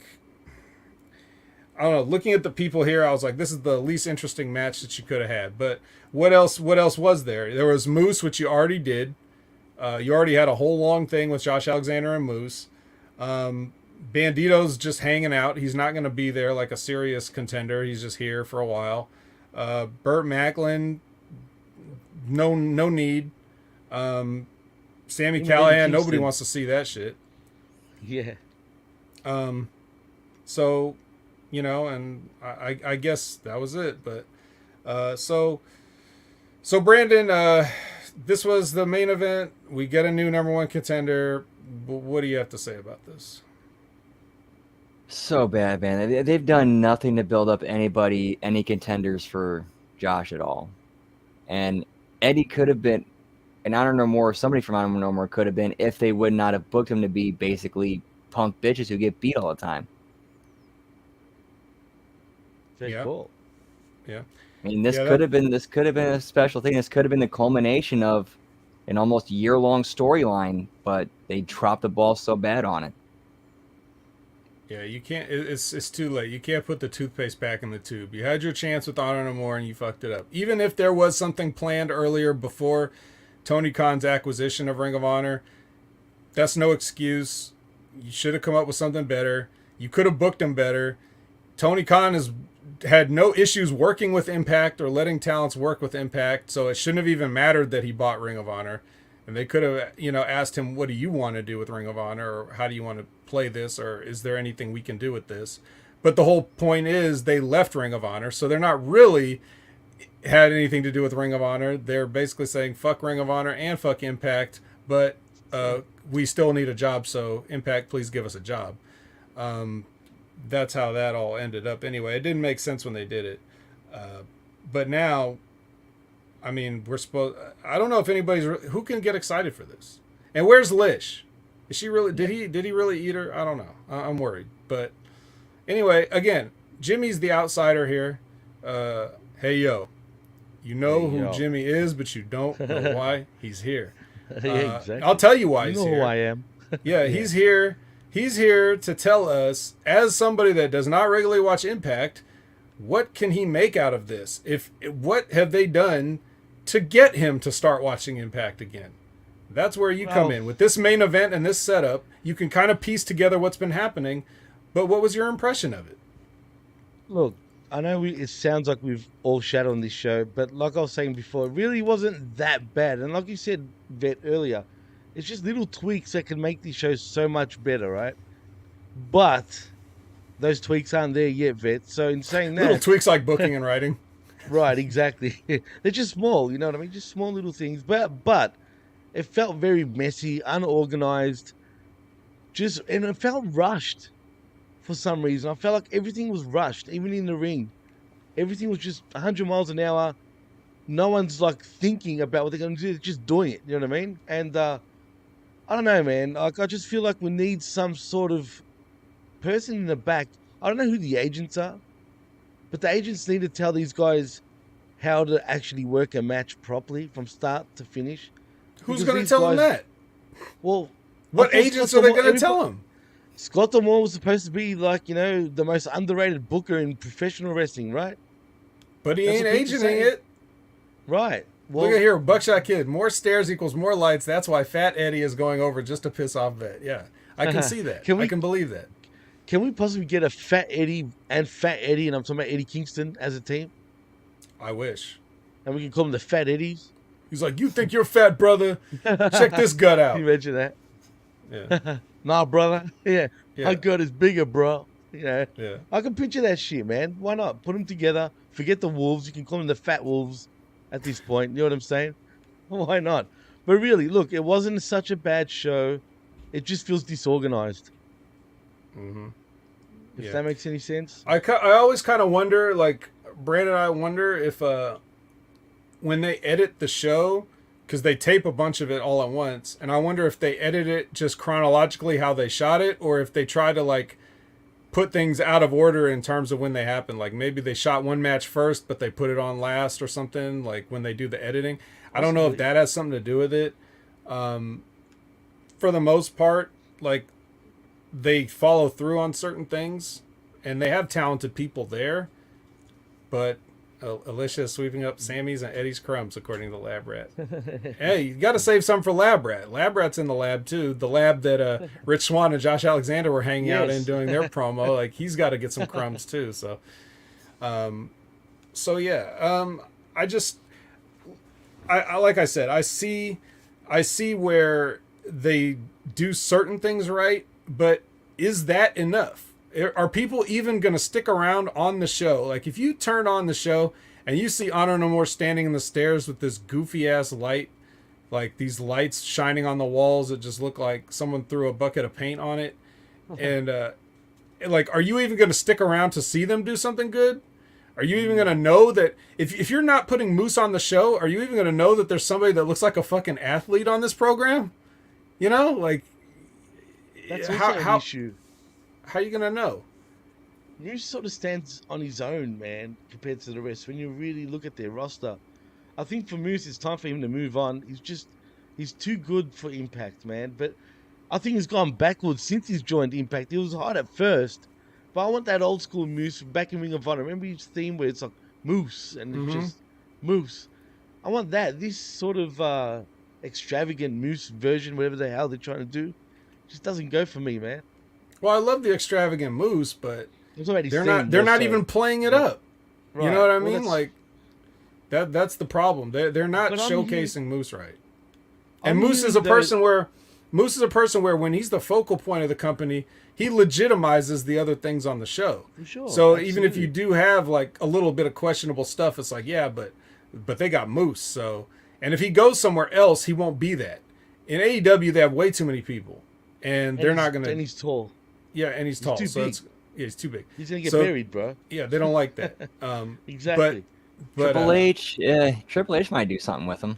I don't know, looking at the people here, I was like, this is the least interesting match that you could have had. But what else was there? There was Moose, which you already did. You already had a whole long thing with Josh Alexander and Moose. Bandito's just hanging out. He's not going to be there like a serious contender. He's just here for a while. Burt Macklin, no need. Sammy Callahan, nobody wants to see that shit. Yeah. So, you know, and I guess that was it. But so Brandon, this was the main event. We get a new number one contender. What do you have to say about this? So bad, man. They've done nothing to build up any contenders for Josh at all. And Eddie could have been, and Honor No More, somebody from Honor No More could have been, if they would not have booked him to be basically punk bitches who get beat all the time. Very cool. Yeah. I mean, this could have been a special thing. This could have been the culmination of an almost year-long storyline, but they dropped the ball so bad on it. Yeah, you can't. It's too late. You can't put the toothpaste back in the tube. You had your chance with Honor No More, and you fucked it up. Even if there was something planned earlier before Tony Khan's acquisition of Ring of Honor, that's no excuse. You should have come up with something better. You could have booked him better. Tony Khan has had no issues working with Impact or letting talents work with Impact, so it shouldn't have even mattered that he bought Ring of Honor. And they could have, asked him, what do you want to do with Ring of Honor? Or how do you want to play this? Or is there anything we can do with this? But the whole point is they left Ring of Honor, so they're not really had anything to do with Ring of Honor. They're basically saying fuck Ring of Honor and fuck Impact, but we still need a job, so Impact, please give us a job. That's how that all ended up. Anyway, it didn't make sense when they did it, but now, I mean, we're supposed. I don't know if anybody's who can get excited for this. And where's Lish? Is she really? Did he really eat her? I don't know. I'm worried. But anyway, again, Jimmy's the outsider here. Hey yo, you know Hey, who yo. Jimmy is, but you don't know why he's here. Yeah, exactly. I'll tell you why You he's know here. who I am. Yeah, he's here. He's here to tell us, as somebody that does not regularly watch Impact, what can he make out of this? What have they done to get him to start watching Impact again? That's where you come Well- in. With this main event and this setup, you can kind of piece together what's been happening. But what was your impression of it? Look, I know it sounds like we've all shat on this show, but like I was saying before, it really wasn't that bad. And like you said, Vet, earlier, it's just little tweaks that can make these shows so much better, right? But those tweaks aren't there yet, Vet. So in saying that, Little tweaks like booking and writing. right, exactly. They're just small, you know what I mean? Just small little things. But it felt very messy, unorganized, and it felt rushed for some reason. I felt like everything was rushed, even in the ring. Everything was just 100 miles an hour. No one's like thinking about what they're going to do. They're just doing it. You know what I mean? And I don't know, man. Like, I just feel like we need some sort of person in the back. I don't know who the agents are, but the agents need to tell these guys how to actually work a match properly from start to finish. Who's Because going to these tell him guys- that? Well, What I thought agents Scott are they D'Amore- going to tell him? Scott D'Amore was supposed to be like, you know, the most underrated booker in professional wrestling, right? But he That's ain't what people agenting say. it. Right. Well, Look at here, Buckshot Kid. More stairs equals more lights. That's why Fat Eddie is going over just to piss off Vet. Yeah, I can see that. Can we- I can believe that. can we possibly get a Fat Eddie and Fat Eddie, and I'm talking about Eddie Kingston as a team, I wish. and we can call them the Fat Eddies? He's like, you think you're fat, brother? Check this gut out. Can you imagine that? Yeah, Nah, brother. Yeah, Yeah. my gut is bigger, bro. Yeah, yeah. I can picture that shit, man. Why not put them together? Forget the Wolves. You can call them the Fat Wolves at this point. You know what I'm saying? Why not? But really, look, it wasn't such a bad show. It just feels disorganized. hmm If Yeah. that makes any sense. I always kind of wonder, like, Brandon and I wonder if when they edit the show, because they tape a bunch of it all at once, and I wonder if they edit it just chronologically how they shot it, or if they try to, like, put things out of order in terms of when they happen. Like, maybe they shot one match first, but they put it on last or something, like, when they do the editing. I don't know if Possibly. that has something to do with it. For the most part, like, they follow through on certain things, and they have talented people there, but Alicia is sweeping up Sammy's and Eddie's crumbs, according to Lab Rat. Hey, you got to save some for Lab Rat. Lab Rat's in the lab too. The lab that Rich Swann and Josh Alexander were hanging out in Yes. doing their promo. Like, he's got to get some crumbs too. So, I just, I like I said, I see where they do certain things right, but is that enough? Are people even going to stick around on the show? Like, if you turn on the show and you see Honor No More standing in the stairs with this goofy ass light, like these lights shining on the walls that just look like someone threw a bucket of paint on it, and like, are you even going to stick around to see them do something good? Are you even going to know that if you're not putting Moose on the show, are you even going to know that there's somebody that looks like a fucking athlete on this program? You know, like, That's also how an issue. how you going to know? Moose sort of stands on his own, man, compared to the rest. When you really look at their roster, I think for Moose, it's time for him to move on. He's too good for Impact, man. But I think he's gone backwards since he's joined Impact. He was hot at first, but I want that old school Moose back in Ring of Honor. Remember his theme where it's like Moose and it's just Moose. I want that. This sort of extravagant Moose version, whatever the hell they're trying to do, just doesn't go for me, man. Well, I love the extravagant Moose, but I'm talking about his they're theme not more so. even playing it Right. up. You Right. know what I Well, mean? that's- Like, that's the problem. They're not But I'm showcasing Moose right. I'm And Moose is a hearing those- person where Moose is a person where when he's the focal point of the company, he legitimizes the other things on the show. For sure. So absolutely. even if you do have like a little bit of questionable stuff, it's like, yeah, but they got Moose. So, and if he goes somewhere else, he won't be that. In AEW, they have way too many people, and they're not gonna. And he's tall. Yeah, and he's tall. too So big. he's too big. He's gonna get So- buried, bro. Yeah, they don't like that. Exactly. But Triple H might do something with him.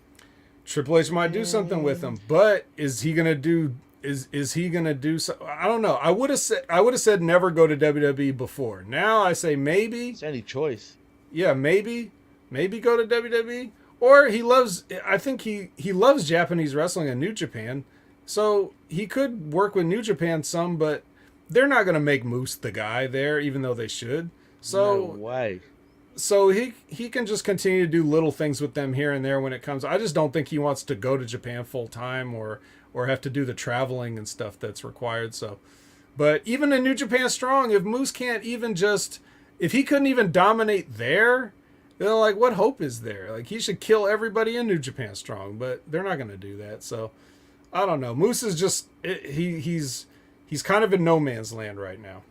Triple H might do something with him, but is he gonna do? Is he gonna do? I don't know. I would have said never go to WWE before. Now I say maybe. It's any choice. Yeah, maybe go to WWE. Or he loves. I think he loves Japanese wrestling and New Japan, so he could work with New Japan some, but they're not gonna make Moose the guy there, even though they should. So No way. so he can just continue to do little things with them here and there when it comes. I just don't think he wants to go to Japan full time or have to do the traveling and stuff that's required. So, but even in New Japan Strong, if Moose can't even if he couldn't even dominate there, then like what hope is there? Like he should kill everybody in New Japan Strong, but they're not going to do that. So I don't know. Moose is just he's kind of in no man's land right now,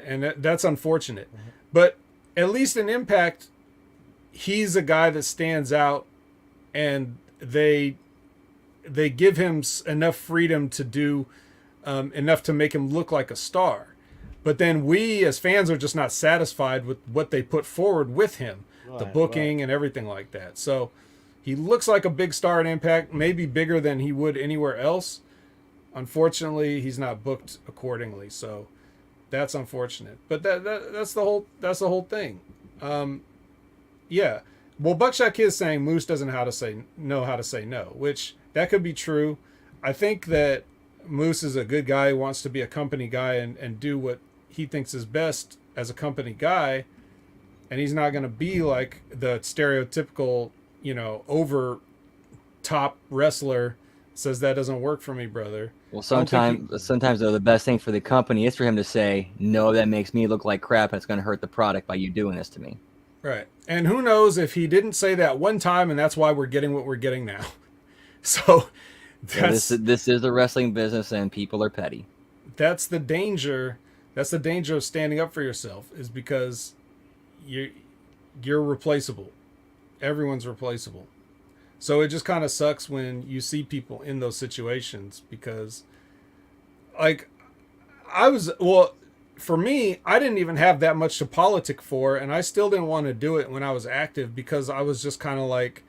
and that's unfortunate. But at least in Impact, he's a guy that stands out, and they give him enough freedom to do enough to make him look like a star. But then we as fans are just not satisfied with what they put forward with him, the booking and everything like that. So he looks like a big star at Impact, maybe bigger than he would anywhere else. Unfortunately, he's not booked accordingly. So that's unfortunate. But that's the whole thing. Yeah. Well, Buckshot Kid's saying Moose doesn't know how to say no, which that could be true. I think that Moose is a good guy who wants to be a company guy and do what he thinks is best as a company guy. And he's not going to be like the stereotypical, over top wrestler says that doesn't work for me, brother. Well, sometimes though, the best thing for the company is for him to say, no, that makes me look like crap and it's going to hurt the product by you doing this to me. Right. And who knows if he didn't say that one time and that's why we're getting what we're getting now. So this is the wrestling business and people are petty. That's the danger. That's the danger of standing up for yourself, is because you're replaceable. Everyone's replaceable. So it just kind of sucks when you see people in those situations, because like for me, I didn't even have that much to politic for, and I still didn't want to do it when I was active, because I was just kind of like,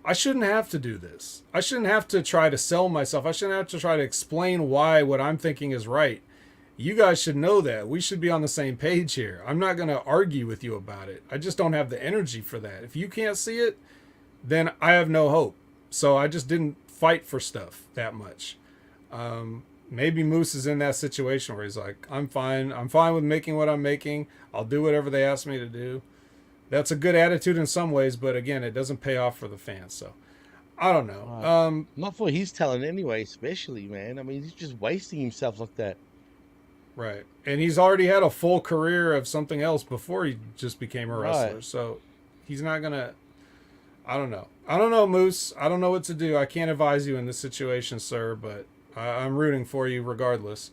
I shouldn't have to do this. I shouldn't have to try to sell myself. I shouldn't have to try to explain why what I'm thinking is right. You guys should know that. We should be on the same page here. I'm not going to argue with you about it. I just don't have the energy for that. If you can't see it, then I have no hope. So I just didn't fight for stuff that much. Maybe Moose is in that situation where he's like, I'm fine with making what I'm making. I'll do whatever they ask me to do. That's a good attitude in some ways, but again, it doesn't pay off for the fans. So I don't know. Not for his talent anyway, especially, man. I mean, he's just wasting himself like that. Right. And he's already had a full career of something else before he just became a wrestler. Right. So he's not going to, I don't know, Moose. I don't know what to do. I can't advise you in this situation, sir, but I'm rooting for you regardless.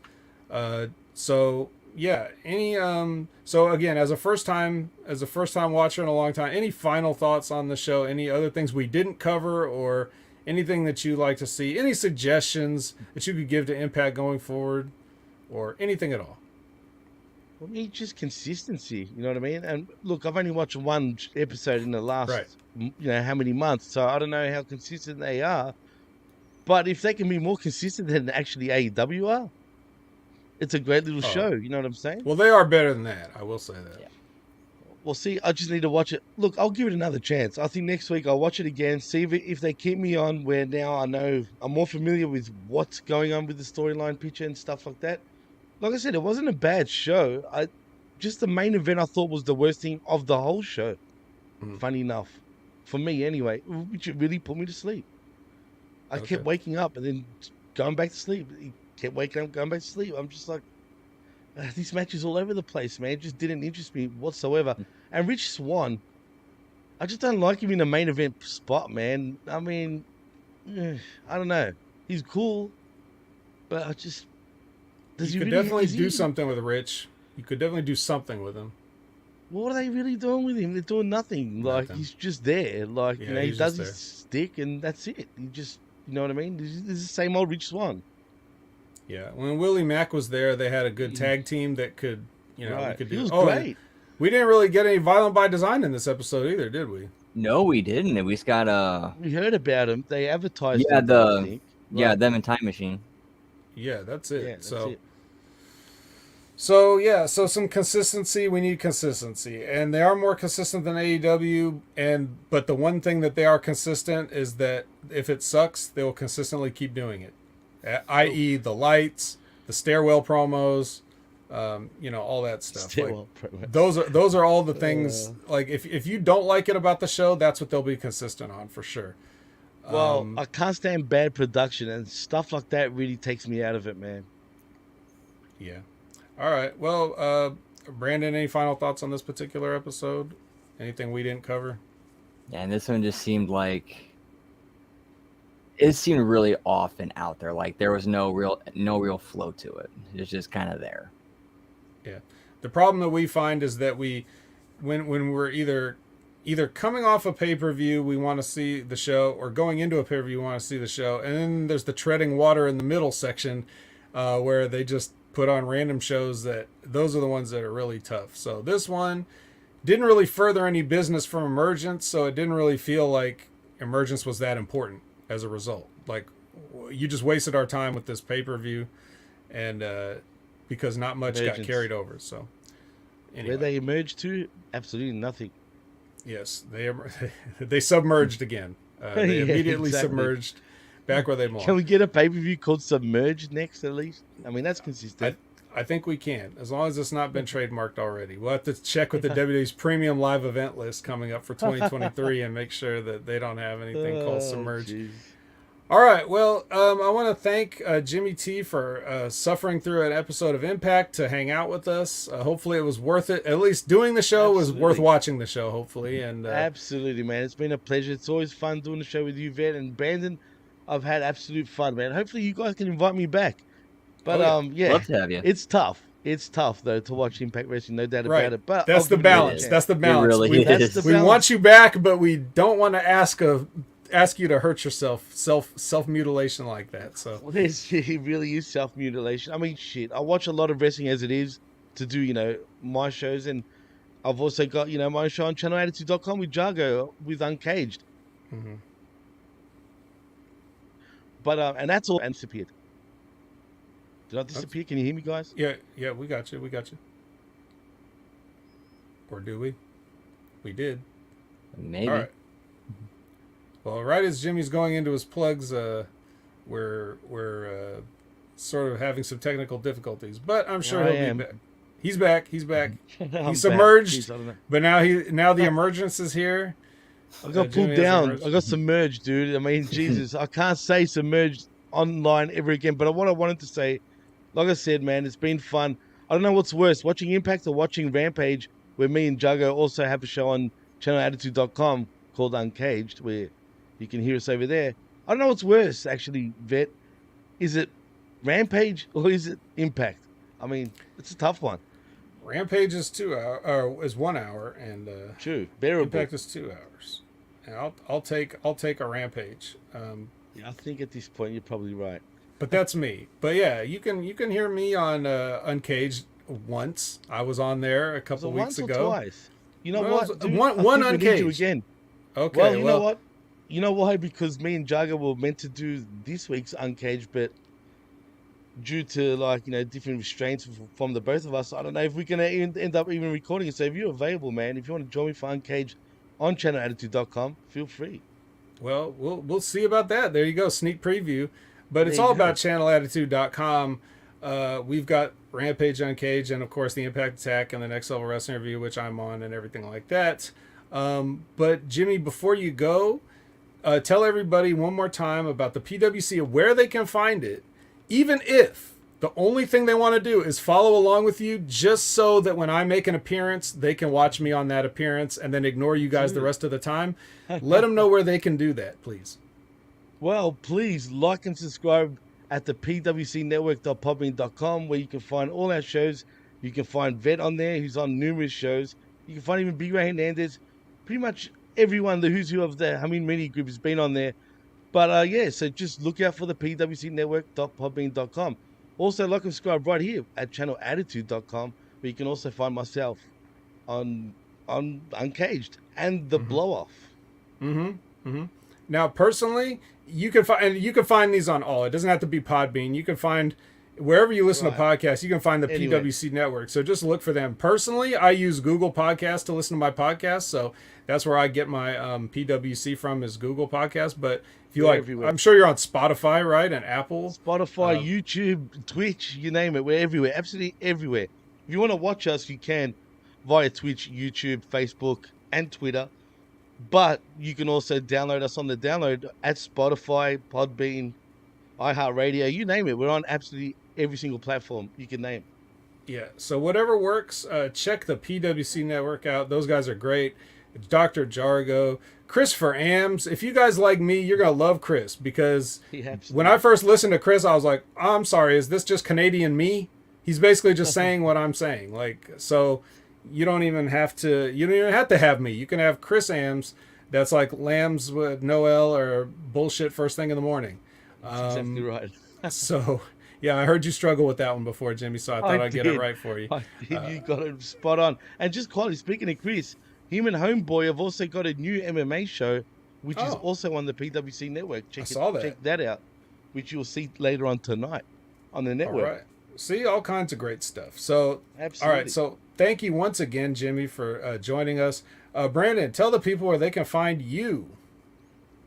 So yeah, so again, as a first time watcher in a long time, any final thoughts on the show? Any other things we didn't cover, or anything that you'd like to see? Any suggestions that you could give to Impact going forward, or anything at all? I mean, just consistency, you know what I mean? And look, I've only watched one episode in the last, how many months, so I don't know how consistent they are. But if they can be more consistent than actually AEW are, it's a great little show, you know what I'm saying? Well, they are better than that, I will say that. Yeah. Well, see, I just need to watch it. Look, I'll give it another chance. I think next week I'll watch it again, see if they keep me on, where now I know I'm more familiar with what's going on with the storyline picture and stuff like that. Like I said, it wasn't a bad show. Just the main event I thought was the worst thing of the whole show. Funny enough. For me, anyway, which really put me to sleep. I kept waking up and then going back to sleep. He kept waking up, going back to sleep. I'm just like, these matches all over the place, man. It just didn't interest me whatsoever. And Rich Swann, I just don't like him in the main event spot, man. I mean, I don't know. He's cool, But I just does You he could really definitely is do he- something with Rich. You could definitely do something with him. What are they really doing with him? They're doing nothing. Like Nothing. he's just there. Like Yeah, he he's does just his there. stick and that's it. He just, you know what I mean? This is the same old Rich Swan. Yeah, when Willie Mack was there, they had a good Mm. tag team that could, we Right. could He do. was and great. we didn't really get any Violent by Design in this episode either, did we? No, we didn't. We just got We heard about him. They advertised yeah him, though, I the think. yeah Right. them and Time Machine. Yeah, that's it. Yeah, that's so, it. so some consistency. We need consistency, and they are more consistent than AEW. But the one thing that they are consistent is that if it sucks, they will consistently keep doing it. I.e., the lights, the stairwell promos, all that stuff. Stairwell promo. Those are all the things. Like if you don't like it about the show, that's what they'll be consistent on for sure. Well, I can't stand bad production, and stuff like that really takes me out of it, man. Yeah. All right. Well, Brandon, any final thoughts on this particular episode? Anything we didn't cover? Yeah, and this one just seemed like it seemed really off and out there. Like there was no real flow to it. It was just kind of there. Yeah. The problem that we find is that when we're either coming off a pay-per-view, we want to see the show, or going into a pay-per-view, we want to see the show, and then there's the treading water in the middle section, where they just put on random shows. Those are the ones that are really tough. So this one didn't really further any business from Emergence, so it didn't really feel like Emergence was that important as a result. Like, you just wasted our time with this pay-per-view, and because not much got Emergence. carried over. So anyway. Where they emerged to, absolutely nothing. Yes, they submerged again. They Yeah, immediately exactly. submerged back where they belong. Can we get a pay-per-view called Submerged next, at least? I mean, that's consistent. I think we can, as long as it's not been trademarked already. We'll have to check with the WWE's premium live event list coming up for 2023 and make sure that they don't have anything called Submerged. Jeez. All right, well, I want to thank Jimmy T for suffering through an episode of Impact to hang out with us. Hopefully it was worth it. At least doing the show was worth Absolutely. watching the show, hopefully. And Absolutely, man. It's been a pleasure. It's always fun doing the show with you, Vet and Brandon. I've had absolute fun, man. Hopefully you guys can invite me back. But Oh, yeah, Love to have you. it's tough. It's tough though to watch Impact Wrestling, no doubt Right. about it. But that's I'll the give it a balance. chance. That's the balance. really we, is. That's the we balance. want you back, but we don't want to ask you to hurt yourself, self mutilation like that. So Well, it really is self mutilation. I mean, shit. I watch a lot of wrestling as it is to do, my shows, and I've also got, my own show on channelattitude.com with Jargo with Uncaged. Mhm. But and that's all. And disappeared. Did I disappear? Can you hear me, guys? yeah, we got you. Or do we? We did. Maybe. All right. Well, right as Jimmy's going into his plugs, we're sort of having some technical difficulties, but I'm sure I he'll am. be back. He's back. I'm back. submerged. Jeez, I don't know. But now the emergence is here. I got Jimmy pulled has down. emerged. I got submerged, dude. I mean, Jesus, I can't say submerged online ever again. But what I wanted to say, like I said, man, it's been fun. I don't know what's worse, watching Impact or watching Rampage, where me and Juggo also have a show on channelattitude.com called Uncaged, where you can hear us over there. I don't know what's worse, actually, Vet. Is it Rampage or is it Impact? I mean, it's a tough one. Rampage is 2 hour, or is 1 hour, and True, bearable. Impact is 2 hours. And I'll take a Rampage. Yeah, I think at this point you're probably right. But that's me. But yeah, you can hear me on Uncaged once. I was on there a couple Was it weeks once ago. or twice? You know Well, what? it was dude? one I think we need Uncaged. you again. Okay, Well, you know what? You know why? Because me and Jagger were meant to do this week's Uncaged, but due to different restraints from the both of us, I don't know if we're gonna end up even recording it. So if you're available, man, if you want to join me for Uncaged on channelattitude.com, feel free. Well, we'll see about that. There you go, sneak preview. But it's There you all go. about channelattitude.com. We've got Rampage Uncaged, and of course the Impact Attack and the Next Level Wrestling Review, which I'm on, and everything like that. But Jimmy, before you go, tell everybody one more time about the PWC, where they can find it, even if the only thing they want to do is follow along with you, just so that when I make an appearance, they can watch me on that appearance and then ignore you guys the rest of the time. Let them know where they can do that, please. Well, please like and subscribe at the pwcnetwork.podbean.com, where you can find all our shows. You can find Vet on there, who's on numerous shows. You can find even Big Ray Hernandez. Pretty much everyone, the who's who of the Humming Media Group has been on there. But yeah, so just look out for the pwcnetwork.podbean.com. Also, like and subscribe right here at channelattitude.com, where you can also find myself on Uncaged and the Blow Off. Now, personally, you can find these on all. It doesn't have to be Podbean. You can find wherever you listen to podcasts. You can find the PWC Network. So just look for them. Personally, I use Google Podcasts to listen to my podcast. So that's where I get my PWC from, is Google Podcasts. But if you like, everywhere. I'm sure you're on Spotify, right? And Apple, Spotify, YouTube, Twitch, you name it. We're everywhere, absolutely everywhere. If you want to watch us, you can via Twitch, YouTube, Facebook, and Twitter. But you can also download us on the download at Spotify, Podbean, iHeartRadio, you name it. We're on absolutely every single platform you can name. Yeah, so whatever works, check the PWC Network out. Those guys are great. Dr. Jargo, Christopher Ams. If you guys like me, you're going to love Chris, because when I first listened to Chris, I was like, oh, I'm sorry, is this just Canadian me? He's basically just saying what I'm saying. Like, so you don't even have to have me. You can have Chris Ams. That's like lambs with Noel or bullshit first thing in the morning. That's exactly right. So, yeah, I heard you struggle with that one before, Jimmy, so I thought I'd get it right for you. I did. You got it spot on. And just quietly, speaking of Chris, him and Homeboy have also got a new MMA show, which is also on the PWC Network. Check that out, which you'll see later on tonight on the network. All right. See, all kinds of great stuff. So, absolutely. All right, so thank you once again, Jimmy, for joining us. Brandon, tell the people where they can find you.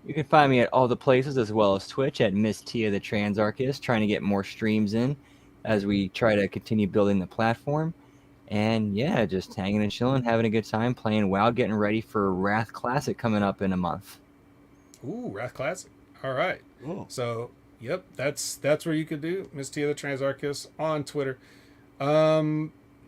You can find me at all the places, as well as Twitch at Miss Tia the Transarchist, trying to get more streams in as we try to continue building the platform. And yeah, just hanging and chilling, having a good time, playing WoW, getting ready for Wrath Classic coming up in a month. Ooh, Wrath Classic. All right. Ooh. So, yep, that's where you could do Miss Tia the Transarchist on Twitter.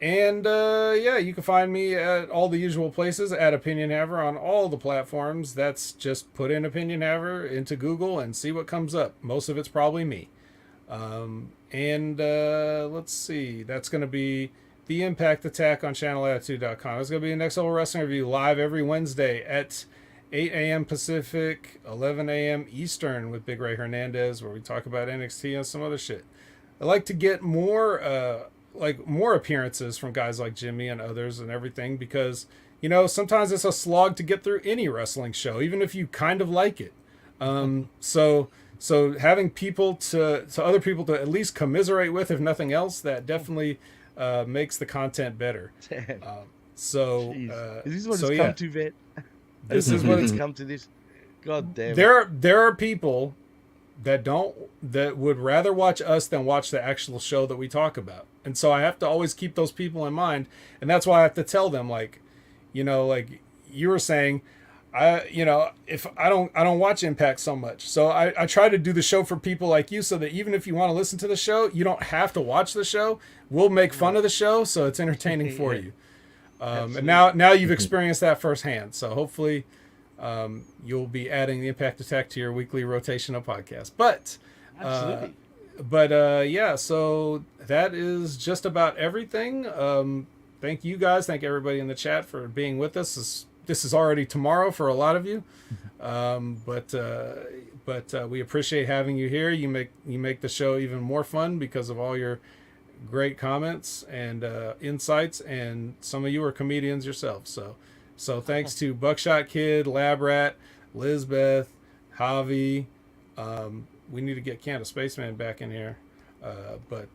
Yeah, you can find me at all the usual places at Opinion Haver on all the platforms. That's just put in Opinion Haver into Google and see what comes up. Most of it's probably me. Let's see. That's going to be The Impact Attack on channelattitude.com. It's going to be a Next Level Wrestling Review live every Wednesday at 8 a.m. Pacific, 11 a.m. Eastern with Big Ray Hernandez, where we talk about NXT and some other shit. I like to get more appearances from guys like Jimmy and others and everything, because, you know, sometimes it's a slog to get through any wrestling show, even if you kind of like it. So having people to other people to at least commiserate with, if nothing else, that definitely makes the content better. Is this what it's come to, Vet? This is what it's come to. This, God damn. There are people that would rather watch us than watch the actual show that we talk about, and so I have to always keep those people in mind, and that's why I have to tell them, like, you know, like you were saying, if I don't watch Impact so much, so I try to do the show for people like you, so that even if you want to listen to the show, you don't have to watch the show. We'll make fun of the show, so it's entertaining for you. And now you've experienced that firsthand, so hopefully you'll be adding the Impact Attack to your weekly rotation of podcasts. But yeah, so that is just about everything. Thank you guys. Thank everybody in the chat for being with us. This is already tomorrow for a lot of you, but we appreciate having you here. You make the show even more fun because of all your great comments and insights, and some of you are comedians yourself. So thanks to Buckshot Kid, Lab Rat, Lizbeth, Javi. We need to get Canada Spaceman back in here, but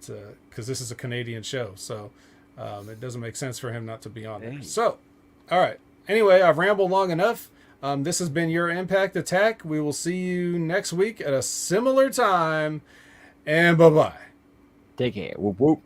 because this is a Canadian show, so it doesn't make sense for him not to be on there. So, all right. Anyway, I've rambled long enough. This has been your Impact Attack. We will see you next week at a similar time, and bye-bye. Take care. Whoop, whoop.